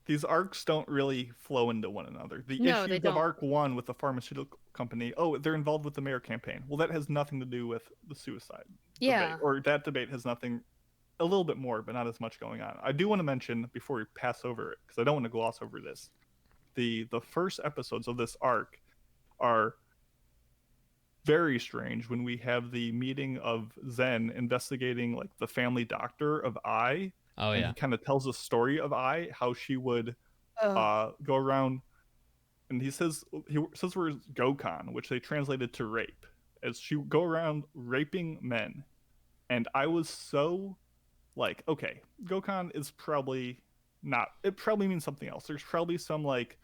these arcs don't really flow into one another. The No, issue they of don't. arc 1 with the pharmaceutical company, oh, they're involved with the mayor campaign. Well, that has nothing to do with the suicide Yeah. debate. Or that debate has nothing, a little bit more, but not as much going on. I do want to mention, before we pass over it, because I don't want to gloss over this, the first episodes of this arc are very strange when we have the meeting of Zen investigating like the family doctor of Ai. Oh, and yeah. he kind of tells a story of Ai, how she would go around, and he says words Gokon, which they translated to rape, as she would go around raping men. And I was so like, okay, Gokon is probably not, it probably means something else. There's probably some like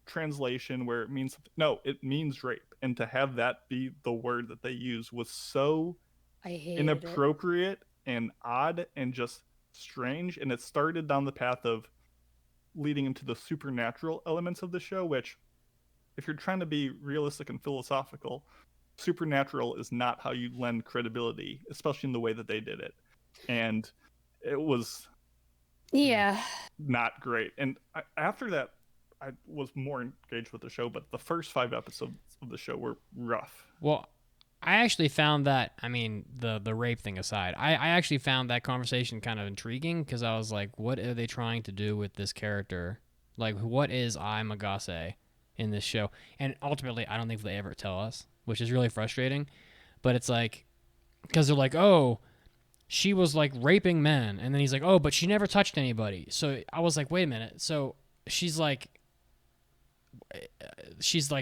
translation where it means no, it means rape. And to have that be the word that they use was so I hated inappropriate and odd and just strange. And it started down the path of leading into the supernatural elements of the show, which, if you're trying to be realistic and philosophical, supernatural is not how you lend credibility, especially in the way that they did it. And it was not great. And after that, I was more engaged with the show, but the first 5 episodes of the show were rough. Well, I actually found that, I mean, the rape thing aside, I actually found that conversation kind of intriguing, because I was like, what are they trying to do with this character? Like, what is Ai Magase in this show? And ultimately, I don't think they ever tell us, which is really frustrating. But it's like, because they're like, oh, she was like raping men. And then he's like, oh, but she never touched anybody. So I was like, wait a minute. So she's like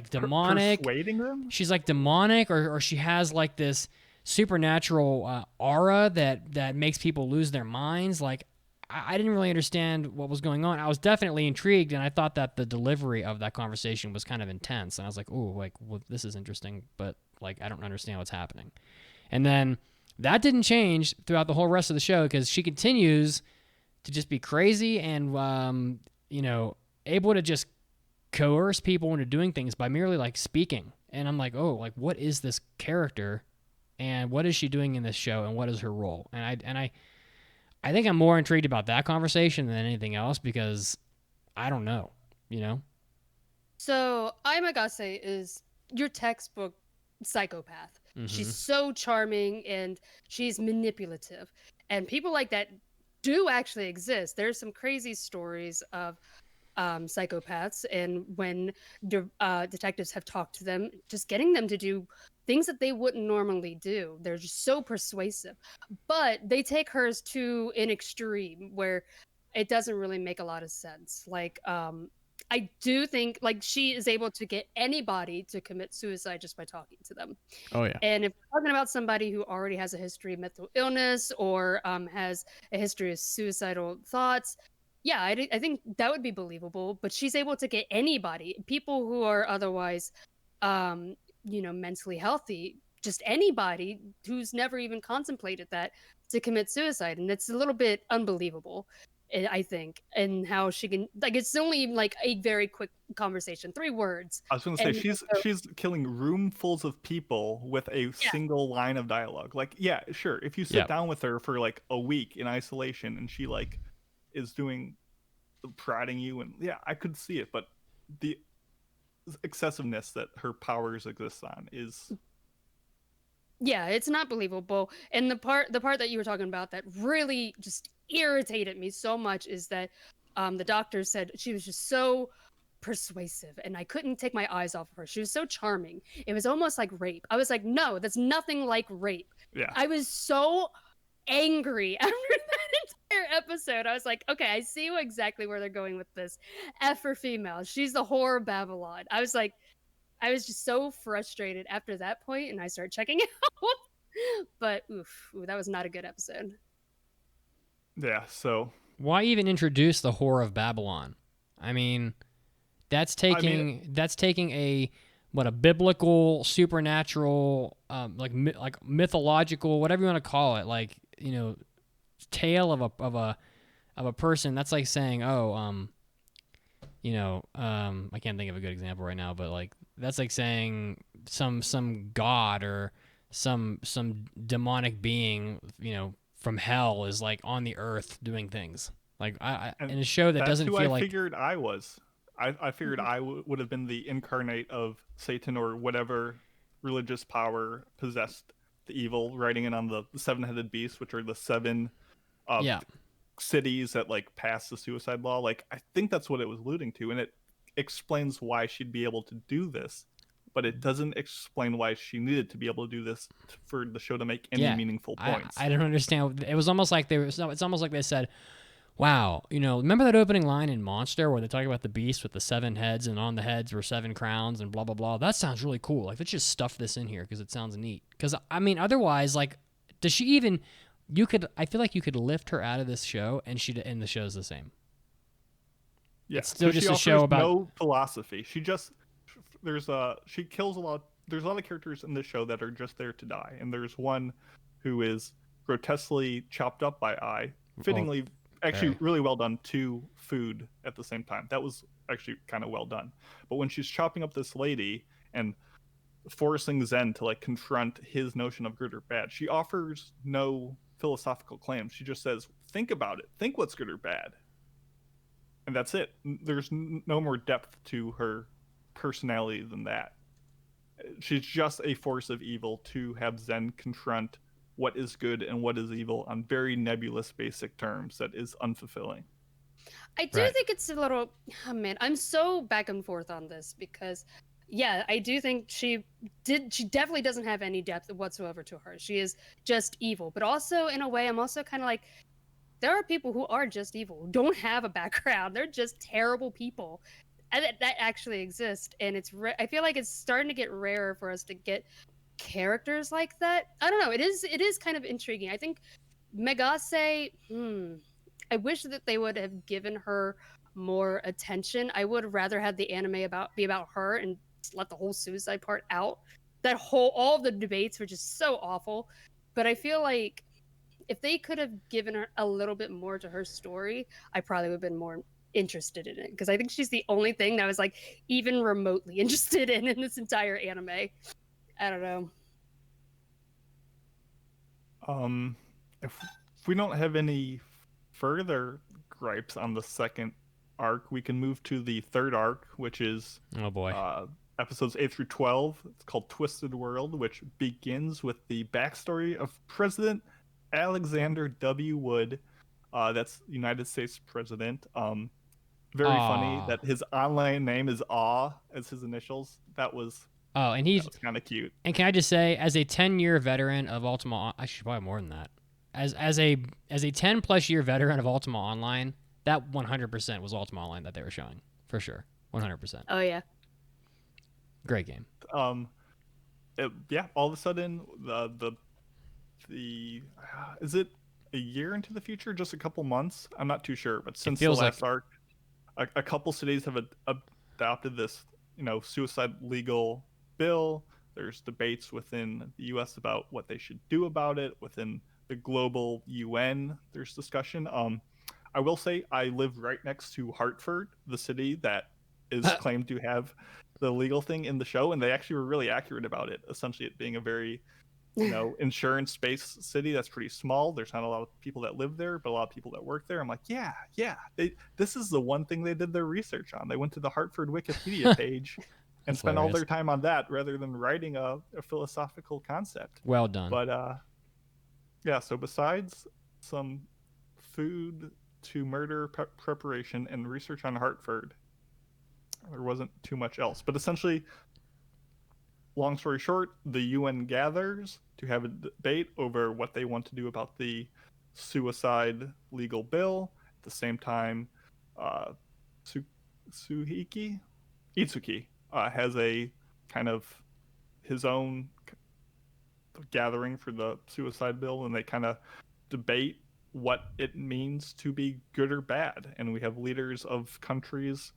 demonic. Persuading them? She's like demonic, or she has like this supernatural aura that makes people lose their minds. Like, I didn't really understand what was going on. I was definitely intrigued, and I thought that the delivery of that conversation was kind of intense. And I was like, "Ooh, like, well, this is interesting, but like, I don't understand what's happening." And then that didn't change throughout the whole rest of the show, because she continues to just be crazy and you know, able to just coerce people into doing things by merely like speaking. And I'm like, oh, like, what is this character, and what is she doing in this show, and what is her role? And I think I'm more intrigued about that conversation than anything else, because I don't know, you know? So Ai Magase is your textbook psychopath. She's so charming and she's manipulative, and people like that do actually exist. There's some crazy stories of psychopaths, and when detectives have talked to them, just getting them to do things that they wouldn't normally do. They're just so persuasive, but they take hers to an extreme where it doesn't really make a lot of sense. Like, I do think like she is able to get anybody to commit suicide just by talking to them. Oh, yeah. And if we're talking about somebody who already has a history of mental illness or has a history of suicidal thoughts, yeah, I think that would be believable. But she's able to get anybody, people who are otherwise, you know, mentally healthy, just anybody who's never even contemplated that, to commit suicide. And it's a little bit unbelievable, I think, and how she can, like, it's only like a very quick conversation, 3 words. I was going to say, she's killing roomfuls of people with a single line of dialogue. Like, yeah, sure, if you sit down with her for like a week in isolation and she like is doing prodding you, and yeah, I could see it, but the excessiveness that her powers exist on is Yeah, it's not believable. And the part that you were talking about that really just irritated me so much is that the doctor said she was just so persuasive and I couldn't take my eyes off of her. She was so charming. It was almost like rape. I was like, no, that's nothing like rape. Yeah. I was so angry after that entire episode. I was like, okay, I see exactly where they're going with this. F for female. She's the whore of Babylon. I was like, I was just so frustrated after that point, and I started checking out. But that was not a good episode. Yeah, so Why even introduce the whore of Babylon? I mean, that's taking a biblical, supernatural, like mythological, whatever you want to call it, like, you know, tale of a person. That's like saying, I can't think of a good example right now, but like that's like saying some god or some demonic being, you know, from hell is like on the earth doing things. Like in a show that doesn't feel like. I figured I was. I figured I would have been the incarnate of Satan or whatever religious power possessed the evil, writing it on the seven-headed beast, which are the seven cities that like pass the suicide law. Like I think that's what it was alluding to, and it explains why she'd be able to do this, but it doesn't explain why she needed to be able to do this for the show to make any meaningful points. I don't understand. It was almost like it's almost like they said, wow, you know, remember that opening line in Monster where they talk about the beast with the 7 heads and on the heads were 7 crowns and blah, blah, blah. That sounds really cool. Like, let's just stuff this in here because it sounds neat. Because, I mean, otherwise, like, does she even, I feel like you could lift her out of this show and the show's the same. Yeah, it's still just she a show about no philosophy. She kills a lot. There's a lot of characters in this show that are just there to die. And there's one who is grotesquely chopped up by Ai, fittingly, actually really well done, to food at the same time. That was actually kind of well done. But when she's chopping up this lady and forcing Zen to like confront his notion of good or bad, she offers no philosophical claims. She just says, think about it. Think what's good or bad. And that's it. There's no more depth to her personality than that. She's just a force of evil to have Zen confront what is good and what is evil on very nebulous basic terms that is unfulfilling. I do think it's a little, I'm so back and forth on this because I do think she definitely doesn't have any depth whatsoever to her. She is just evil, but also in a way I'm also kind of like, there are people who are just evil, who don't have a background. They're just terrible people. And that actually exists. And I feel like it's starting to get rarer for us to get characters like that. I don't know. It is kind of intriguing. I think Megase, I wish that they would have given her more attention. I would rather have the anime be about her and let the whole suicide part out. All of the debates were just so awful. But I feel like if they could have given her a little bit more to her story, I probably would have been more interested in it. Because I think she's the only thing that I was like even remotely interested in this entire anime. I don't know. If we don't have any further gripes on the second arc, we can move to the third arc, which is episodes 8 through 12. It's called Twisted World, which begins with the backstory of President Alexander W. Wood. That's United States president. Very funny that his online name is Aw as his initials. That was and he's kind of cute. And can I just say, as a 10-year veteran of Ultima, actually probably more than that, as a 10+ year veteran of Ultima Online, that 100% was Ultima Online that they were showing for sure, 100%. Oh yeah, great game. All of a sudden the is it a year into the future, just a couple months? I'm not too sure, but since the last arc, a couple cities have adopted this, suicide legal bill. There's debates within the U.S. about what they should do about it. Within the global UN, there's discussion. I will say I live right next to Hartford, the city that is claimed to have the legal thing in the show, and they actually were really accurate about it. Essentially, it being a very insurance-based city that's pretty small. There's not a lot of people that live there, but a lot of people that work there. I'm like, this is the one thing they did their research on. They went to the Hartford Wikipedia page and spend all their time on that rather than writing a philosophical concept. Well done. But yeah, so besides some food to murder preparation and research on Hartford, there wasn't too much else. But essentially, long story short, the UN gathers to have a debate over what they want to do about the suicide legal bill. At the same time, Itsuki has a kind of his own gathering for the suicide bill, and they kind of debate what it means to be good or bad. And we have leaders of countries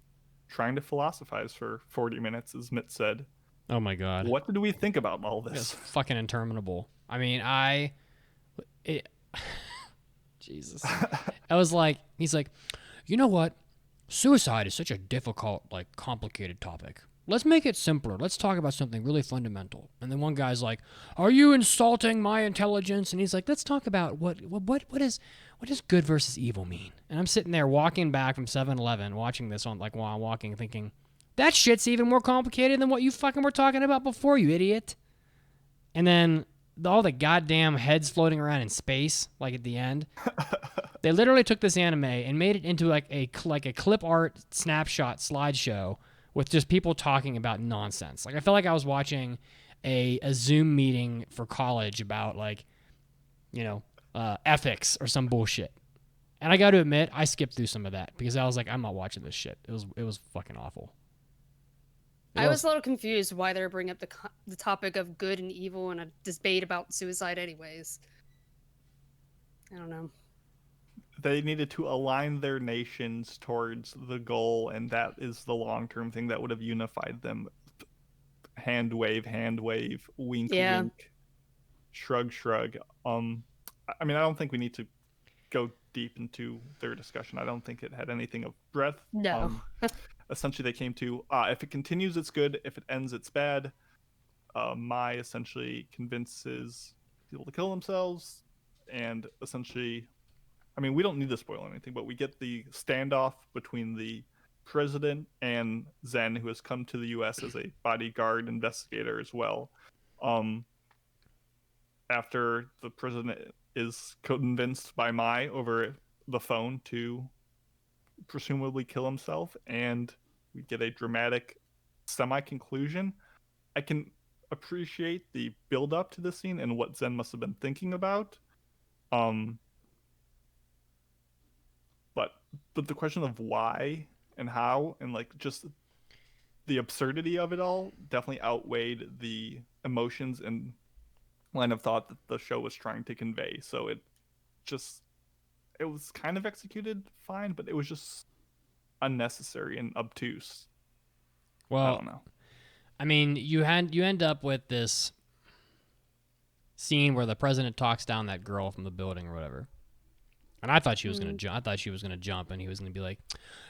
trying to philosophize for 40 minutes, as Mitt said. Oh my god. What did we think about all this? It's fucking interminable. I mean, Jesus. I was like, he's like, you know what? Suicide is such a difficult, like, complicated topic. Let's make it simpler. Let's talk about something really fundamental. And then one guy's like, are you insulting my intelligence? And he's like, let's talk about what does good versus evil mean? And I'm sitting there walking back from 7-Eleven, watching this on, like, while I'm walking, thinking, that shit's even more complicated than what you fucking were talking about before, you idiot. And then all the goddamn heads floating around in space, like at the end. They literally took this anime and made it into like a clip art snapshot slideshow with just people talking about nonsense. Like, I felt like I was watching a Zoom meeting for college about, like, you know, ethics or some bullshit. And I got to admit, I skipped through some of that because I was like, I'm not watching this shit. It was fucking awful. I was a little confused why they were bringing up the topic of good and evil in a debate about suicide anyways. I don't know. They needed to align their nations towards the goal, and that is the long-term thing that would have unified them. Hand wave, wink, wink, shrug, shrug. I mean, I don't think we need to go deep into their discussion. I don't think it had anything of breadth. No. Essentially, they came to, if it continues, it's good. If it ends, it's bad. Mai essentially convinces people to kill themselves, and essentially, I mean, we don't need to spoil anything, but we get the standoff between the president and Zen, who has come to the U.S. as a bodyguard investigator as well. After the president is convinced by Mai over the phone to presumably kill himself, and we get a dramatic semi-conclusion. I can appreciate the build-up to the scene and what Zen must have been thinking about. But the question of why and how and, like, just the absurdity of it all definitely outweighed the emotions and line of thought that the show was trying to convey. So it was kind of executed fine, but it was just unnecessary and obtuse. Well, I don't know. I mean, you end up with this scene where the president talks down that girl from the building or whatever. And I thought she was gonna jump. I thought she was gonna jump, and he was gonna be like,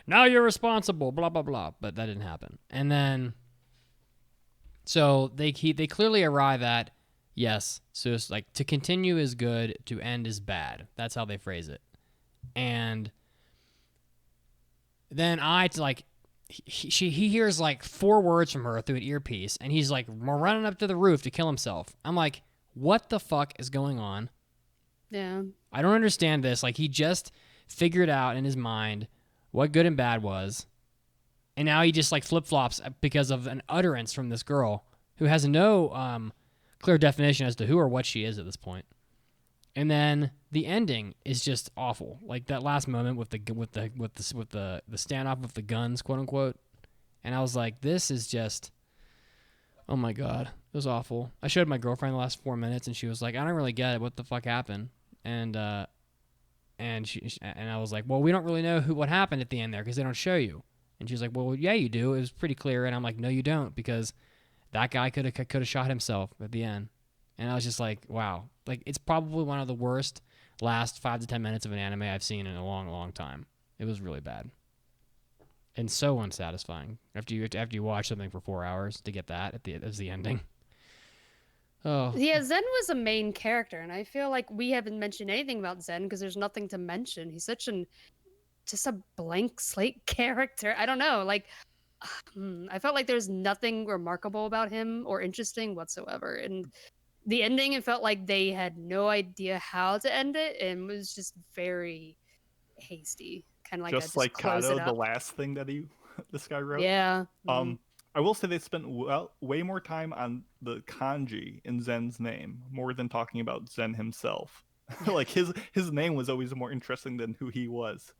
"Now you're responsible," blah blah blah. But that didn't happen. And then, so they clearly arrive at, yes, so it's like, to continue is good, to end is bad. That's how they phrase it. And then he hears like 4 words from her through an earpiece, and he's like running up to the roof to kill himself. I'm like, what the fuck is going on? Yeah. I don't understand this. Like, he just figured out in his mind what good and bad was, and now he just like flip-flops because of an utterance from this girl who has no clear definition as to who or what she is at this point. And then the ending is just awful. Like that last moment with the standoff with the guns, quote unquote. And I was like, this is just, oh my god, it was awful. I showed my girlfriend the last 4 minutes, and she was like, I don't really get it. What the fuck happened? And I was like, well, we don't really know what happened at the end there because they don't show you. And she's like, well, yeah, you do. It was pretty clear. And I'm like, no, you don't, because that guy could have shot himself at the end. And I was just like, wow. Like, it's probably one of the worst last 5 to 10 minutes of an anime I've seen in a long, long time. It was really bad. And so unsatisfying after you watch something for 4 hours to get that as the ending. Oh. Yeah, Zen was a main character, and I feel like we haven't mentioned anything about Zen because there's nothing to mention. He's just a blank slate character. I don't know. Like, I felt like there's nothing remarkable about him or interesting whatsoever. And the ending, it felt like they had no idea how to end it and was just very hasty. Kind of like Just just like close it Kato, the up. last thing that this guy wrote. Yeah. I will say they spent way more time on the kanji in Zen's name, more than talking about Zen himself. Like his name was always more interesting than who he was.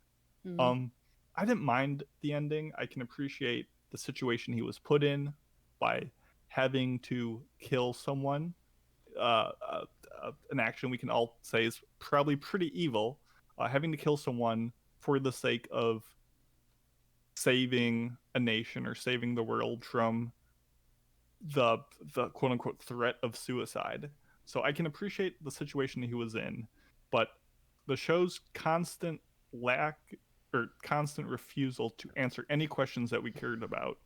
I didn't mind the ending. I can appreciate the situation he was put in by having to kill someone. An action we can all say is probably pretty evil. Having to kill someone for the sake of saving a nation or saving the world from the quote unquote threat of suicide. So I can appreciate the situation he was in, but the show's constant refusal to answer any questions that we cared about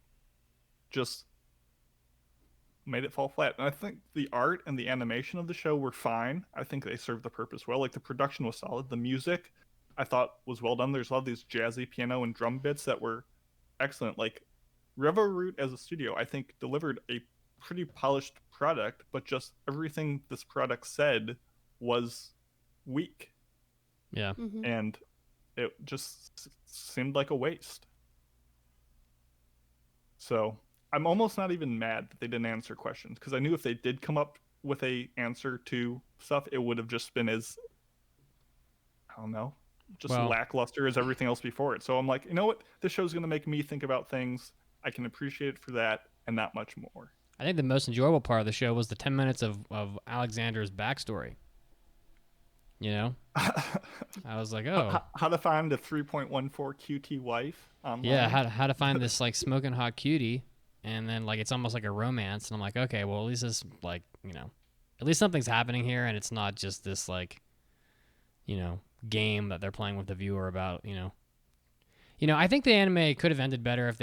just made it fall flat. And I think the art and the animation of the show were fine. I think they served the purpose well. Like the production was solid. The music I thought was well done. There's a lot of these jazzy piano and drum bits that were excellent. Like Reveroot as a studio, I think delivered a pretty polished product, but just everything this product said was weak. Yeah. And it just seemed like a waste. So I'm almost not even mad that they didn't answer questions, because I knew if they did come up with a answer to stuff, it would have just been as, I don't know, just lackluster as everything else before it. So I'm like, you know what? This show's going to make me think about things. I can appreciate it for that and not much more. I think the most enjoyable part of the show was the 10 minutes of Alexander's backstory. You know? I was like, oh. How to find a 3.14 QT wife online. Yeah, how to find this, like, smoking hot cutie. And then, like, it's almost like a romance. And I'm like, okay, well, at least this, like, you know, at least something's happening here. And it's not just this, like, you know, game that they're playing with the viewer about, you know. You know, I think the anime could have ended better if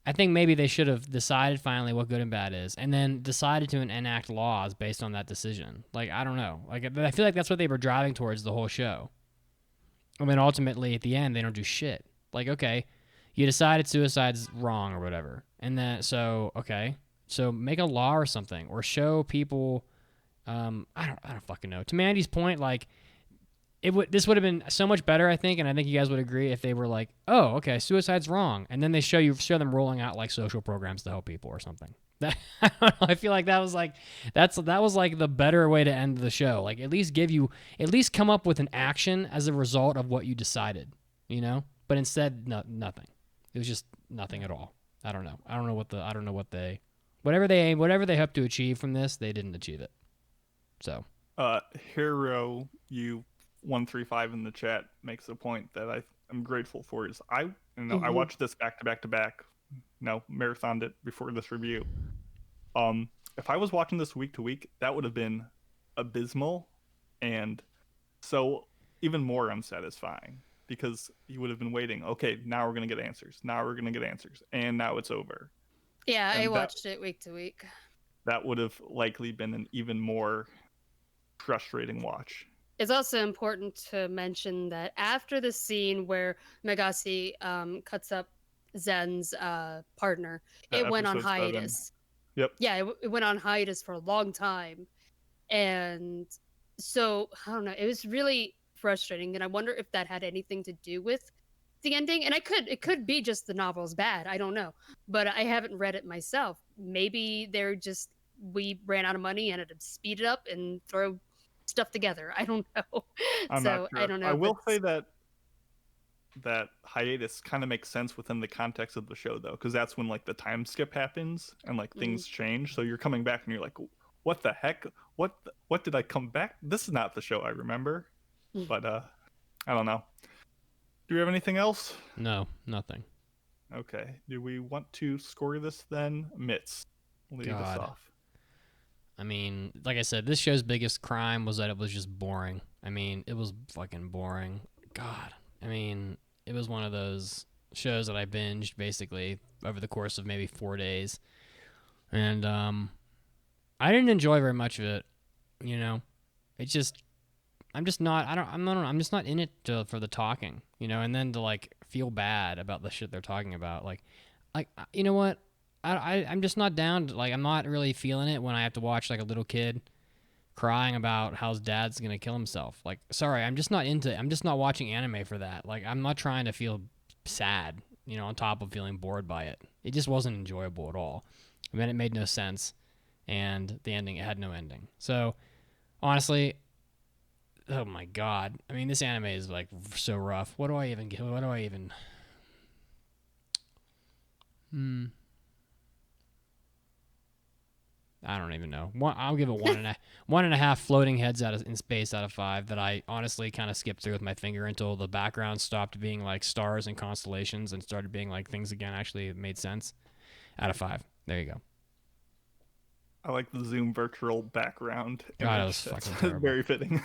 I think maybe they should have decided finally what good and bad is, and then decided to enact laws based on that decision. Like, I don't know. Like, I feel like that's what they were driving towards the whole show. I mean, ultimately, at the end, they don't do shit. Like, okay, you decided suicide's wrong or whatever, and then so make a law or something, or show people. I don't fucking know. To Mandy's point, like, this would have been so much better, I think, and I think you guys would agree if they were like, oh, okay, suicide's wrong, and then they show them rolling out like social programs to help people or something. I feel like that was like the better way to end the show. Like, at least come up with an action as a result of what you decided, you know. But instead, nothing. It was just nothing at all. I don't know whatever they hope to achieve from this, they didn't achieve it. So, Hero, you 135 in the chat makes a point that I'm grateful for. Is I watched this back to back, marathoned it before this review. If I was watching this week to week, that would have been abysmal, and so even more unsatisfying, because you would have been waiting. Okay, now we're gonna get answers. And now it's over. Yeah, I watched it week to week. That would have likely been an even more frustrating watch. It's also important to mention that after the scene where Megasi cuts up Zen's partner, it went on hiatus. 7. Yep. Yeah, it went on hiatus for a long time. And so, I don't know, it was really frustrating. And I wonder if that had anything to do with the ending. And it could be just the novel's bad. I don't know. But I haven't read it myself. Maybe we ran out of money and had to speed it up and throw stuff together. I don't know. I'm not sure. I don't know. I will say that hiatus kind of makes sense within the context of the show, though, because that's when like the time skip happens and like things change. So you're coming back and you're like, what the heck? What did I come back? This is not the show I remember. But I don't know. Do we have anything else? No, nothing. Okay. Do we want to score this then? Mitts, lead us off. I mean, like I said, this show's biggest crime was that it was just boring. I mean, it was fucking boring. God. I mean, it was one of those shows that I binged basically over the course of maybe 4 days. And I didn't enjoy very much of it, you know. It's just I'm just not in it for the talking, you know, and then to like feel bad about the shit they're talking about. Like, like, you know what? I'm just not down. Like, I'm not really feeling it when I have to watch like a little kid crying about how his dad's gonna kill himself. Like, sorry, I'm just not watching anime for that. Like, I'm not trying to feel sad, on top of feeling bored by it. It just wasn't enjoyable at all. I mean, it made no sense, and it had no ending. So, honestly, oh my god. I mean, this anime is like so rough. What do I even get? What do I even? I don't even know. I'll give it one and a half floating heads in space out of 5 that I honestly kind of skipped through with my finger until the background stopped being like stars and constellations and started being like things again. Actually, it made sense. Out of 5. There you go. I like the Zoom virtual background. God, that was fucking terrible. Very fitting.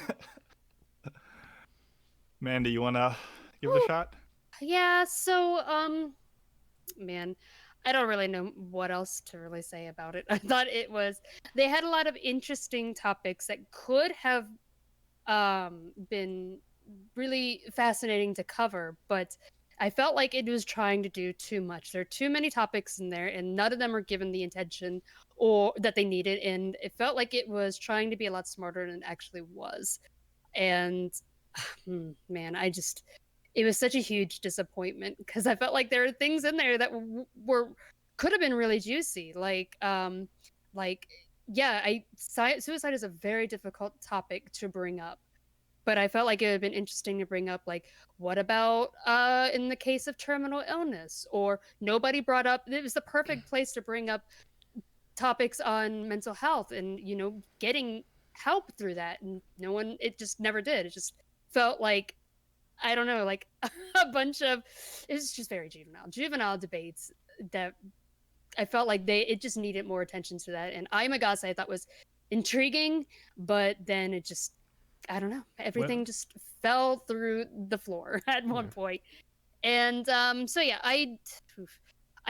Mandi, you wanna give it a shot? Yeah. So, man, I don't really know what else to really say about it. I thought they had a lot of interesting topics that could have been really fascinating to cover, but I felt like it was trying to do too much. There are too many topics in there, and none of them are given the attention or that they needed, and it felt like it was trying to be a lot smarter than it actually was. And man, it was such a huge disappointment because I felt like there are things in there that could have been really juicy. Suicide is a very difficult topic to bring up, but I felt like it would have been interesting to bring up, like, what about in the case of terminal illness? Or nobody brought up. It was the perfect place to bring up topics on mental health and getting help through that, and no one. It just never did. It just felt like, I don't know, like a bunch of, it's just very juvenile debates that I felt like it just needed more attention to that. And I thought was intriguing, but then it just, I don't know, everything just fell through the floor at one point. And so yeah, I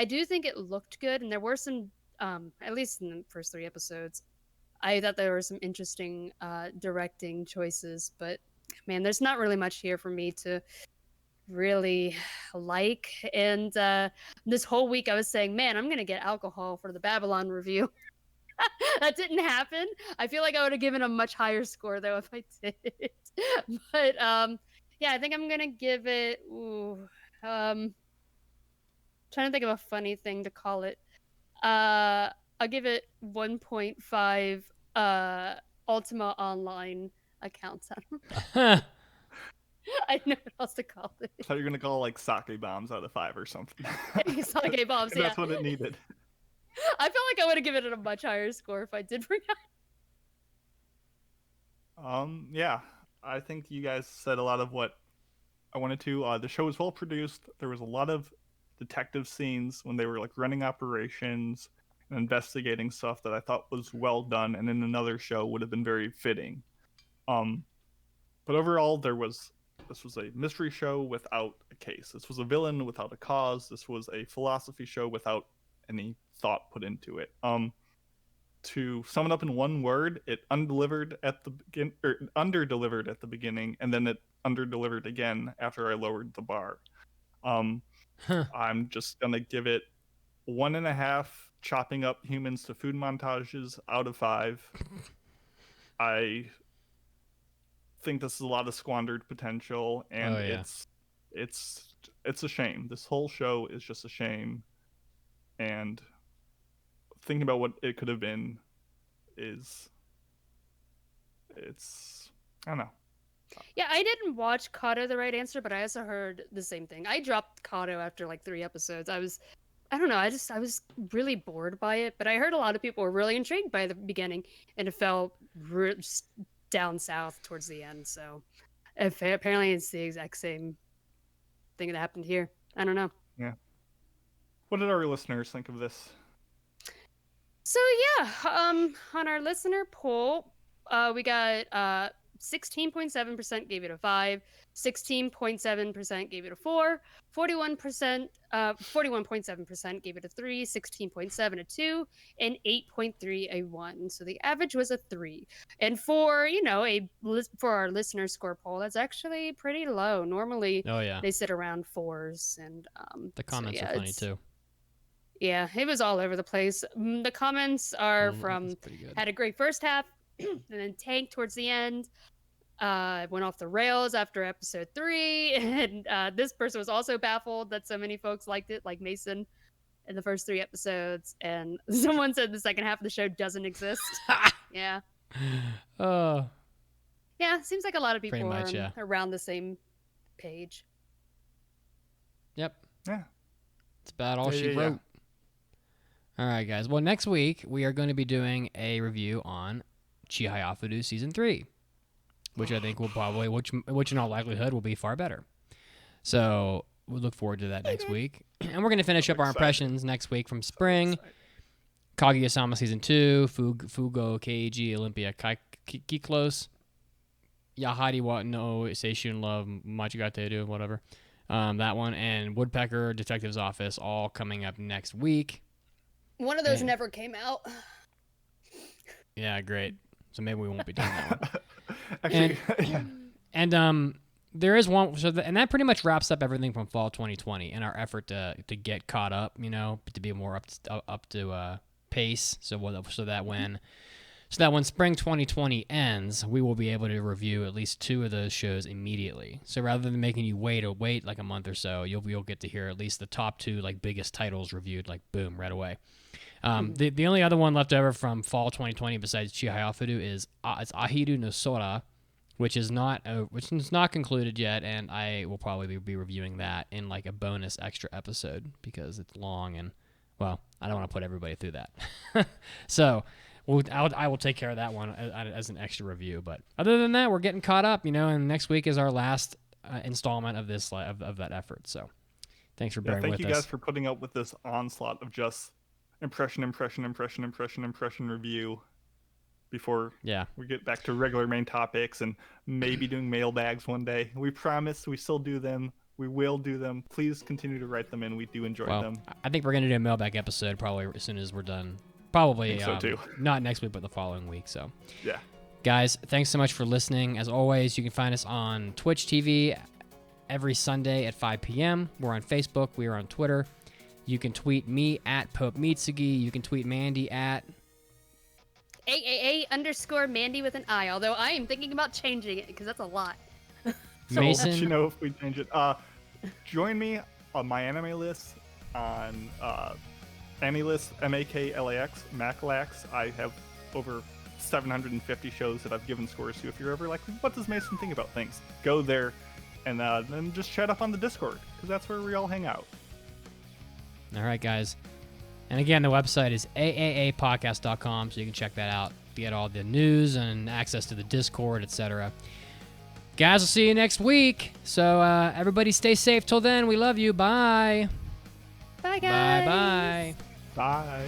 do think it looked good, and there were some, at least in the first 3 episodes, I thought there were some interesting directing choices, but man, there's not really much here for me to really like. And this whole week I was saying, man, I'm gonna get alcohol for the Babylon review. That didn't happen. I feel like I would have given a much higher score though if I did. But yeah, I think I'm gonna give it trying to think of a funny thing to call it. I'll give it 1.5 Ultima Online accounts. I don't know what else to call it. I thought you were gonna call like sake bombs out of 5 or something. Sake bombs, yeah. That's what it needed. I feel like I would have given it a much higher score if I did bring out. Yeah, I think you guys said a lot of what I wanted to. The show was well produced. There was a lot of detective scenes when they were like running operations and investigating stuff that I thought was well done, and in another show would have been very fitting. But overall, this was a mystery show without a case. This was a villain without a cause. This was a philosophy show without any thought put into it. To sum it up in one word, it underdelivered at the beginning, and then it underdelivered again after I lowered the bar. I'm just gonna give it 1.5 chopping up humans to food montages out of 5. I think this is a lot of squandered potential, and it's a shame. This whole show is just a shame, and thinking about what it could have been I don't know. Yeah, I didn't watch Kato the Right Answer, but I also heard the same thing. I dropped Kato after like 3 episodes. I was really bored by it, but I heard a lot of people were really intrigued by the beginning, and it fell down south towards the end. So apparently it's the exact same thing that happened here. I don't know. Yeah. What did our listeners think of this? So yeah, on our listener poll, we got 16.7% gave it a 5, 16.7% gave it a 4, 41.7% gave it a 3, 16.7 a 2, and 8.3 a 1. So the average was a 3. And for for our listener score poll, that's actually pretty low. Normally, they sit around 4s, and the comments are funny too. Yeah, it was all over the place. The comments are from had a great first half and then tanked towards the end. Went off the rails after episode 3, and this person was also baffled that so many folks liked it, like Mason, in the first 3 episodes. And someone said the second half of the show doesn't exist. Yeah. Oh. Yeah, seems like a lot of people Pretty much, are around the same page. Yep. Yeah. It's about all she wrote. All right, guys. Well, next week we are going to be doing a review on Chihayafuru Season 3, which I think will probably, which in all likelihood will be far better. So we'll look forward to that next week. And we're going to finish up our impressions next week from Spring, Kaguya-sama Season 2, Fugo Keiji Olympia Kiklos, Yahari wa no Seishun Love Machigate whatever. That one, and Woodpecker Detective's Office, all coming up next week. One of those never came out. Yeah, great. So maybe we won't be doing that one. Actually, and there is one, and that pretty much wraps up everything from fall 2020 in our effort to get caught up, to be more up to pace. So that when spring 2020 ends, we will be able to review at least 2 of those shows immediately. So rather than making you wait like a month or so, you'll get to hear at least the top 2 like biggest titles reviewed, like boom, right away. The only other one left over from fall 2020 besides Chihayafuru is it's Ahiru no Sora, which is not concluded yet, and I will probably be reviewing that in like a bonus extra episode because it's long and, well, I don't want to put everybody through that. So I will take care of that one as an extra review. But other than that, we're getting caught up, and next week is our last installment of this of that effort. So thanks for bearing with us. Thank you guys for putting up with this onslaught of just impression review before we get back to regular main topics and maybe doing mailbags one day. We promise we still do them. We will do them. Please continue to write them in. We do enjoy them. I think we're going to do a mailbag episode probably as soon as we're done. Probably so too. Not next week, but the following week. So, yeah. Guys, thanks so much for listening. As always, you can find us on Twitch TV every Sunday at 5 p.m. We're on Facebook. We are on Twitter. You can tweet me at Pope Mitsugi. You can tweet Mandy at AAA_Mandy with an I, although I am thinking about changing it because that's a lot. So Mason. I'll let you know if we change it. Join me on my anime list on AniList, MAKLAX, MAKLAX. I have over 750 shows that I've given scores to. If you're ever like, what does Mason think about things? Go there and then just chat up on the Discord because that's where we all hang out. All right, guys. And again, the website is aaapodcast.com, so you can check that out. Get all the news and access to the Discord, etc. Guys, we'll see you next week. So everybody stay safe till then. We love you. Bye. Bye, guys. Bye-bye. Bye.